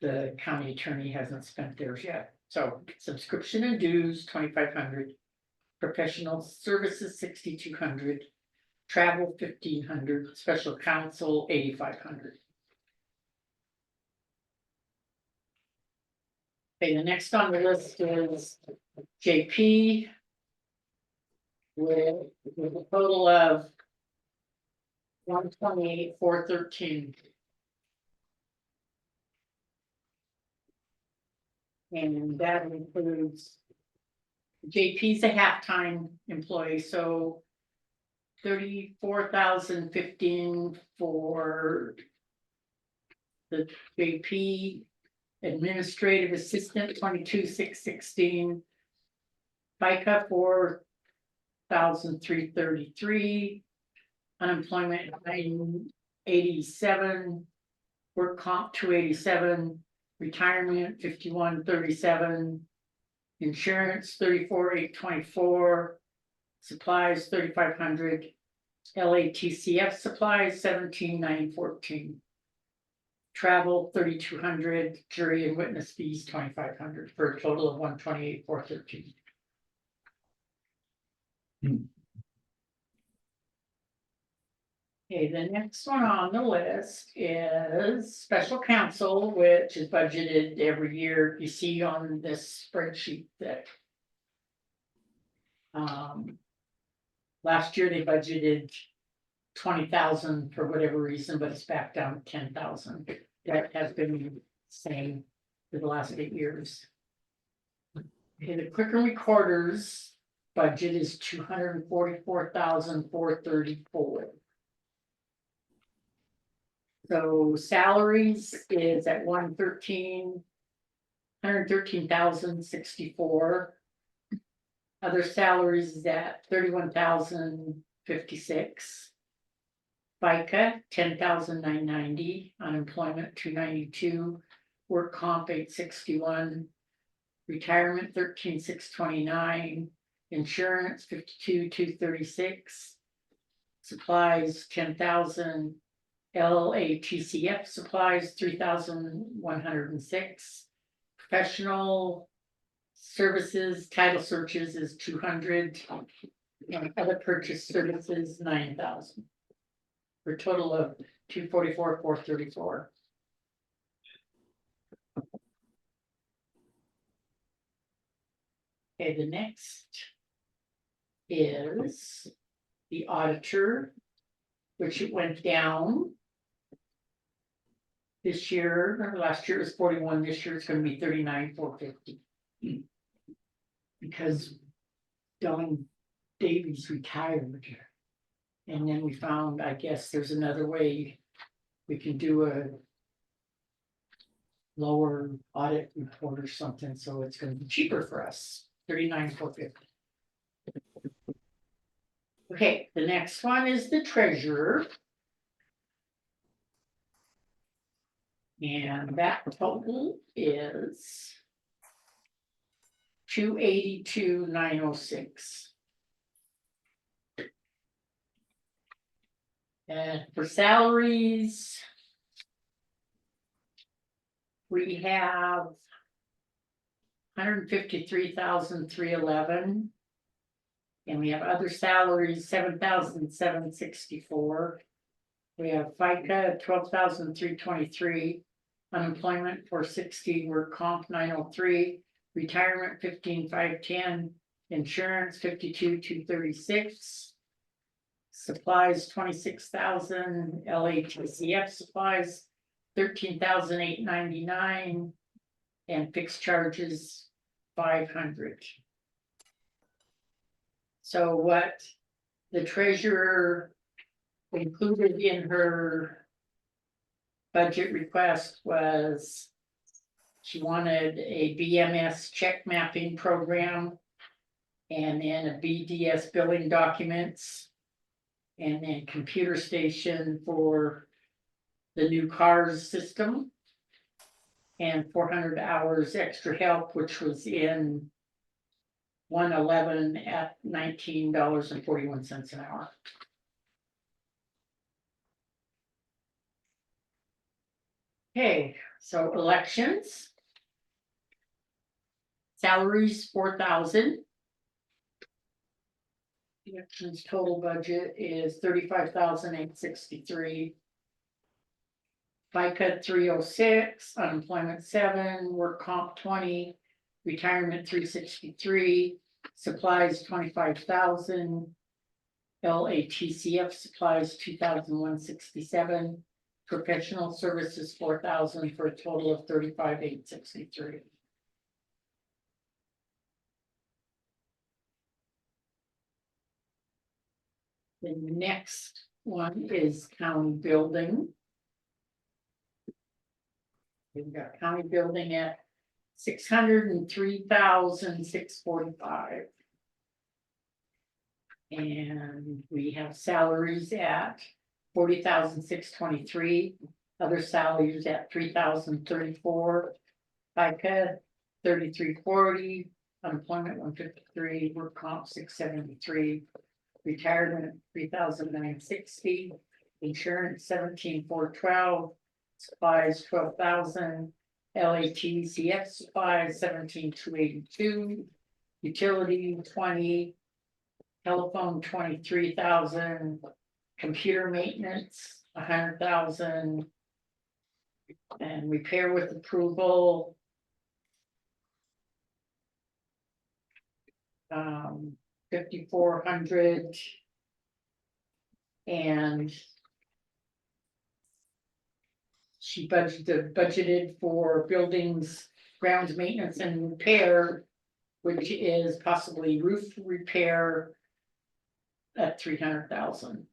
the county attorney hasn't spent theirs yet. So subscription and dues, 2,500. Professional services, 6,200. Travel, 1,500. Special counsel, 8,500. Okay, the next on the list is JP. With a total of 128,413. And that includes. JP's a half-time employee, so 34,015 for the JP administrative assistant, 22,616. FICA 4,333. Unemployment 987. Work comp 287. Retirement 5137. Insurance 34,824. Supplies 3,500. LATCF supplies 17,914. Travel 3,200. Jury and witness fees 2,500 for a total of 128,413. Okay, the next one on the list is special counsel, which is budgeted every year. You see on this spreadsheet that last year they budgeted 20,000 for whatever reason, but it's back down to 10,000. That has been the same for the last 8 years. Okay, the quicker recorders budget is 244,434. So salaries is at 113,064. Other salaries is at 31,056. FICA 10,990. Unemployment 292. Work comp 861. Retirement 13,629. Insurance 52,236. Supplies 10,000. LATCF supplies 3,106. Professional services title searches is 200. And other purchase services 9,000. For a total of 244,434. Okay, the next is the auditor, which it went down. This year, or last year it was 41, this year it's gonna be 39,450. Because Don Davies retired. And then we found, I guess there's another way we can do a lower audit report or something, so it's gonna be cheaper for us, 39,450. Okay, the next one is the treasurer. And that total is 282,906. And for salaries, we have 153,311. And we have other salaries, 7,764. We have FICA 12,323. Unemployment 460. Work comp 903. Retirement 15,510. Insurance 52,236. Supplies 26,000. LATCF supplies 13,899. And fixed charges 500. So what the treasurer included in her budget request was she wanted a BMS check mapping program and then a BDS billing documents and then computer station for the new CARS system and 400 hours extra help, which was in 111 at $19.41 an hour. Okay, so elections. Salaries, 4,000. Elections total budget is 35,863. FICA 306, unemployment 7, work comp 20, retirement 363, supplies 25,000. LATCF supplies 2,167, professional services 4,000 for a total of 35,863. The next one is county building. We've got county building at 603,645. And we have salaries at 40,623, other salaries at 3,034, FICA 3,340, unemployment 153, work comp 673, retirement 3,960, insurance 17,412, supplies 12,000, LATCF supplies 17,282, utility 20. Telephone 23,000, computer maintenance 100,000, and repair with approval 5,400, and she budgeted for buildings, grounds maintenance and repair, which is possibly roof repair at 300,000.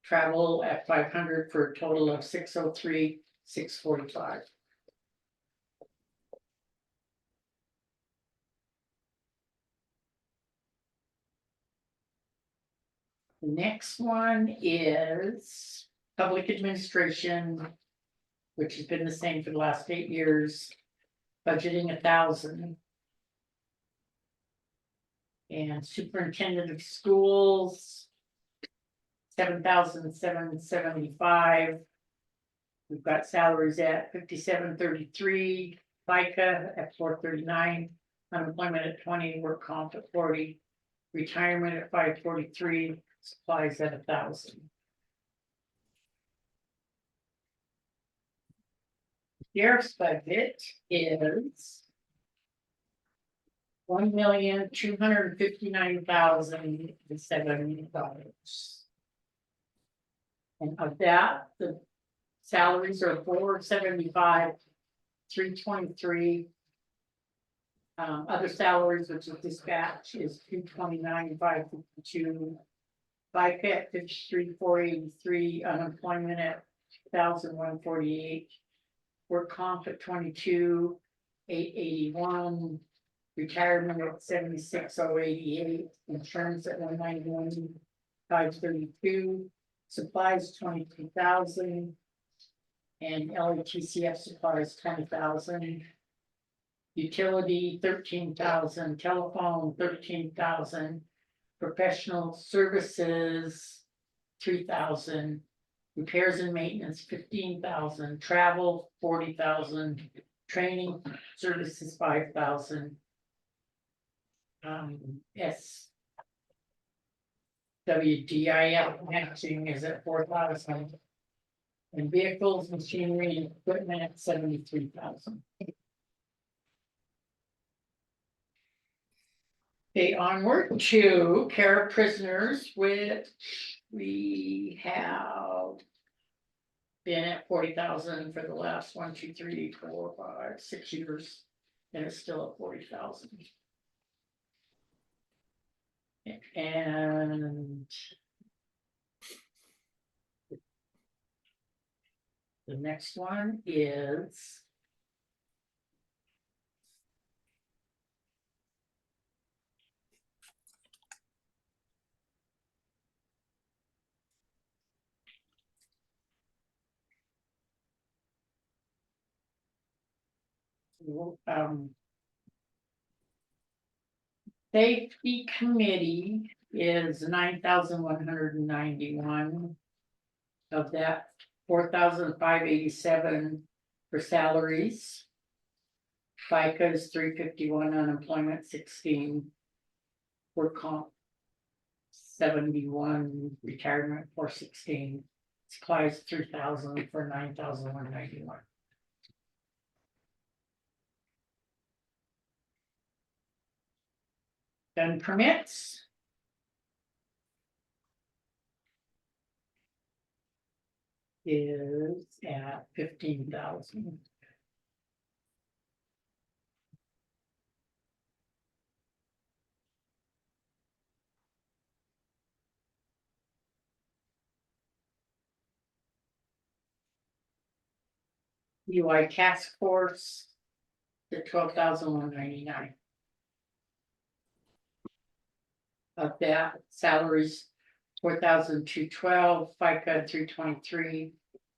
Travel at 500 for a total of 603, 645. The next one is public administration, which has been the same for the last 8 years, budgeting 1,000. And superintendent of schools, 7,775. We've got salaries at 5733, FICA at 439, unemployment at 20, work comp at 40, retirement at 543, supplies at 1,000. Sheriff's budget is $1,259,070. And of that, the salaries are 475, 323. Other salaries, which is dispatch, is 229, 552. FICA at 53, 483, unemployment at 1,148. Work comp at 22, 881. Retirement at 76,088, insurance at 191, 532, supplies 22,000, and LATCF supplies 20,000. Utility 13,000, telephone 13,000, professional services 3,000, repairs and maintenance 15,000, travel 40,000, training services 5,000. WDIF matching is at 4,000. And vehicles, machinery, and equipment at 73,000. Okay, onward to care of prisoners, which we have been at 40,000 for the last 1, 2, 3, 4, 5, 6 years, and it's still at 40,000. And the next one is Safety committee is 9,191. Of that, 4,587 for salaries. FICA is 351, unemployment 16. Work comp 71, retirement 416. Supplies 3,000 for 9,191. Gun permits. Is at 15,000. UI task force. The 12,199. Of that, salaries 4,212, FICA 323,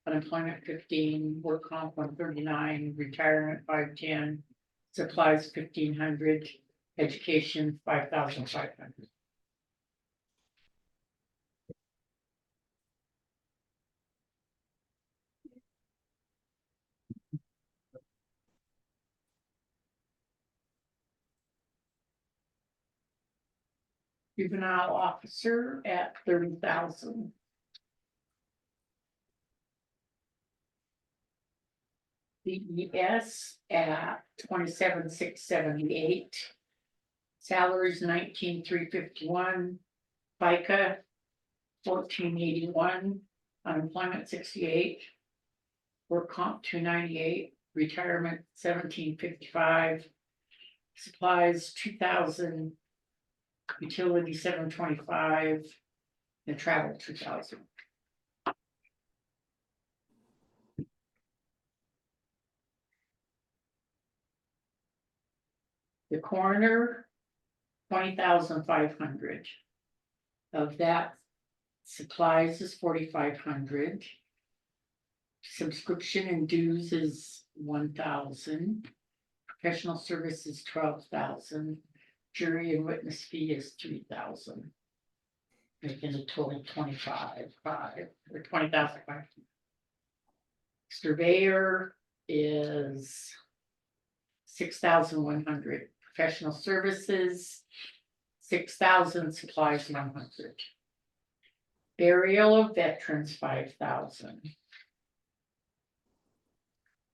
unemployment 15, work comp 139, retirement 510, supplies 1,500, education 5,500. Juvenile officer at 30,000. DES at 27,678. Salaries 19,351. FICA 1481. Unemployment 68. Work comp 298. Retirement 1755. Supplies 2,000. Utility 725. And travel 2,000. The coroner, 20,500. Of that, supplies is 4,500. Subscription and dues is 1,000. Professional services 12,000. Jury and witness fee is 3,000. Making a total 25,500 or 20,500. Surveyor is 6,100. Professional services 6,000. Supplies 100. Burial of veterans 5,000.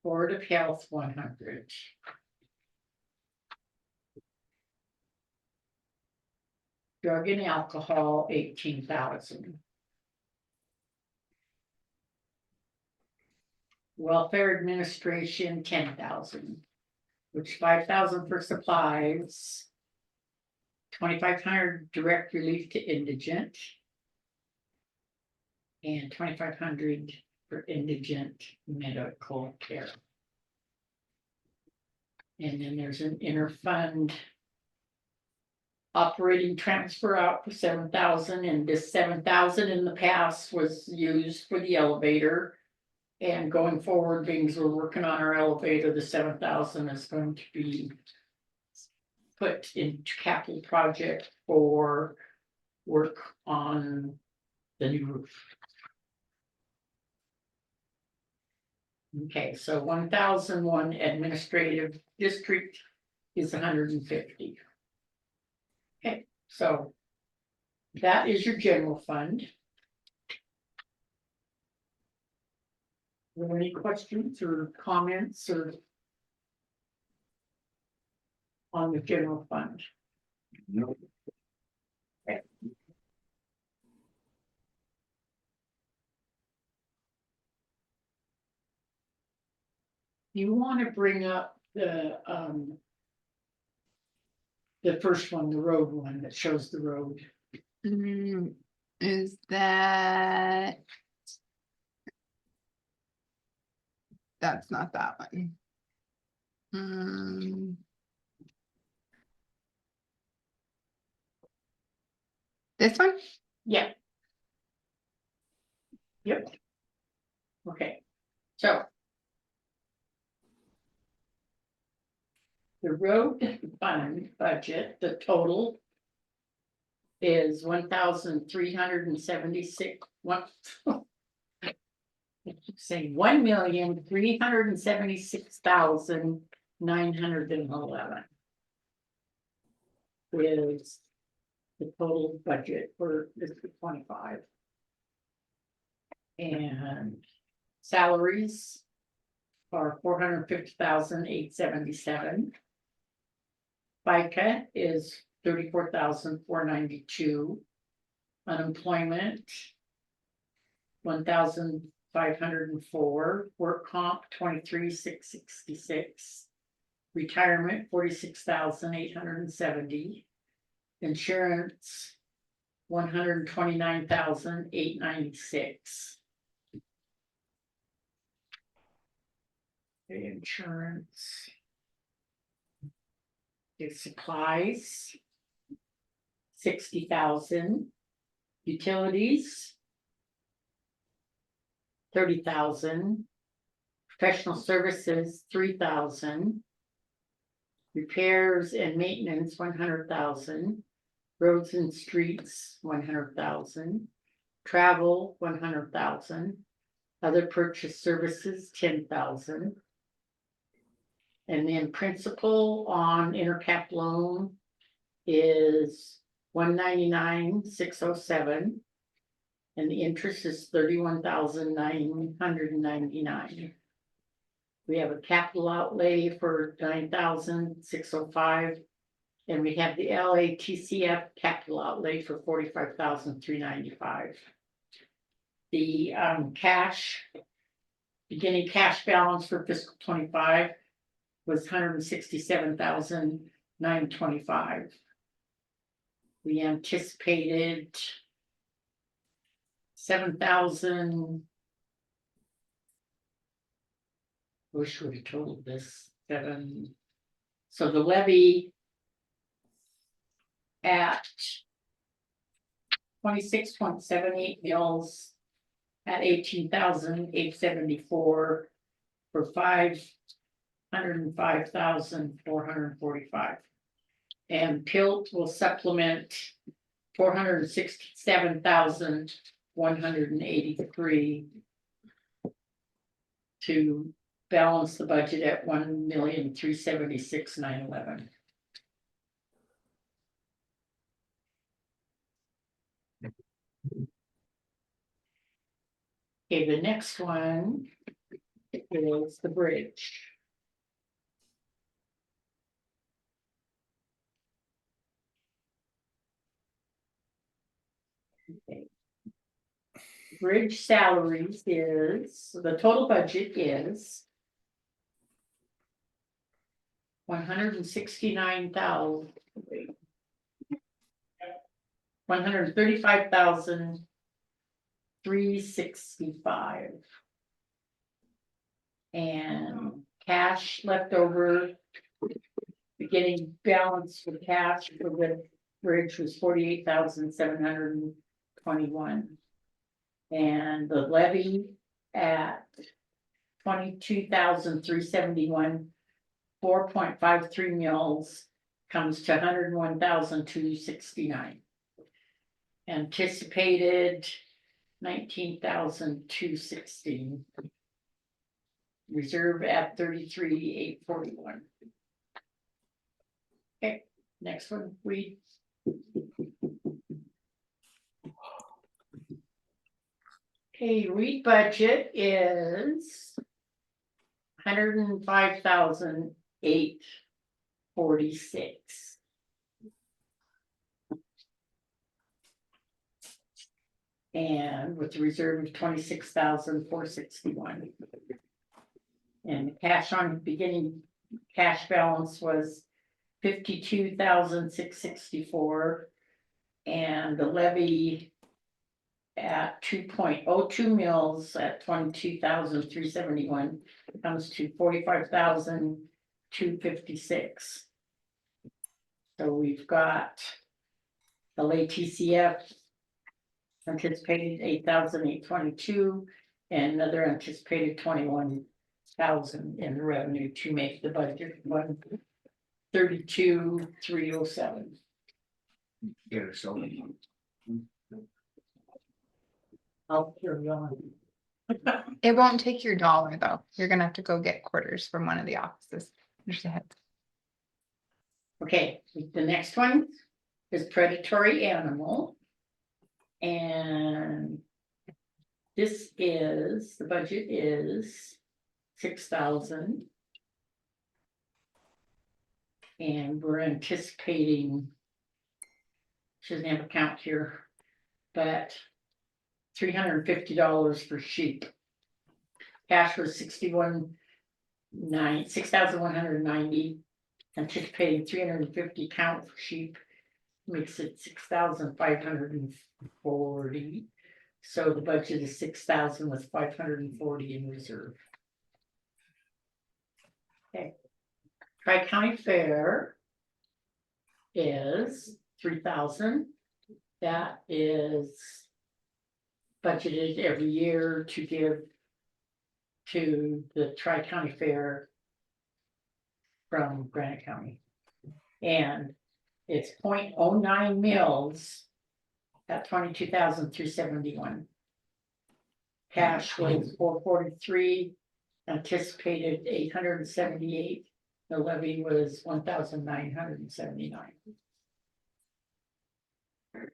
Board of Health 100. Drug and alcohol 18,000. Welfare administration 10,000, which 5,000 for supplies. 2,500 direct relief to indigent. And 2,500 for indigent medical care. And then there's an interfund operating transfer out for 7,000, and this 7,000 in the past was used for the elevator. And going forward, being as we're working on our elevator, the 7,000 is going to be put into capital project for work on the new roof. Okay, so 1,001 administrative district is 150. Okay, so that is your general fund. Are there any questions or comments or on the general fund? No. Okay. You want to bring up the first one, the road one that shows the road. Is that? That's not that one. This one? Yeah. Yep. Okay, so the road fund budget, the total. Is 1,376, what? I keep saying 1,376,911. Is the total budget for District 25. And salaries are 450,877. FICA is 34,492. Unemployment 1,504. Work comp 23,666. Retirement 46,870. Insurance 129,896. The insurance. The supplies 60,000. Utilities 30,000. Professional services 3,000. Repairs and maintenance 100,000. Roads and streets 100,000. Travel 100,000. Other purchase services 10,000. And then principal on intercap loan is 199,607. And the interest is 31,999. We have a capital outlay for 9,605. And we have the LATCF capital outlay for 45,395. The beginning cash balance for fiscal 25 was 167,925. We anticipated 7,000. Wish we had totaled this 7. So the levy at 26.78 mils at 18,874 for 505,445. And PILT will supplement 467,183 to balance the budget at 1,376,911. Okay, the next one is the bridge. Okay. Bridge salaries is, the total budget is 169,000. 135,365. And cash left over. Beginning balance for cash for the bridge was 48,721. And the levy at 22,371, 4.53 mils comes to 101,269. Anticipated 19,216. Reserve at 33,841. Okay, next one, read. Okay, REIT budget is 105,846. And with the reserve of 26,461. And the cash on beginning cash balance was 52,664. And the levy at 2.02 mils at 22,371 comes to 45,256. So we've got the LATCF anticipated 8,822 and another anticipated 21,000 in revenue to make the budget 32,307. Get it, so. I'll carry on. It won't take your dollar though. You're gonna have to go get quarters from one of the offices. Just a heads. Okay, the next one is predatory animal. And this is, the budget is 6,000. And we're anticipating. She doesn't have a count here, but $350 for sheep. Cash was 6,190. Anticipating 350 count for sheep. Makes it 6,540. So the budget is 6,000 with 540 in reserve. Okay. Tri-County Fair is 3,000. That is budgeted every year to give to the Tri-County Fair from Granite County. And it's 0.09 mils at 22,371. Cash was 443, anticipated 878. The levy was 1,979.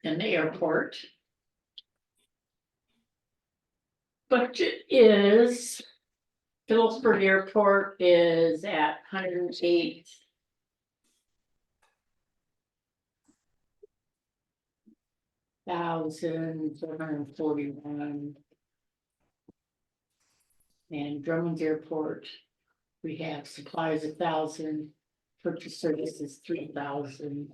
In the airport. Budget is, Phillipsburg Airport is at 108. $1,441. And Drummond's Airport, we have supplies 1,000, purchase services 3,000.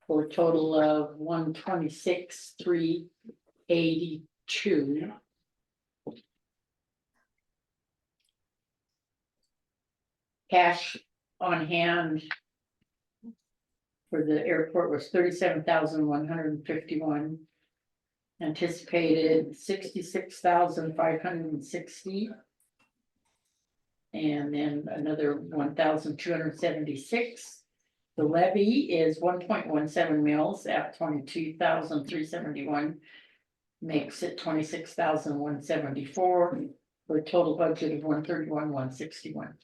For a total of 126,382. Cash on hand for the airport was 37,151. Anticipated 66,560. And then another 1,276. The levy is 1.17 mils at 22,371. Makes it 26,174 for a total budget of 131,161.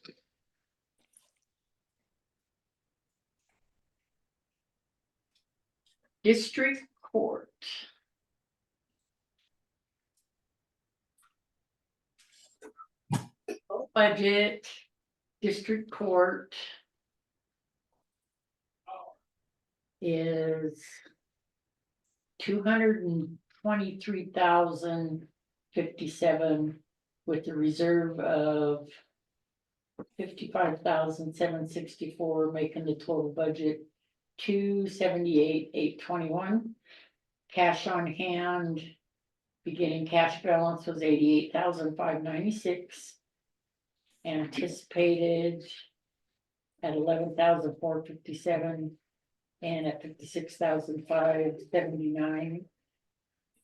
District Court. Budget, District Court. Is 223,057 with a reserve of 55,764, making the total budget 278,821. Cash on hand, beginning cash balance was 88,596. Anticipated at 11,457. And at 56,579.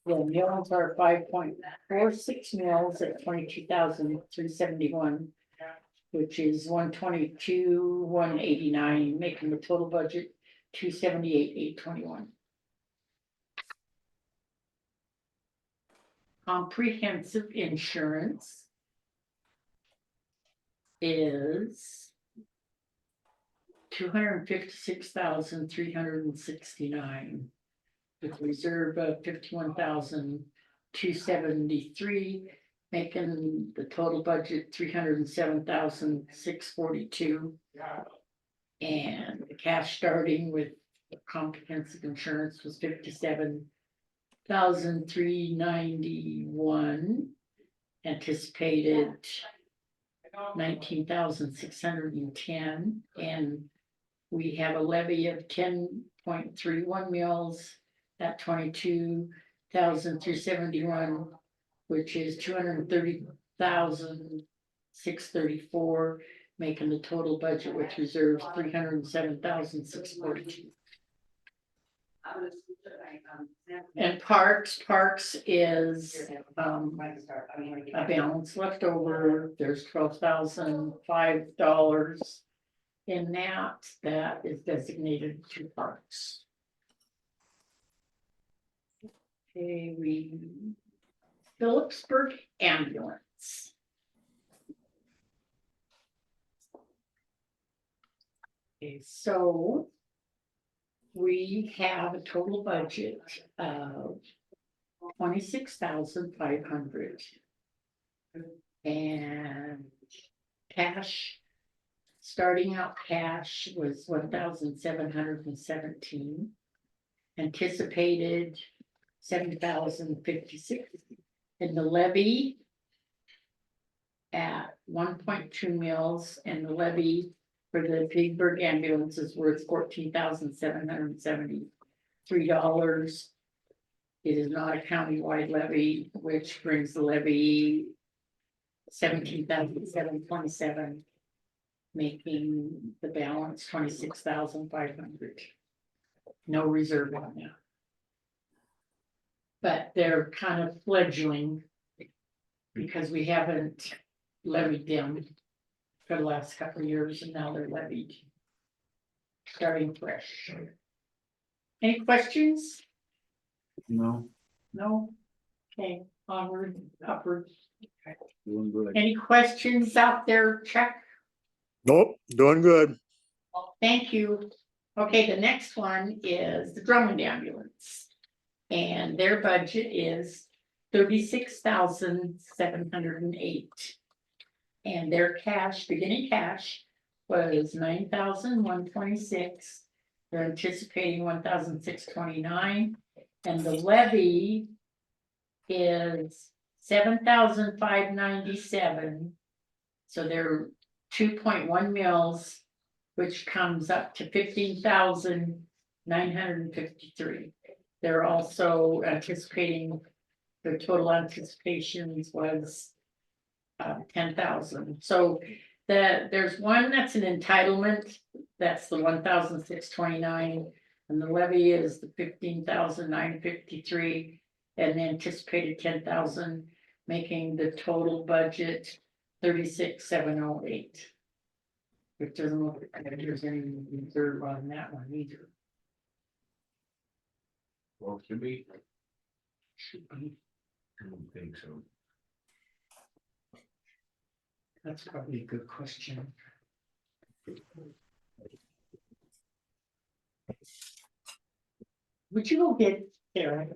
The mills are 5.46 mils at 22,371, which is 122,189, making the total budget 278,821. Comprehensive insurance is 256,369 with reserve of 51,273, making the total budget 307,642. And the cash starting with comprehensive insurance was 57,391. Anticipated 19,610, and we have a levy of 10.31 mils at 22,371, which is 230,634, making the total budget with reserves 307,642. And parks is a balance left over. There's $12,005 in that is designated to parks. Okay, Phillipsburg ambulance. Okay, so we have a total budget of 26,500. And cash, starting out cash was 1,717. Anticipated 7,056, and the levy at 1.2 mils, and the levy for the Pittsburgh ambulance is worth $14,773. It is not a countywide levy, which brings the levy 17,727, making the balance 26,500. No reserve on that. But they're kind of fledgling because we haven't levied them for the last couple of years, and now they're levied. Starting fresh. Any questions? No. No? Okay, onward, upward. Doing good. Any questions out there, Chuck? Nope, doing good. Thank you. Okay, the next one is the Drummond ambulance. And their budget is 36,708. And their cash, beginning cash was 9,126. They're anticipating 1,629. And the levy is 7,597. So they're 2.1 mils, which comes up to 15,953. They're also anticipating, their total anticipations was 10,000. So there's one that's an entitlement, that's the 1,629, and the levy is the 15,953, and the anticipated 10,000, making the total budget 36,708. Which doesn't look like there's any reserve on that one either. Well, should be. Should be. I don't think so. That's probably a good question. Would you go get Sarah?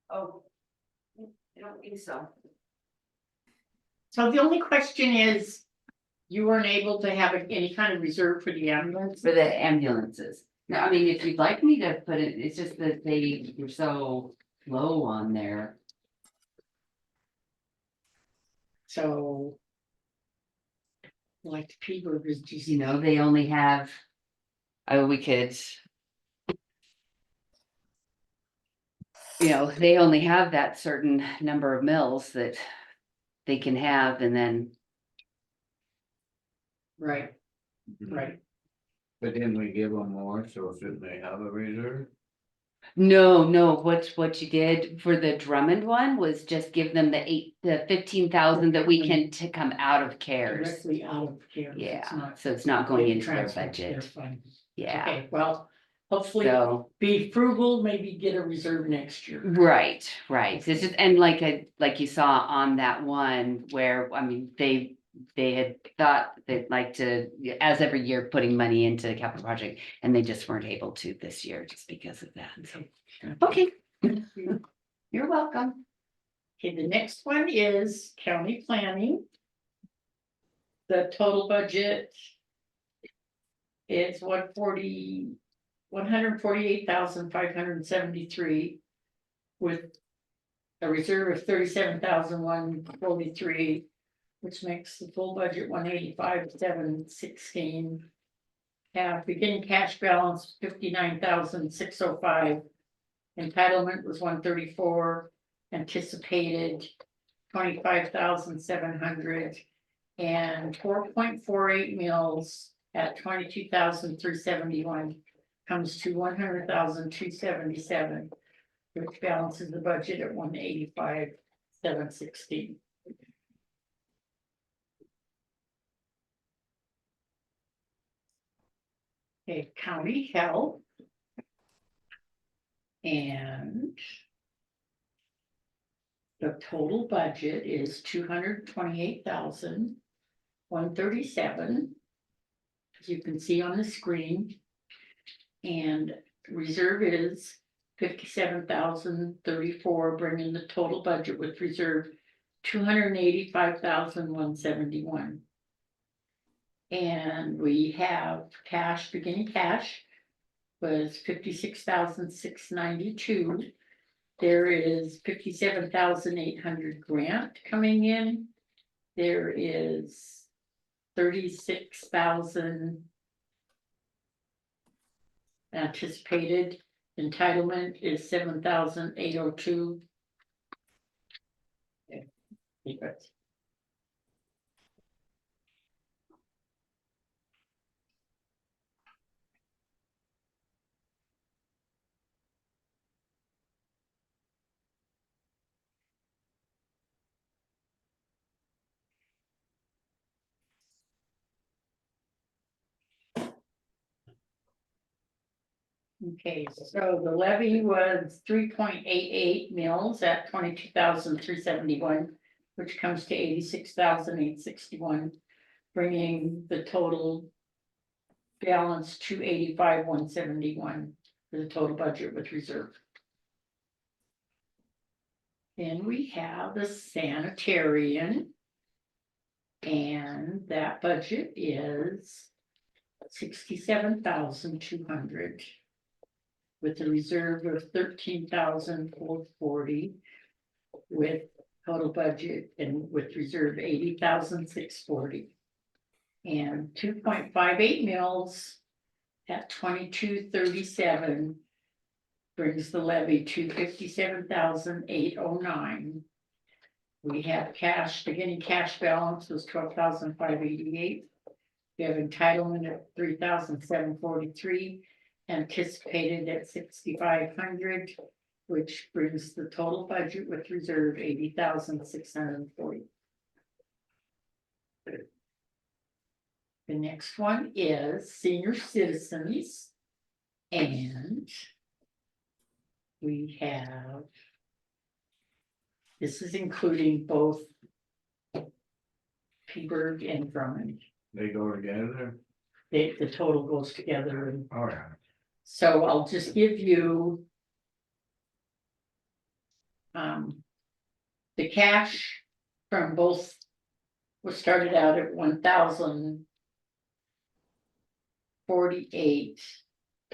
Oh. I don't think so. So the only question is, you weren't able to have any kind of reserve for the ambulance? For the ambulances. No, I mean, if you'd like me to put it, it's just that they were so low on there. So. Like the P burgers, You know, they only have. Oh, we could. You know, they only have that certain number of mills that they can have, and then, right, right. But then we give them more, so should they have a reserve? no, what you did for the Drummond one was just give them the 15,000 that we can to come out of CARES. Directly out of care. Yeah, so it's not going into their transferred to their budget. fund. Yeah, Okay, well, hopefully so, be frugal, maybe get a reserve next year. right. It's just, and like you saw on that one where, I mean, they had thought they'd like to, as every year, putting money into the capital project, and they just weren't able to this year just because of that. So, okay. You're welcome. Okay, the next one is county planning. The total budget is 148,573 with a reserve of 37,143, which makes the full budget 185,716. Have beginning cash balance 59,605, Entitlement was 134, anticipated 25,700. And 4.48 mills at 22,371 comes to 100,277, which balances the budget at 185,716. Okay, county health. And the total budget is 228,137. As you can see on the screen. And reserve is 57,034, bringing the total budget with reserve 285,171. And we have cash, beginning cash was 56,692. There is 57,800 grant coming in. There is 36,000 anticipated. Entitlement is 7,802. Okay, so the levy was 3.88 mills at 22,371, which comes to 86,861, bringing the total balance to 85,171 for the total budget with reserve. Then we have the sanitarian, and that budget is 67,200. With a reserve of 13,440, with total budget and with reserve 80,640. And 2.58 mills at 2237 brings the levy to 57,809. We have cash, beginning cash balance was 12,588. We have entitlement at 3,743. Anticipated at 6,500, which brings the total budget with reserve 80,640. The next one is senior citizens, and we have, this is including both Peaburg and Drummond. They go together. The total goes together, and Oh, yeah. so I'll just give you the cash from both was started out at 1,048,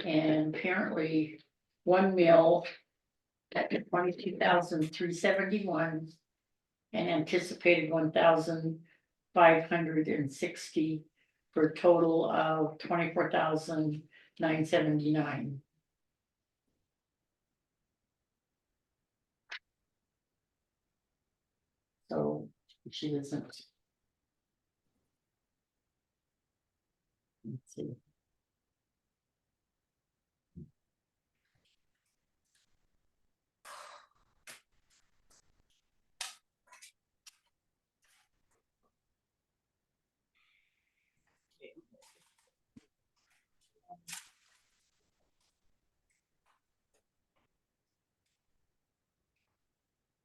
and apparently 1 mil at 22,371, and anticipated 1,560 for a total of 24,979. So she isn't. Let's see.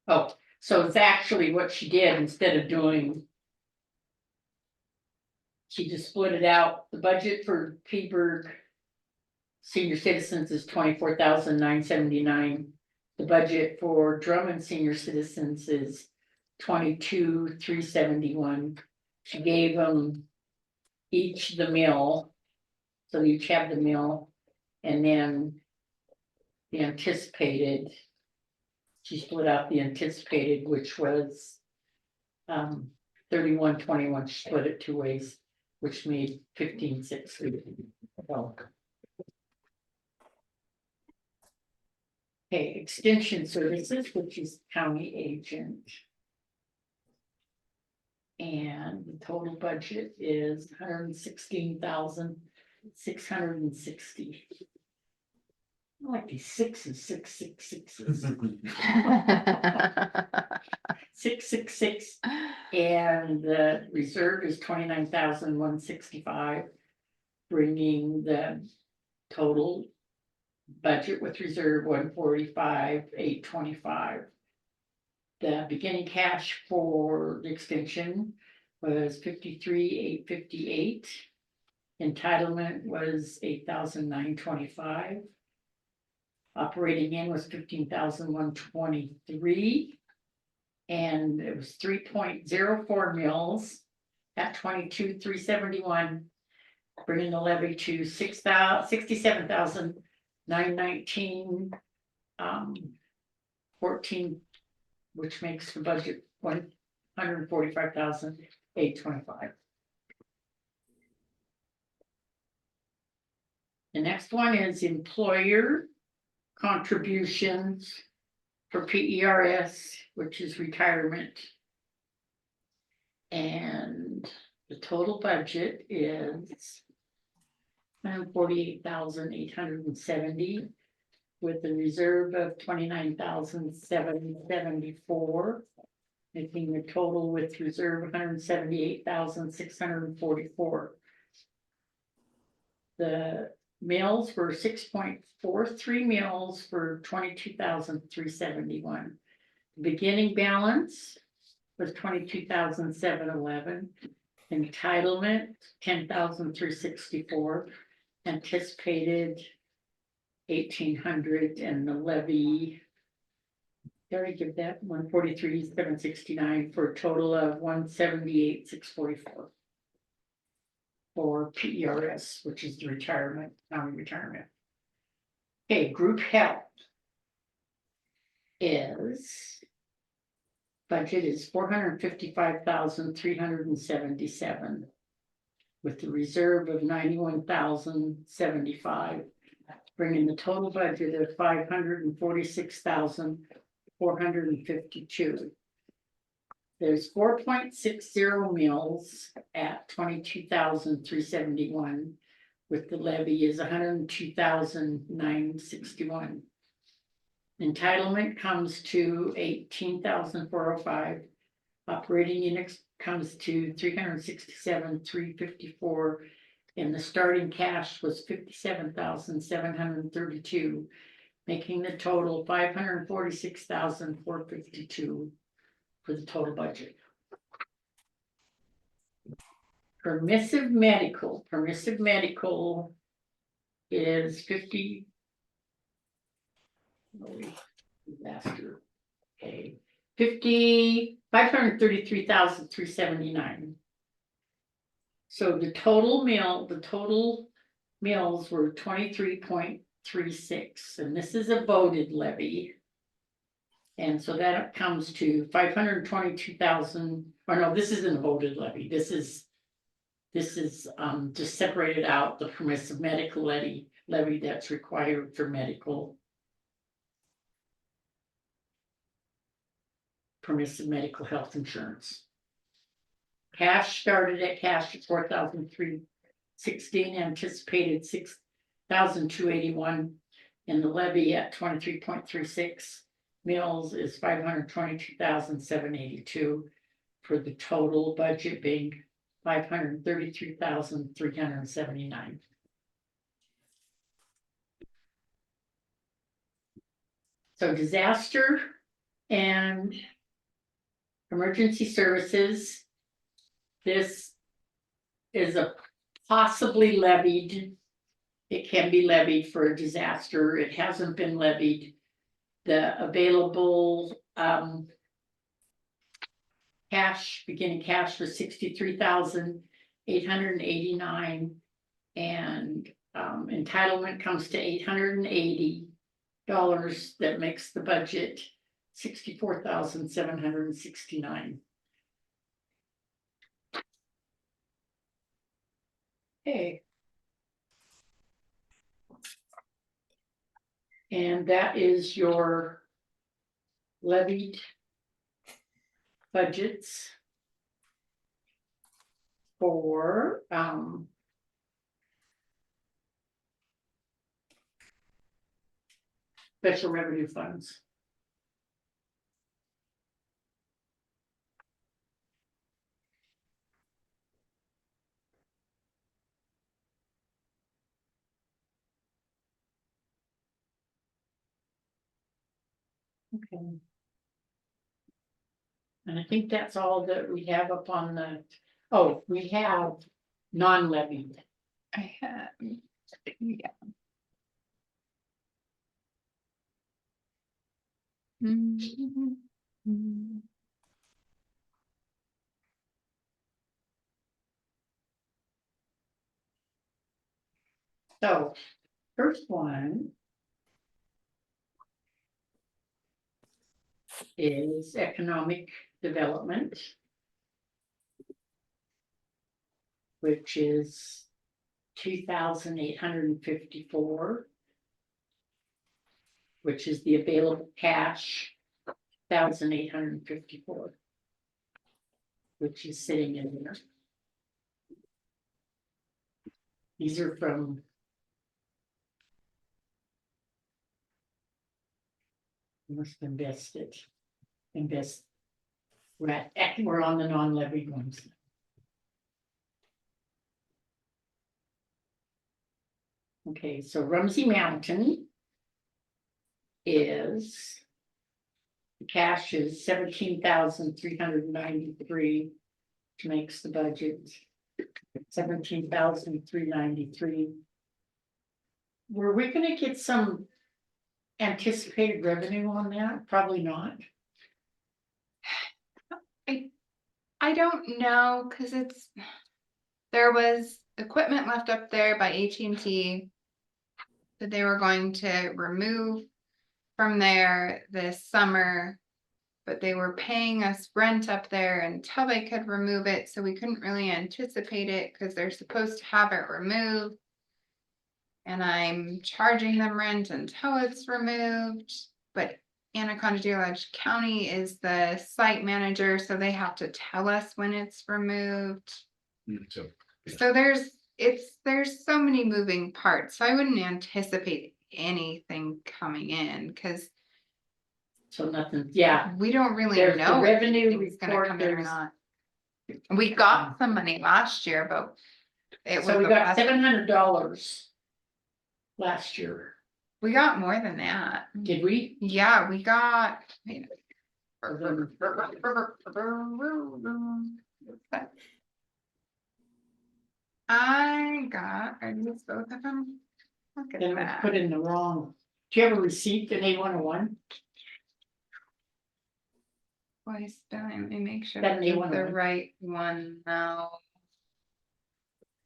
Oh, so it's actually what she did instead of doing. She just split it out. The budget for Peaburg senior citizens is 24,979. The budget for Drummond senior citizens is 22,371. She gave them each the mill. So you each have the mill, and then the anticipated. She split out the anticipated, which was 3121. She split it 2 ways, which made 15,600. So Okay, extension services, which is county agent. And the total budget is 116,660. I like these sixes, 666s. 666, and the reserve is 29,165. Bringing the total budget with reserve 145,825. The beginning cash for the extension was 53,858. Entitlement was 8,925. Operating in was 15,123. And it was 3.04 mils at 22,371. Bringing the levy to 67,919. 14, which makes the budget 145,825. The next one is employer contributions for PERS, which is retirement. And the total budget is 148,870 with a reserve of 29,774, making the total with reserve 178,644. The mills were 6.43 mills for 22,371. Beginning balance was 22,711. Entitlement 10,364. Anticipated 1,800, and the levy, did I give that 143,769 for a total of 178,644 for PERS, which is the retirement, county retirement. Okay, group health is budget is 455,377 with the reserve of 91,075, bringing the total budget of 546,452. There's 4.60 mills at 22,371, with the levy is 102,961. Entitlement comes to 18,405. Operating units comes to 367,354. And the starting cash was 57,732, making the total 546,452 for the total budget. Permissive medical is 50. Disaster. Okay, 533,379. So the total mills were 23.36, and this is a voted levy. And so that comes to 522,000, or no, this isn't a voted levy. This is just separated out the permissive medical levy that's required for medical. Permissive medical health insurance. Cash started at cash at 4,316, anticipated 6,281, and the levy at 23.36 mills is 522,782 for the total budget being 533,379. So disaster and emergency services. This is a possibly levied. It can be levied for a disaster. It hasn't been levied. The available cash, beginning cash was 63,889, and entitlement comes to $880. That makes the budget 64,769. Okay. And that is your levied budgets for, special revenue funds. Okay. And I think that's all that we have up on the, oh, we have non-levied. I have, yeah. Mhm. So, first one is economic development, which is 2,854, which is the available cash, 1,854, which is sitting in there. These are from must invest it. Invest. We're on the non-levied ones. Okay, so Rumsey Mountain is the cash is 17,393, which makes the budget 17,393. Were we gonna get some anticipated revenue on that? Probably not. I don't know, cause there was equipment left up there by AT&T that they were going to remove from there this summer, but they were paying us rent up there until they could remove it, so we couldn't really anticipate it, cause they're supposed to have it removed. And I'm charging them rent until it's removed, but Anaconda-Deerlodge County is the site manager, so they have to tell us when it's removed. So there's so many moving parts, so I wouldn't anticipate anything coming in, cause So nothing, yeah. we don't really There's the know if revenue anything's gonna report, come in or there's- not. We got some money last year, but it was So we the got last- $700 last year. we got more than that. Did we? Yeah, we got. wait. I used both of them. Look at Then we that. put in the wrong. Do you have a receipt in A101? Boy, spelling, let me make sure That that's the A101. right one now.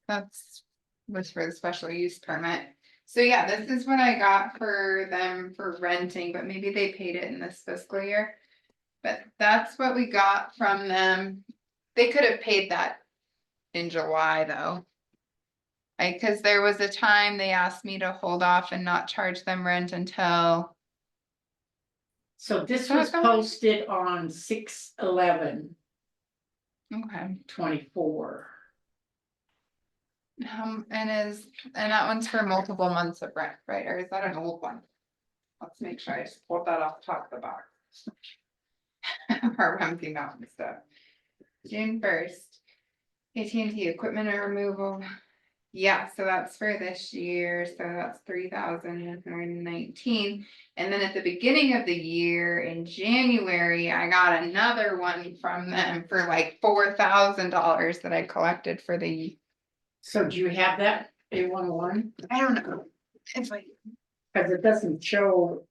That's was for the special use permit. So yeah, this is what I got for them for renting, but maybe they paid it in this fiscal year. But that's what we got from them. They could have paid that in July though. Cause there was a time they asked me to hold off and not charge them rent until. So this So was it's on- posted on 6/11/24. Okay. And that one's for multiple months of rent, right? Or is that an old one? Let's make sure I just pulled that off the top of the box. Our Rumsey Mountain stuff. June 1st. AT&T equipment and removal. Yeah, so that's for this year, so that's 3,119. And then at the beginning of the year, in January, I got another one from them for like $4,000 that I collected for the. So do you have that A101? I don't know. It's like, Because it doesn't show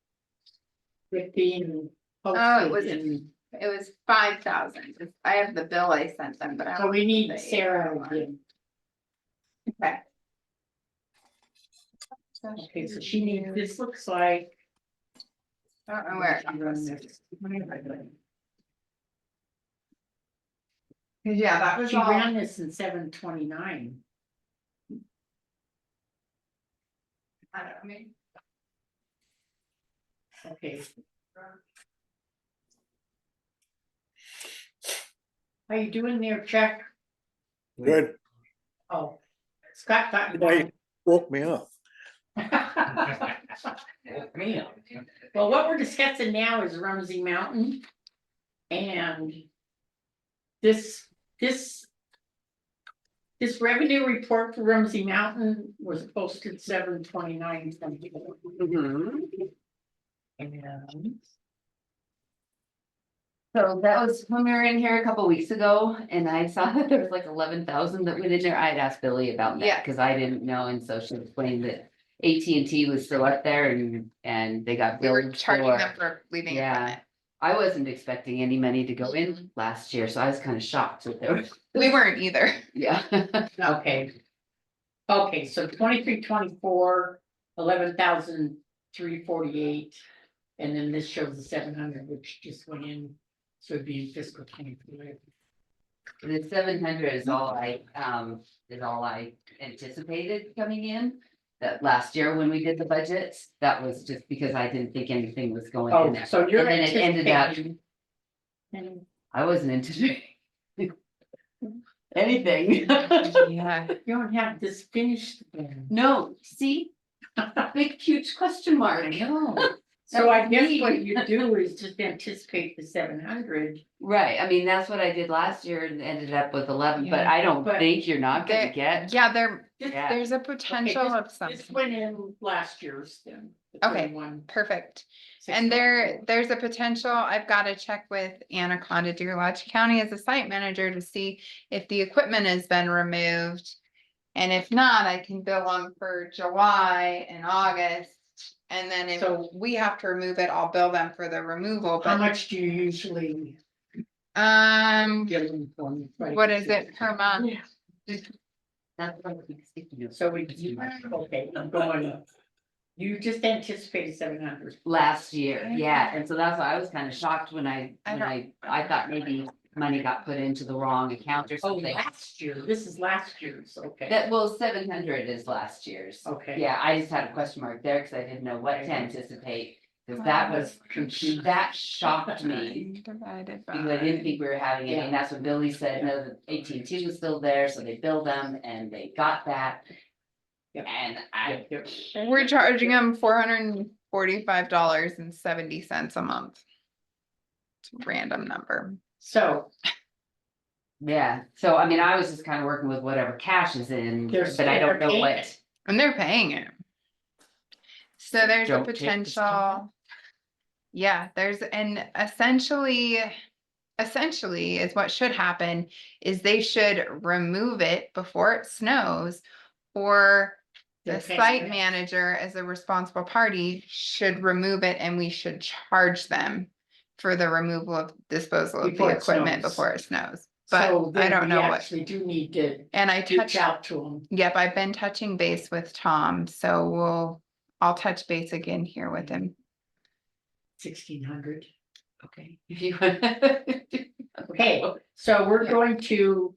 it being Oh, it posted was- in, it was 5,000. I have the bill I sent them, but I so don't. we need the Sarah A101. again. Okay. Okay, so she needs, this looks like. I don't know where. She run this. Yeah, that was She all. ran this in 7/29. I don't know, maybe. Okay. How you doing there, Chuck? Good, Oh, Scott got Why- you. woke me up. Man. Well, what we're discussing now is Rumsey Mountain. And this revenue report for Rumsey Mountain was posted 7/29. And So that was when we were in here a couple weeks ago and I saw that there was like 11,000 that went in there. I had asked Billy about Yeah. that because I didn't know. And so she explained that AT&T was still up there and they got We were billed charging for. them for leaving Yeah. equipment. I wasn't expecting any money to go in last year, so I was kind of shocked that there was. We weren't either. Yeah. okay. Okay, so 23-24, 11,348. And then this shows the 700, which just went in. So it'd be in fiscal 23. The 700 is all I anticipated coming in. That last year when we did the budgets, that was just because I didn't think anything was going in Oh, there. so you're And then it ended up, anticipating. I wasn't anticipating anything. Yeah. You don't have this finished then. No, see, big huge question mark. So I That's guess me. what you do is just anticipate the 700. Right, I mean, that's what I did last year and ended up with 11, but Yeah. I don't But- think you're not gonna There- get. Yeah, there, Yeah. there's a Okay, potential of This something. went in last year's then. the Okay. 21, Perfect. 6 And months. there's a potential, I've got to check with Anaconda Deer Lodge County as a site manager to see if the equipment has been removed. And if not, I can bill them for July and August. And then if So- we have to remove it, I'll bill them for the removal, How but, much do you usually give them for? what is it per month? That's what I'm thinking of. So okay, I'm going, you just anticipated 700. Last year, yeah, and so that's why I was kind of shocked when I I thought maybe money got put into the wrong account or Oh, something. last year, this is last year's, okay. That, well, 700 is last year's. Okay. Yeah, I just had a question mark there because I didn't know what to anticipate. Cause that was, that shocked me. Divided Because I didn't by, think we were having it, and that's what Billy said, no, the AT&T was still there, so they billed them and they got that. Yep. And I, Yep. we're charging them $445.70 a month. It's a random number. So yeah, so I mean, I was just kind of working with whatever cash is in, There's- but I don't know they're what. paying it. And they're paying it. So there's a Don't take this potential. Yeah, there's and essentially is what should happen is they should remove it before it snows. Or the They're paying site it. manager as a responsible party should remove it and we should charge them for the removal of disposal of Before the it equipment snows. before it snows. So But I then don't we know what, actually do need to and I reach touched. out to them. Yep, I've been touching base with Tom, so I'll touch base again here with him. 1,600. Okay. If you. Okay, so we're Yeah. going to,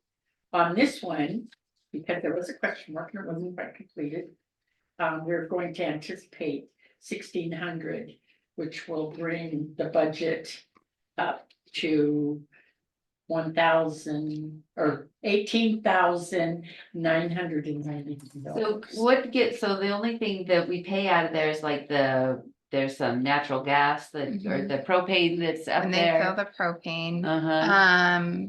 on this one, because there was a question mark and it wasn't quite completed. We're going to anticipate 1,600, which will bring the budget up to 1,000 or 18,990. So what gets, so the only thing that we pay out of there is like there's some natural gas that, or Mhm. the propane that's up When they fill there. the propane, Uh-huh.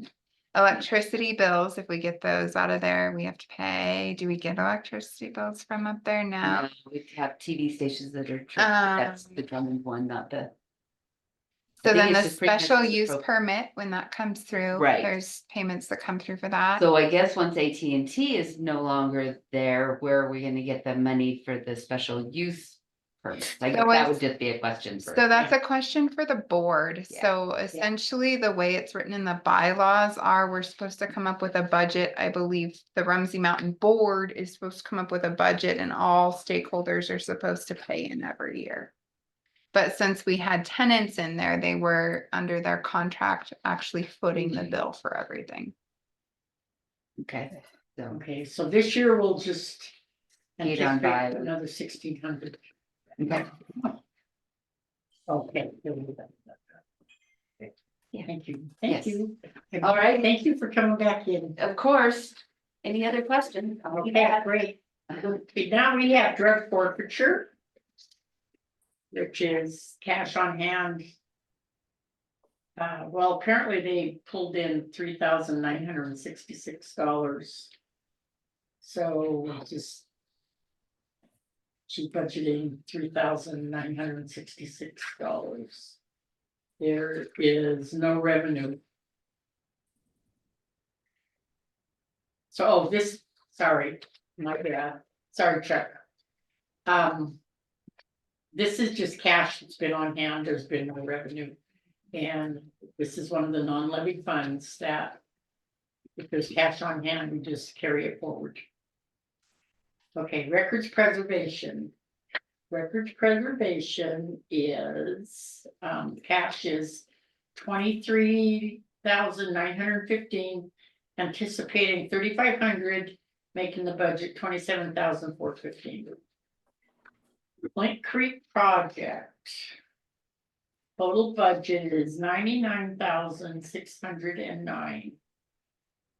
electricity bills, if we get those out of there, we have to pay. Do we get electricity bills from up there now? No, we have TV stations that are, that's the Drummond one, not the. So I think then the it's just pretty much special just the use pro- permit, when that comes through, Right. there's payments that come through for that. So I guess once AT&T is no longer there, where are we gonna get the money for the special use? Permits? I guess So that it's- would just be a question for. So that's a question for the board. Yeah, So essentially, the way it's written in the bylaws are, we're supposed to come up with a budget. I believe the Rumsey Mountain Board is supposed to come up with a budget and all stakeholders are supposed to pay in every year. But since we had tenants in there, they were under their contract actually footing the bill for everything. Okay, so, Okay, so this year we'll just Get on by. anticipate another 1,600. okay, Okay. Yeah. Thank you, Yes. thank you. All right. Thank you for coming back in. Of course. Any other questions? Okay, great. Okay, now we have drug forfeiture. Which is cash on hand. Well, apparently they pulled in $3,966. So just. She's budgeting $3,966. There is no revenue. So, oh, this, sorry, my bad, sorry, Chuck. This is just cash that's been on hand, there's been no revenue. And this is one of the non-levy funds that. If there's cash on hand, we just carry it forward. Okay, records preservation. Records preservation is, cash is 23,915, anticipating 3,500, making the budget 27,415. Flint Creek project. Total budget is 99,609.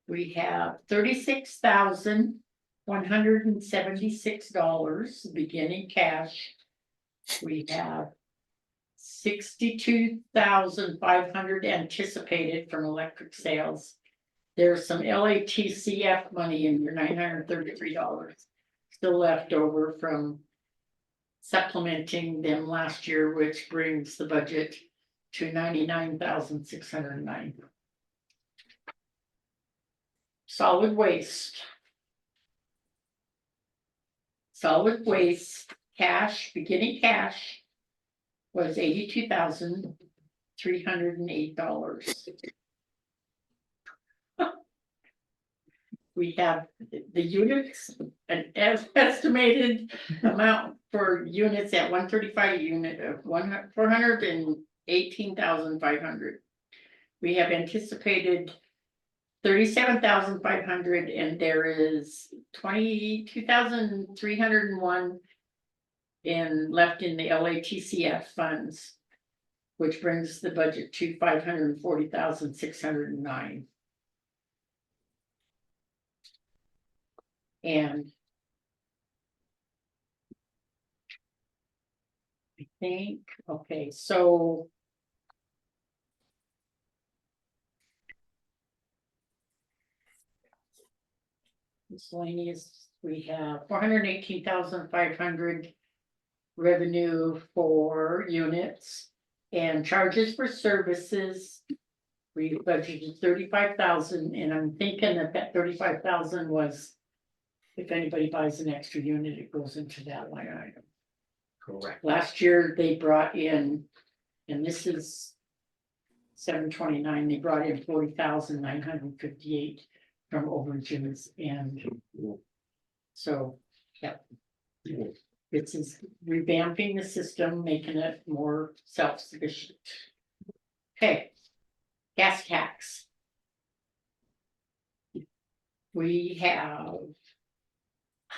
We have $36,176 beginning cash. We have 62,500 anticipated from electric sales. There's some LATCF money in your $933 still left over from supplementing them last year, which brings the budget to 99,609. Solid waste. Solid waste cash, beginning cash was $82,308. We have the units, an estimated amount for units at 135 unit of 418,500. We have anticipated 37,500, and there is 22,301 left in the LATCF funds, which brings the budget to 540,609. And I think, okay, so miscellaneous, we have 418,500 revenue for units and charges for services. We budgeted 35,000, and I'm thinking that 35,000 was if anybody buys an extra unit, it goes into that line item. Correct. Last year, they brought in, and this is 729, they brought in 40,958 from overages, and so, yeah. This is revamping the system, making it more self-sufficient. Okay, gas tax. We have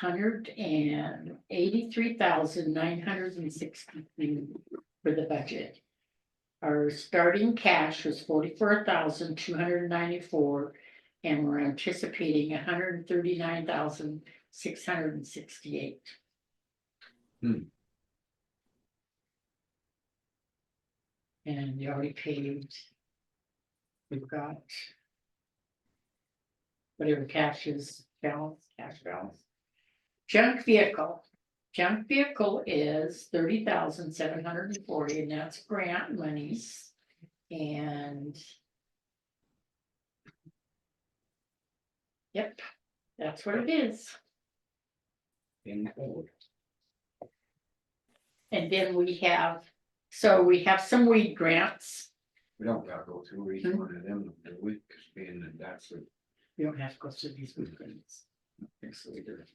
183,963 for the budget. Our starting cash was 44,294, and we're anticipating 139,668. And we already paid. We've got whatever cash is balance, cash balance. Junk vehicle. Junk vehicle is 30,740, and that's grant monies. And yep, that's what it is. And then we have, so we have some weed grants. We don't gotta go through each one of them, do we? 'Cause being that that's a. We don't have to go through these weed grants. Yes, we do.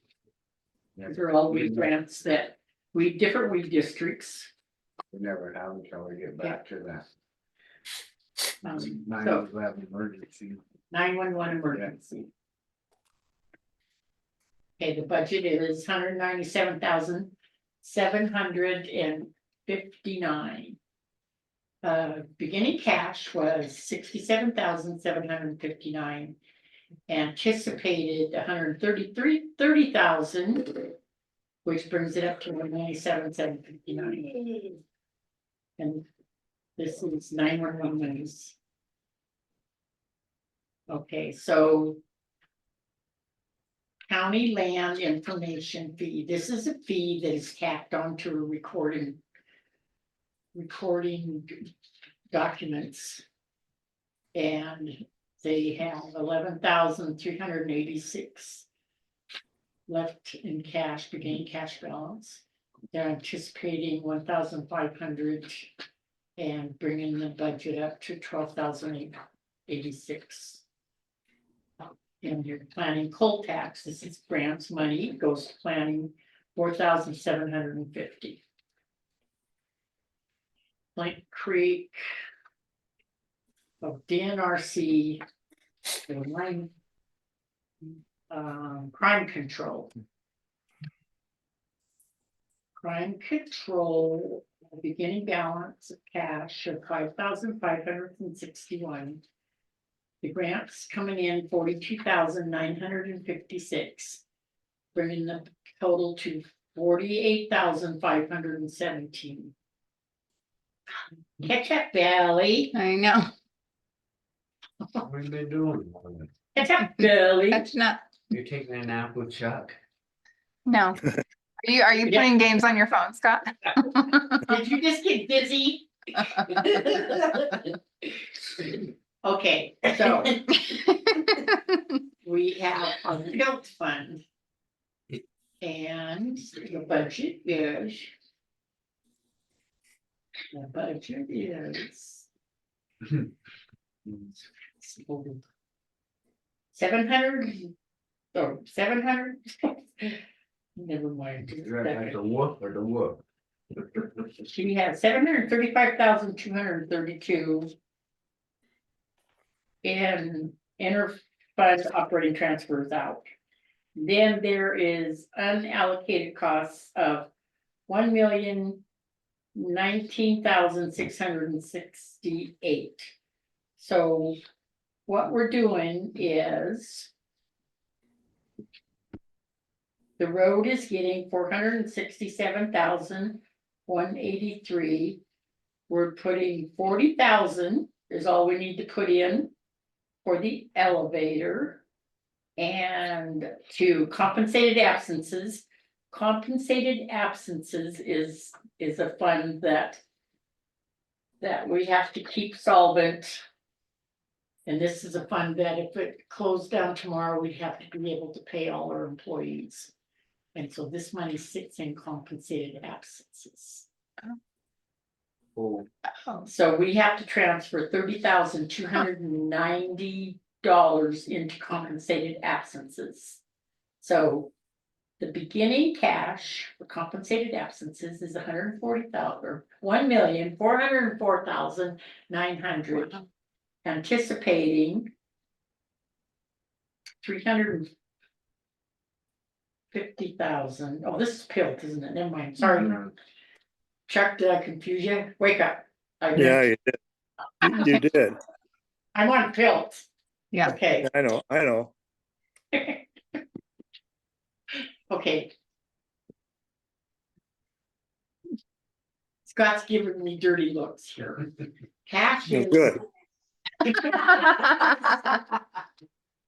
These are all weed grants that different weed districts. We never have until we get back to that. So 9/11 emergency. 911 emergency. Okay, the budget is 197,759. Beginning cash was 67,759. Anticipated 130,000, which brings it up to 197,759. And this is 911 monies. Okay, so county land information fee. This is a fee that is tacked onto a recording documents. And they have 11,386 left in cash, beginning cash balance. They're anticipating 1,500 and bringing the budget up to 12,886. And you're planning coal tax. This is grants money, goes to planning 4,750. Plank Creek of DNRC, the line, crime control. Crime control, beginning balance of cash of 5,561. The grants coming in 42,956, bringing the total to 48,517. Catch up, Billy. I know, What have you been doing? Catch up, Billy. that's not, You taking a nap with Chuck? no. Are you Yeah. playing games on your phone, Scott? Did you just get dizzy? Okay, so we have a built fund. And the budget is. The budget is. 700. Oh, 700. Never mind. just a That's second. the whoop or the whoop? She has 735,232. And interfund operating transfers out. Then there is unallocated costs of 1,019,668. So what we're doing is. The road is getting 467,183. We're putting 40,000 is all we need to put in for the elevator. And to compensated absences. Compensated absences is a fund that we have to keep solvent. And this is a fund that if it closed down tomorrow, we'd have to be able to pay all our employees. And so this money sits in compensated absences. Oh, So we have to transfer $30,290 into compensated absences. So the beginning cash for compensated absences is 140,000 or 1,404,900. Anticipating 350,000. Oh, this is PILT, isn't it? Never mind. Sorry. Chuck, did I confuse you? Wake up. Yeah, you did. You did. I'm on PILT. Yeah. Okay. I know. Okay. Scott's giving me dirty looks here. Cash is. Good.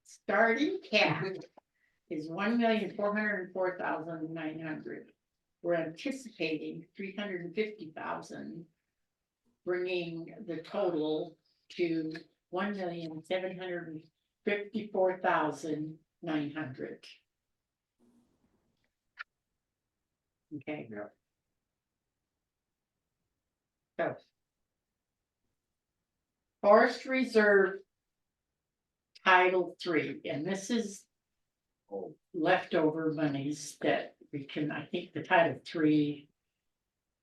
Starting cash is 1,404,900. We're anticipating 350,000. Bringing the total to 1,754,900. Okay. Yeah. So. Forest Reserve. Title III, and this is. Leftover monies that we can, I think the Title III.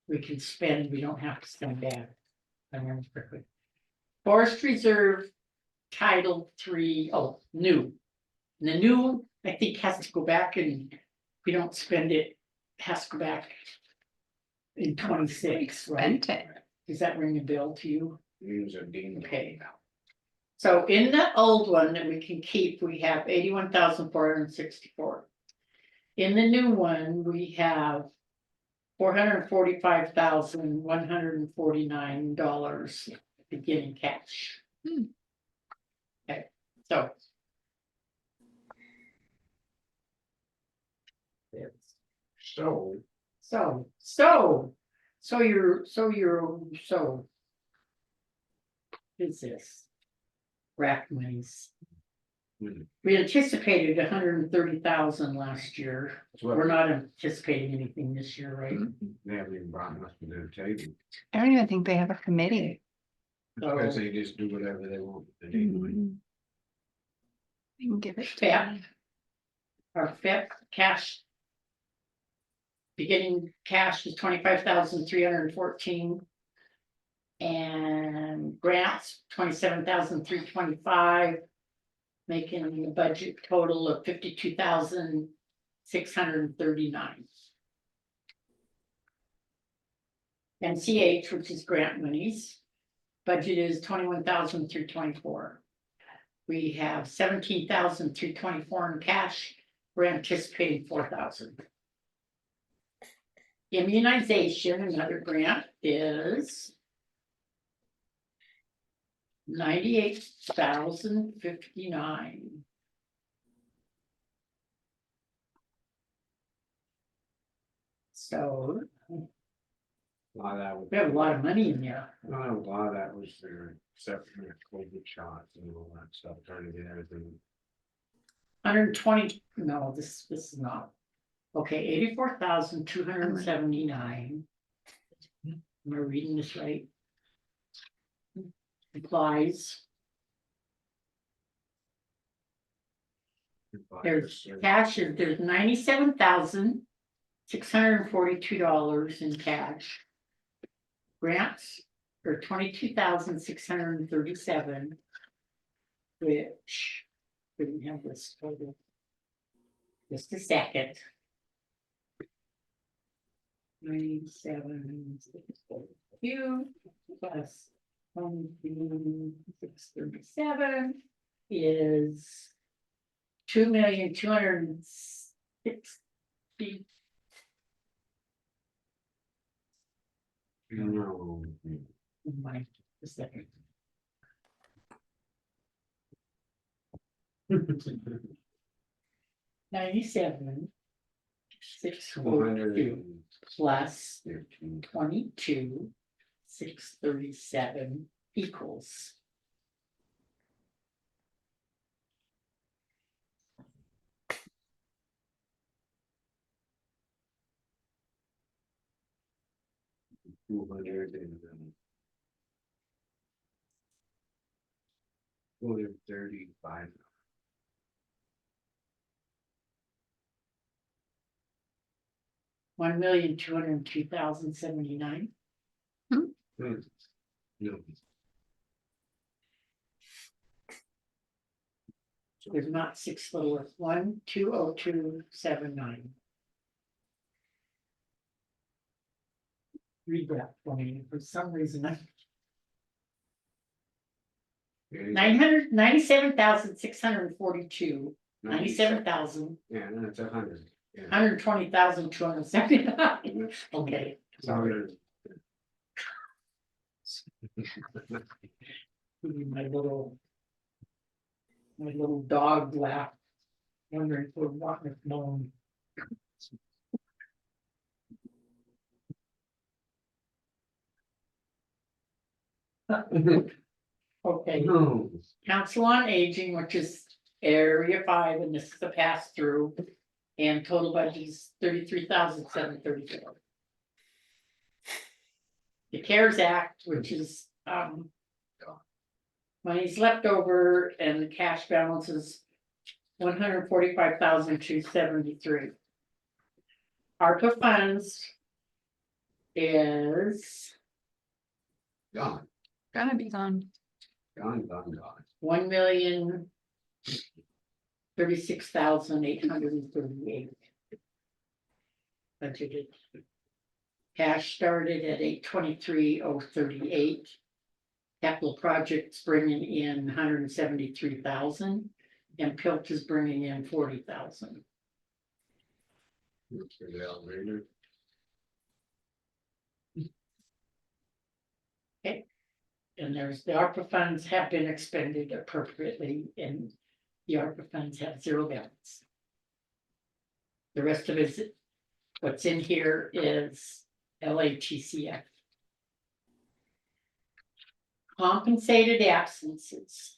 We can spend, we don't have to spend back. I remember quickly. Forest Reserve. Title III, oh, new. And the new, I think, has to go back and if we don't spend it, has to go back. In 26, right? Spent it. Does that ring a bell to you? Use a dean. Okay. So in the old one that we can keep, we have 81,464. In the new one, we have $445,149 beginning cash. Okay, so. So. Is this? Rack monies. We anticipated 130,000 last year. We're not anticipating anything this year, right? They haven't even brought nothing to the table, I don't even think they have a committee. because they just do whatever they want to do. We can give it. to FEP. them. Our FEP cash. Beginning cash is 25,314. And grants, 27,325. Making the budget total of 52,639. NCH, which is grant monies, budget is 21,324. We have 17,324 in cash. We're anticipating 4,000. Immunization, another grant, is 98,059. So A lot of that was. we have a lot of money in there. A lot of that was their separate COVID shots and all that stuff, trying to get everything. 120, no, this is not. Okay, 84,279. Am I reading this right? Supplies. There's cash, there's $97,642 in cash. Grants are 22,637. Which, we didn't have this total. Just a second. 97,642 plus 637 is 2,260,000. No. My, a second. $97,642 plus 22,637 equals. $35. $1,202,079. No. There's not six little, 1,202,79. Read that for me, for some reason, 997,642, 97,000, Yeah, that's 100. Yeah. 120,279. Okay, sorry. My little dog laugh, wondering if we're wanting it known. Okay, No. Council on Aging, which is Area 5, and this is the pass through. And total budget is 33,734. The CARES Act, which is money's left over, and the cash balance is 145,273. ARPA funds is Gone, Gonna be gone. gone. 1,036,838. Budgeted. Cash started at 823,038. Capital projects bringing in 173,000, and Pilt is bringing in 40,000. For the elevator. And there's, the ARPA funds have been expended appropriately, and the ARPA funds have zero balance. The rest of it, what's in here is LATCF. Compensated absences.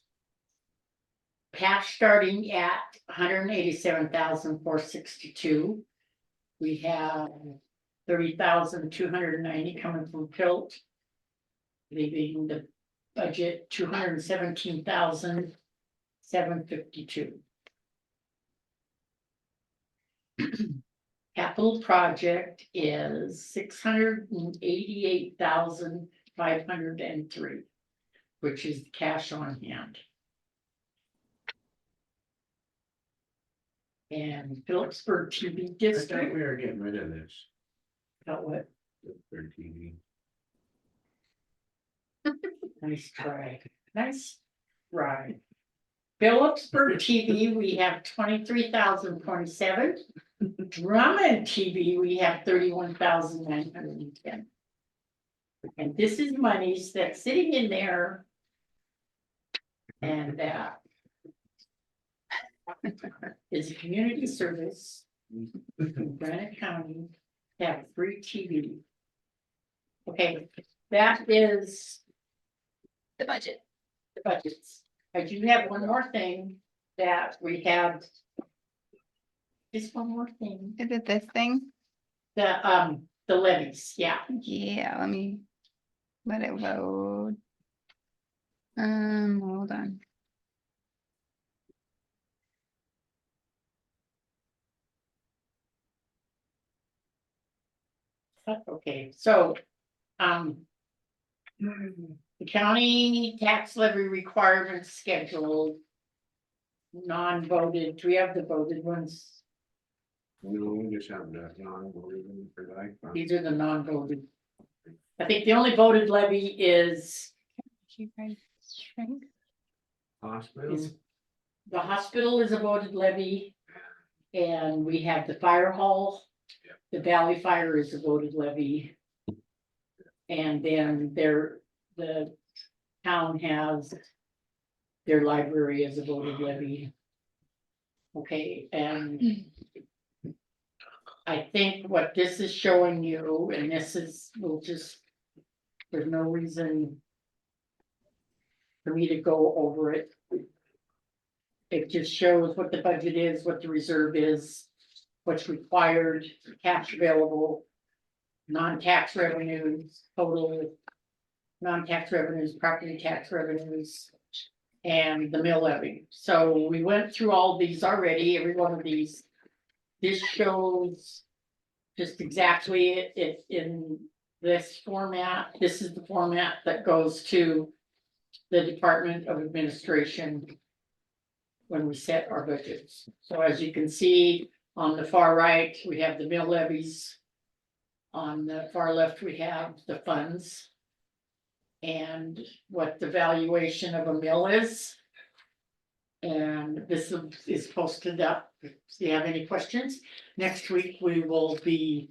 Cash starting at 187,462. We have 30,290 coming from Pilt. Leaving the budget 217,752. Capital project is 688,503, which is cash on hand. And Phillipsburg TV I thought district, we were getting rid of this. got what? Third TV. Nice try, nice try. Phillipsburg TV, we have 23,027. Drummond TV, we have 31,910. And this is monies that's sitting in there. And that is a community service in Granite County, have free TV. Okay, that is The budget. the budgets. I do have one more thing that we have. Just one more thing, Is it this thing? the levies, yeah. Yeah, let me let it load. Hold on. Okay, so, the county tax levy requirements schedule. Non-voted, do we have the voted ones? No, we just have that non-voting for like. These are the non-voted. I think the only voted levy is You guys shrink. Hospital. the hospital is a voted levy. And we have the fire hall. The Valley Fire is a voted levy. And then the town has their library as a voted levy. Okay, and I think what this is showing you, and this is, we'll just, there's no reason for me to go over it. It just shows what the budget is, what the reserve is, what's required, cash available, non-tax revenues, total non-tax revenues, property tax revenues, and the mill levy. So we went through all these already, every one of these. This shows just exactly it in this format. This is the format that goes to the Department of Administration when we set our budgets. So as you can see, on the far right, we have the mill levies. On the far left, we have the funds. And what the valuation of a mill is. And this is posted up. If you have any questions, next week we will be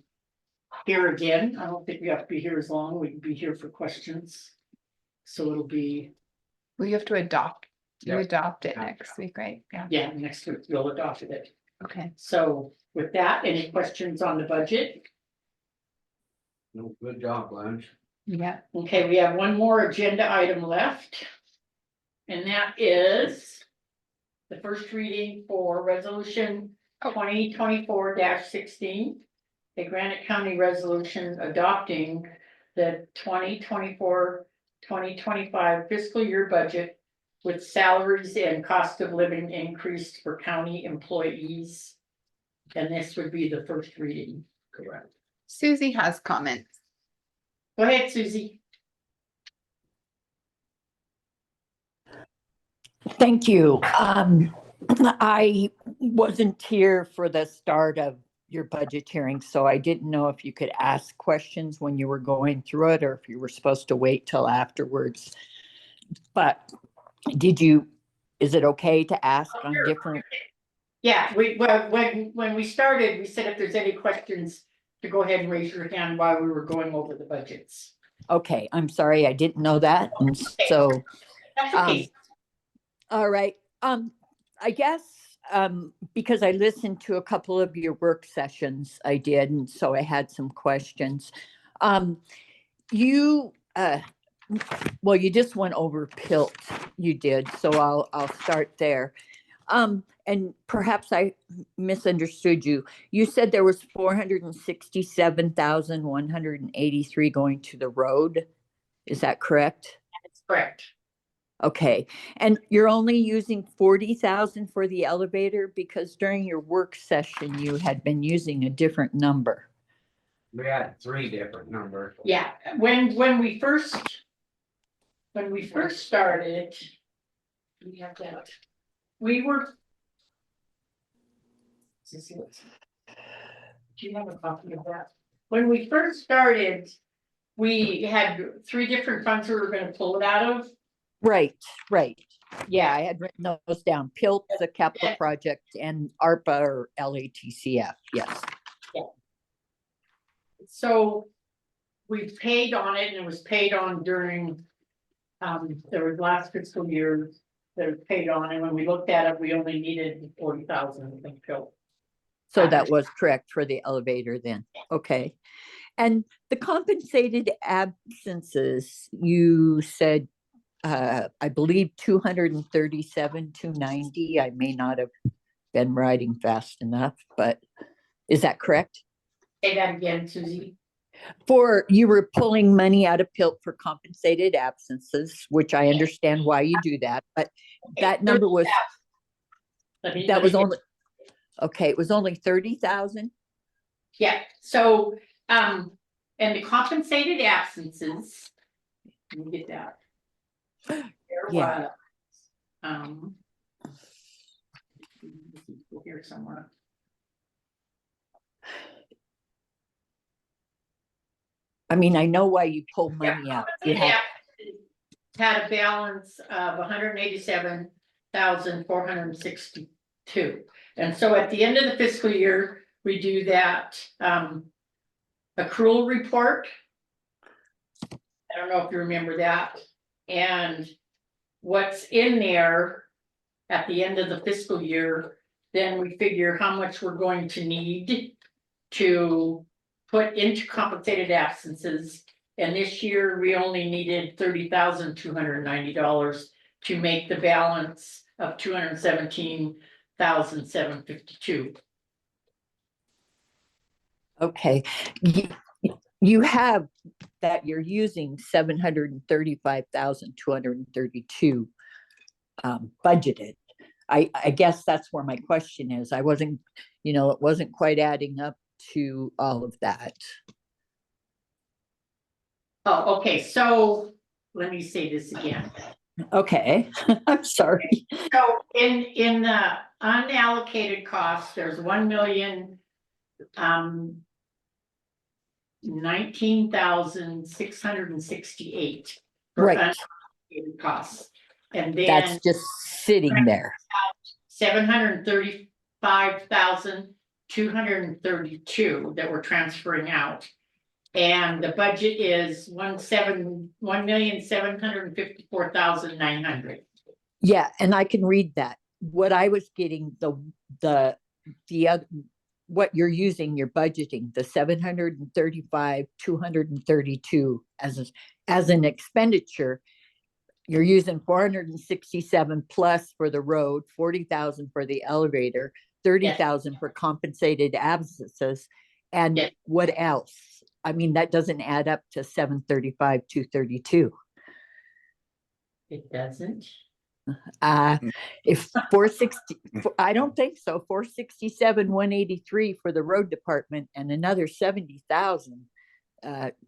here again. I don't think we have to be here as long. We can be here for questions. So it'll be, Well, you have to adopt. You Yep. adopt it next week, right? Yeah, yeah, next week we'll adopt it. okay. So with that, any questions on the budget? No, good job, Blanche. Yeah, Okay, we have one more agenda item left. And that is the first reading for resolution 2024-16. A Granite County resolution adopting the 2024-2025 fiscal year budget with salaries and cost of living increased for county employees. And this would be the first reading. Correct. Susie has comments. Go ahead, Susie. Thank you. I wasn't here for the start of your budget hearing, so I didn't know if you could ask questions when you were going through it, or if you were supposed to wait till afterwards. But is it okay to ask on Sure. different? Yeah, when we started, we said if there's any questions, to go ahead and raise your hand while we were going over the budgets. Okay, I'm sorry, I didn't know that, and so, That's okay. all right, I guess, because I listened to a couple of your work sessions, I did, and so I had some questions. You, well, you just went over PILT, you did, so I'll start there. And perhaps I misunderstood you. You said there was 467,183 going to the road. Is that correct? That's correct. Okay, and you're only using 40,000 for the elevator, because during your work session, you had been using a different number. We had 3 different numbers. Yeah, when we first started, we have that, we were. Do you have a copy of that? When we first started, we had 3 different funds we were gonna pull it out of. Right. Yeah, I had written those down. PILT, the capital project, and ARPA or LATCF, yes. So we paid on it, and it was paid on during, there was last fiscal year that was paid on, and when we looked at it, we only needed 40,000, I think, Phil. So that was correct for the elevator then, okay. And the compensated absences, you said, I believe 237, 290, I may not have been writing fast enough, but is that correct? Say that again, Susie. You were pulling money out of PILT for compensated absences, which I understand why you do that, but that number was, that was only, okay, it was only 30,000? Yeah, so, and the compensated absences, let me get that. There Yeah. was, here somewhere. I mean, I know why you pull money out. You have, Had a balance of 187,462. And so at the end of the fiscal year, we do that accrual report. I don't know if you remember that. And what's in there at the end of the fiscal year, then we figure how much we're going to need to put into compensated absences. And this year, we only needed $30,290 to make the balance of $217,752. okay. You have that you're using 735,232 budgeted. I guess that's where my question is. I wasn't, it wasn't quite adding up to all of that. Oh, okay, so let me say this again. Okay, I'm sorry. So in the unallocated costs, there's 1,019,668. Right. Unallocated costs, and then That's just sitting there. 735,232 that we're transferring out. And the budget is 1,754,900. Yeah, and I can read that. What I was getting, the other, what you're using, you're budgeting, the 735,232 as an expenditure. You're using 467 plus for the road, 40,000 for the elevator, 30,000 for compensated absences, and what else? I mean, that doesn't add up to 735,232. It doesn't. If 460, I don't think so. 467, 183 for the road department and another 70,000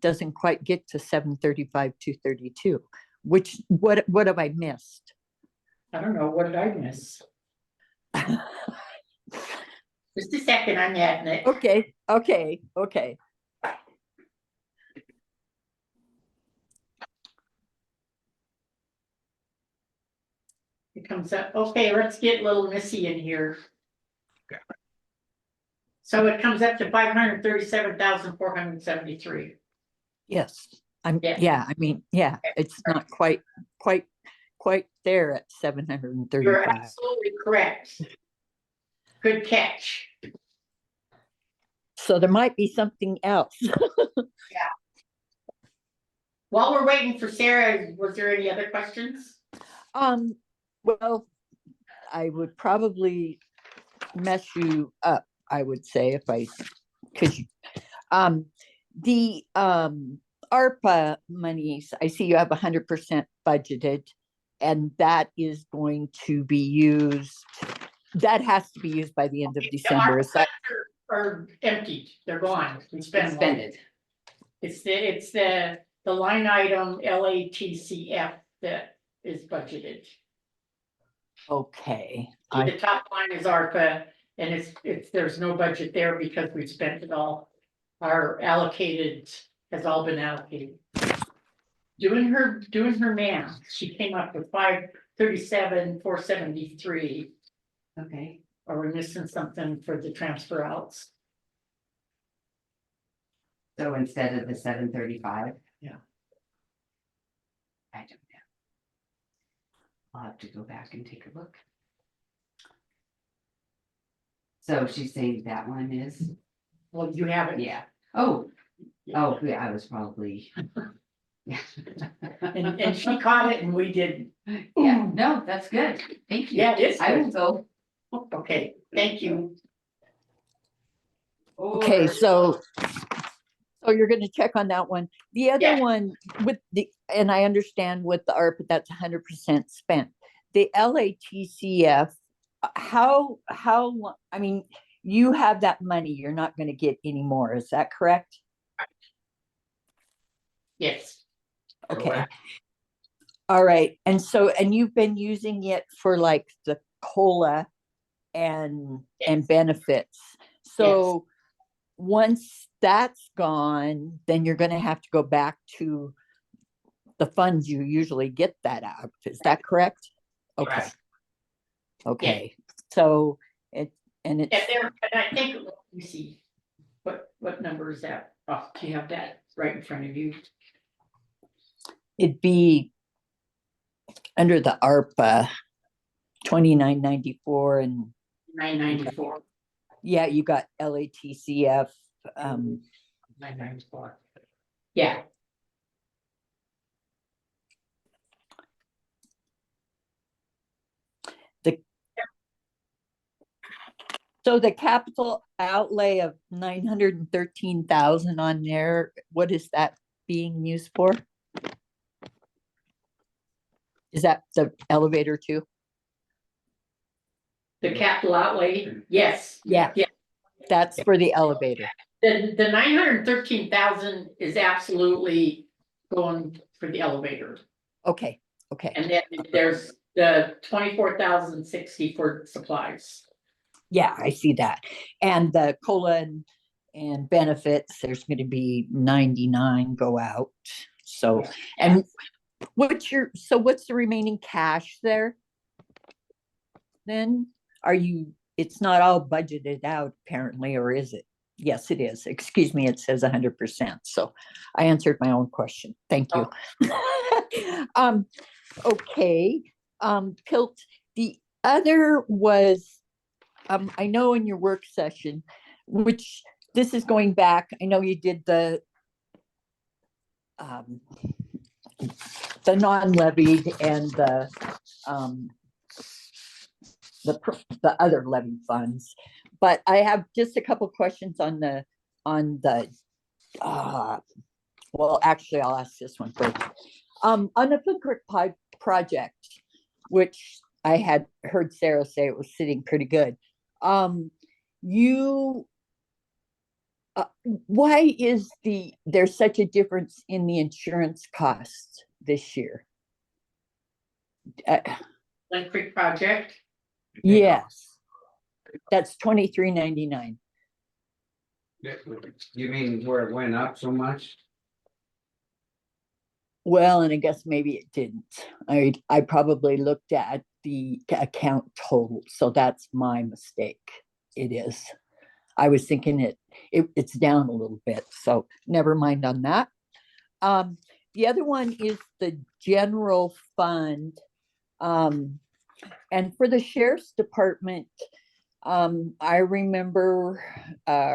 doesn't quite get to 735,232. What have I missed? I don't know. What did I miss? Just a second, I'm adding it. Okay, okay, okay. It comes up, okay, let's get little Missy in here. So it comes up to 537,473. Yes, I'm, Yeah. yeah, I mean, yeah, it's not quite there at 735. You're absolutely correct. Good catch. So there might be something else. While we're waiting for Sarah, was there any other questions? Well, I would probably mess you up, I would say, if I could. The ARPA monies, I see you have 100% budgeted, and that is going to be used, that has to be used by the end of December. Is that, Are emptied, they're gone, we spent them all. Expended. It's the line item LATCF that is budgeted. okay? The top line is ARPA, and it's, there's no budget there because we spent it all. Our allocated has all been allocated. Doing her math, she came up with 537,473. Okay, Are we missing something for the transfer outs? so instead of the 735. Yeah. I don't know. I'll have to go back and take a look. So she's saying that one is, Well, you have it. yeah, yeah, I was probably. Yeah. And she caught it and we did. Yeah, no, that's good, thank you. Yeah, it is I will good. go. Okay, thank you. Okay, so you're gonna check on that one. The other Yeah. one with the, and I understand with the ARPA, that's 100% spent. The LATCF, I mean, you have that money, you're not gonna get any more, is that correct? Yes. Okay. Correct. All right, and you've been using it for like the COLA and benefits. So once that's gone, then you're gonna have to go back to the funds you usually get that out of. Is that correct? Okay. Correct. Okay, so it's. And I think, let me see, what number is that? Oh, do you have that right in front of you? It'd be under the ARPA 2994 and 994. yeah, you got LATCF. 994. Yeah. So the capital outlay of 913,000 on there, what is that being used for? Is that the elevator too? The capital outlay, yes. Yeah. Yeah. That's for the elevator. The 913,000 is absolutely going for the elevator. Okay, okay. And then there's the 24,060 for supplies. Yeah, I see that. And the COLA and benefits, there's gonna be 99 go out. So, and what's the remaining cash there? Then it's not all budgeted out apparently, or is it? Yes, it is. Excuse me, it says 100%. So I answered my own question. Thank you. Okay, Pilt, the other was, I know in your work session, which this is going back, I know you did the non-levied and the other levy funds, but I have just a couple questions on the well, actually, I'll ask this one first. On the Flint Creek Pipe project, which I had heard Sarah say it was sitting pretty good. Why is there's such a difference in the insurance costs this year? Flint Creek project. Yes. That's $23.99. You mean where it went up so much? Well, and I guess maybe it didn't. I probably looked at the account total, so that's my mistake. It is. I was thinking it's down a little bit, so never mind on that. The other one is the general fund. And for the sheriff's department, I remember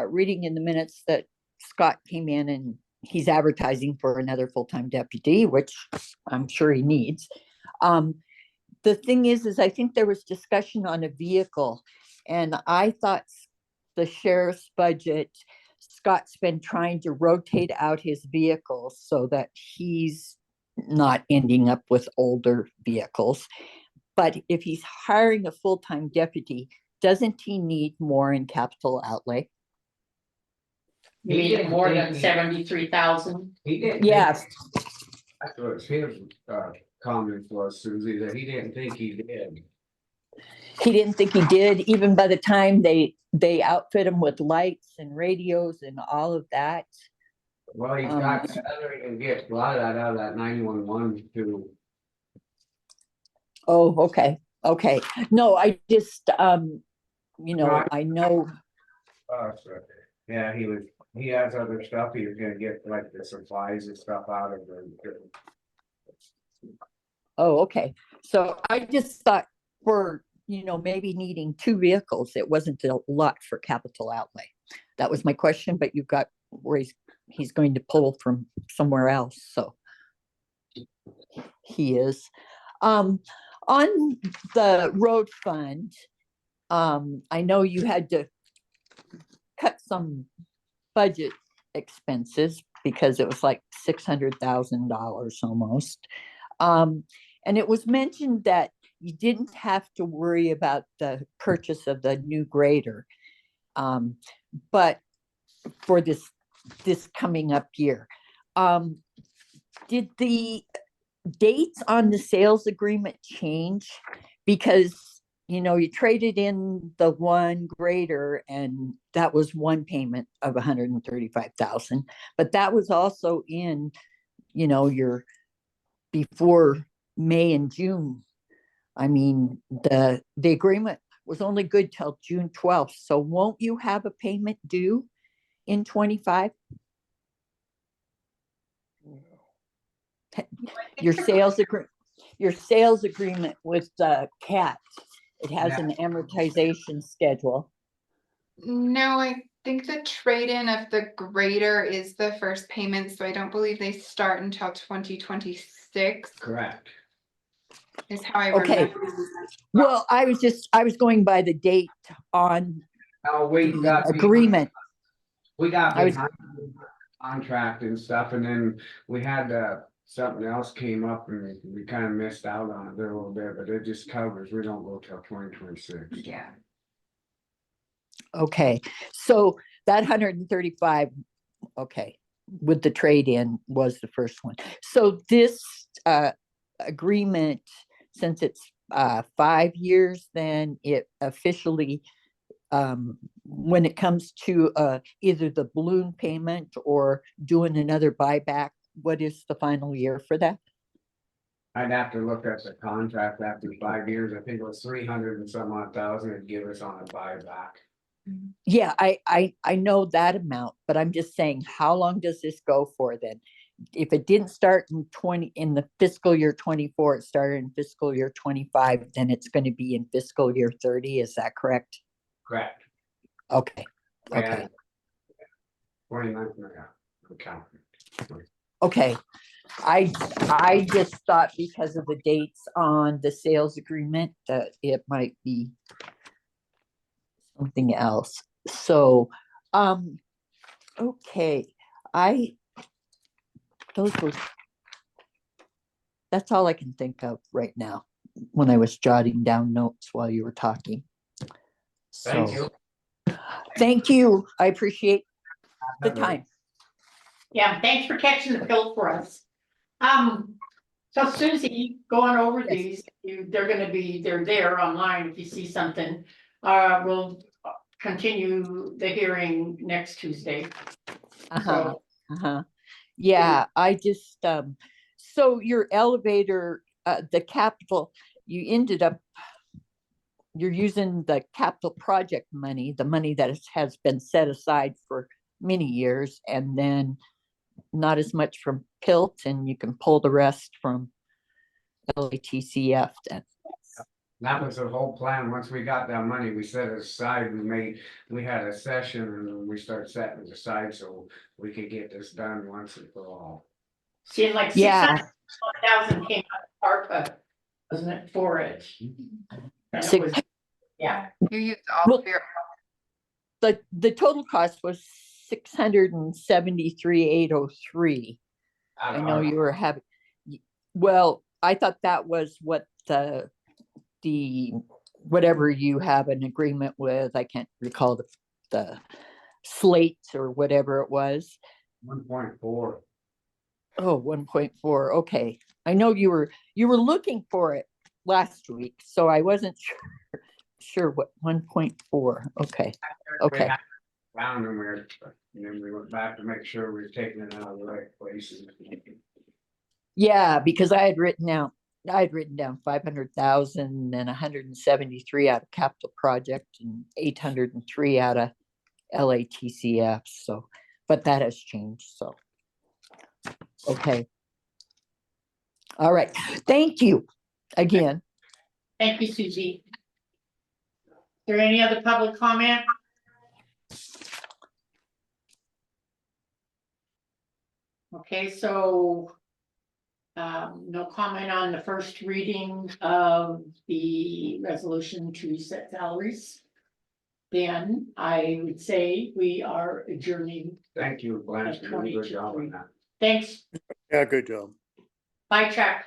reading in the minutes that Scott came in and he's advertising for another full-time deputy, which I'm sure he needs. The thing is I think there was discussion on a vehicle, and I thought the sheriff's budget, Scott's been trying to rotate out his vehicles so that he's not ending up with older vehicles. But if he's hiring a full-time deputy, doesn't he need more in capital outlay? You mean more than 73,000? He didn't. Yes. That's what his comment was, Susie, that he didn't think he did. He didn't think he did, even by the time they outfit him with lights and radios and all of that. Well, he's got that other, he can get a lot of that out of that 911 too. Oh, okay, okay. No, I just, you know, I know, Yeah, he has other stuff, he was gonna get like the supplies and stuff out of the. oh, okay. So I just thought for, you know, maybe needing 2 vehicles, it wasn't a lot for capital outlay. That was my question, but you've got where he's going to pull from somewhere else, so. He is. On the road fund, I know you had to cut some budget expenses because it was like $600,000 almost. And it was mentioned that you didn't have to worry about the purchase of the new grader. But for this coming up year, did the dates on the sales agreement change? Because, you know, you traded in the one grader and that was one payment of 135,000, but that was also in, you know, your before May and June. I mean, the agreement was only good till June 12th. So won't you have a payment due in 25? Your sales agreement with CAT, it has an amortization schedule. No, I think the trade-in of the grader is the first payment, so I don't believe they start until 2026. Correct. Is how I Okay. remember. Well, I was going by the date on Oh, we got agreement. We got I was- behind the contract and stuff, and then we had something else came up and we kind of missed out on it there a little bit, but it just covers, we don't go till 2026. Yeah. Okay, so that 135, okay, with the trade-in was the first one. So this agreement, since it's 5 years, then it officially, when it comes to either the balloon payment or doing another buyback, what is the final year for that? I'd have to look at the contract after 5 years. I think it was 300 and some odd thousand it'd give us on a buyback. Yeah, I know that amount, but I'm just saying, how long does this go for then? If it didn't start in the fiscal year 24, it started in fiscal year 25, then it's going to be in fiscal year 30. Is that correct? Correct. Okay, Yeah. okay, 29, yeah, okay. okay. I just thought because of the dates on the sales agreement that it might be something else. So, okay, that's all I can think of right now when I was jotting down notes while you were talking. Thank So, you. thank you. I appreciate the time. Yeah, thanks for catching the pill for us. So Susie, going over these, they're there online if you see something. We'll continue the hearing next Tuesday. Uh-huh, So, uh-huh. Yeah, I just, so your elevator, the capital, you ended up, you're using the capital project money, the money that has been set aside for many years, and then not as much from PILT, and you can pull the rest from LATCF. That was the whole plan. Once we got that money, we set it aside, we had a session and we started setting it aside so we could get this done once and for all. seemed like Yeah. 600,000 came out of ARPA, wasn't it, for it? And it Six- was- Yeah, You used all of your, The total cost was 673,803. I know you were having, well, I thought that was what the whatever you have an agreement with, I can't recall the slate or whatever it was. 1.4. Oh, 1.4, okay. I know you were looking for it last week, so I wasn't sure what 1.4, okay, okay. Found them there, and then we went back to make sure we were taking it out of the right places. Yeah, because I had written down 500,000 and 173 out of capital project and 803 out of LATCF, so, but that has changed, so. Okay. All right, thank you again. thank you, Susie. Is there any other public comment? Okay, so no comment on the first reading of the resolution to reset salaries. Then I would say we are adjourning. Thank you, Glenn. You did a good job on that. Thanks. Yeah, good job. Bye, Chuck.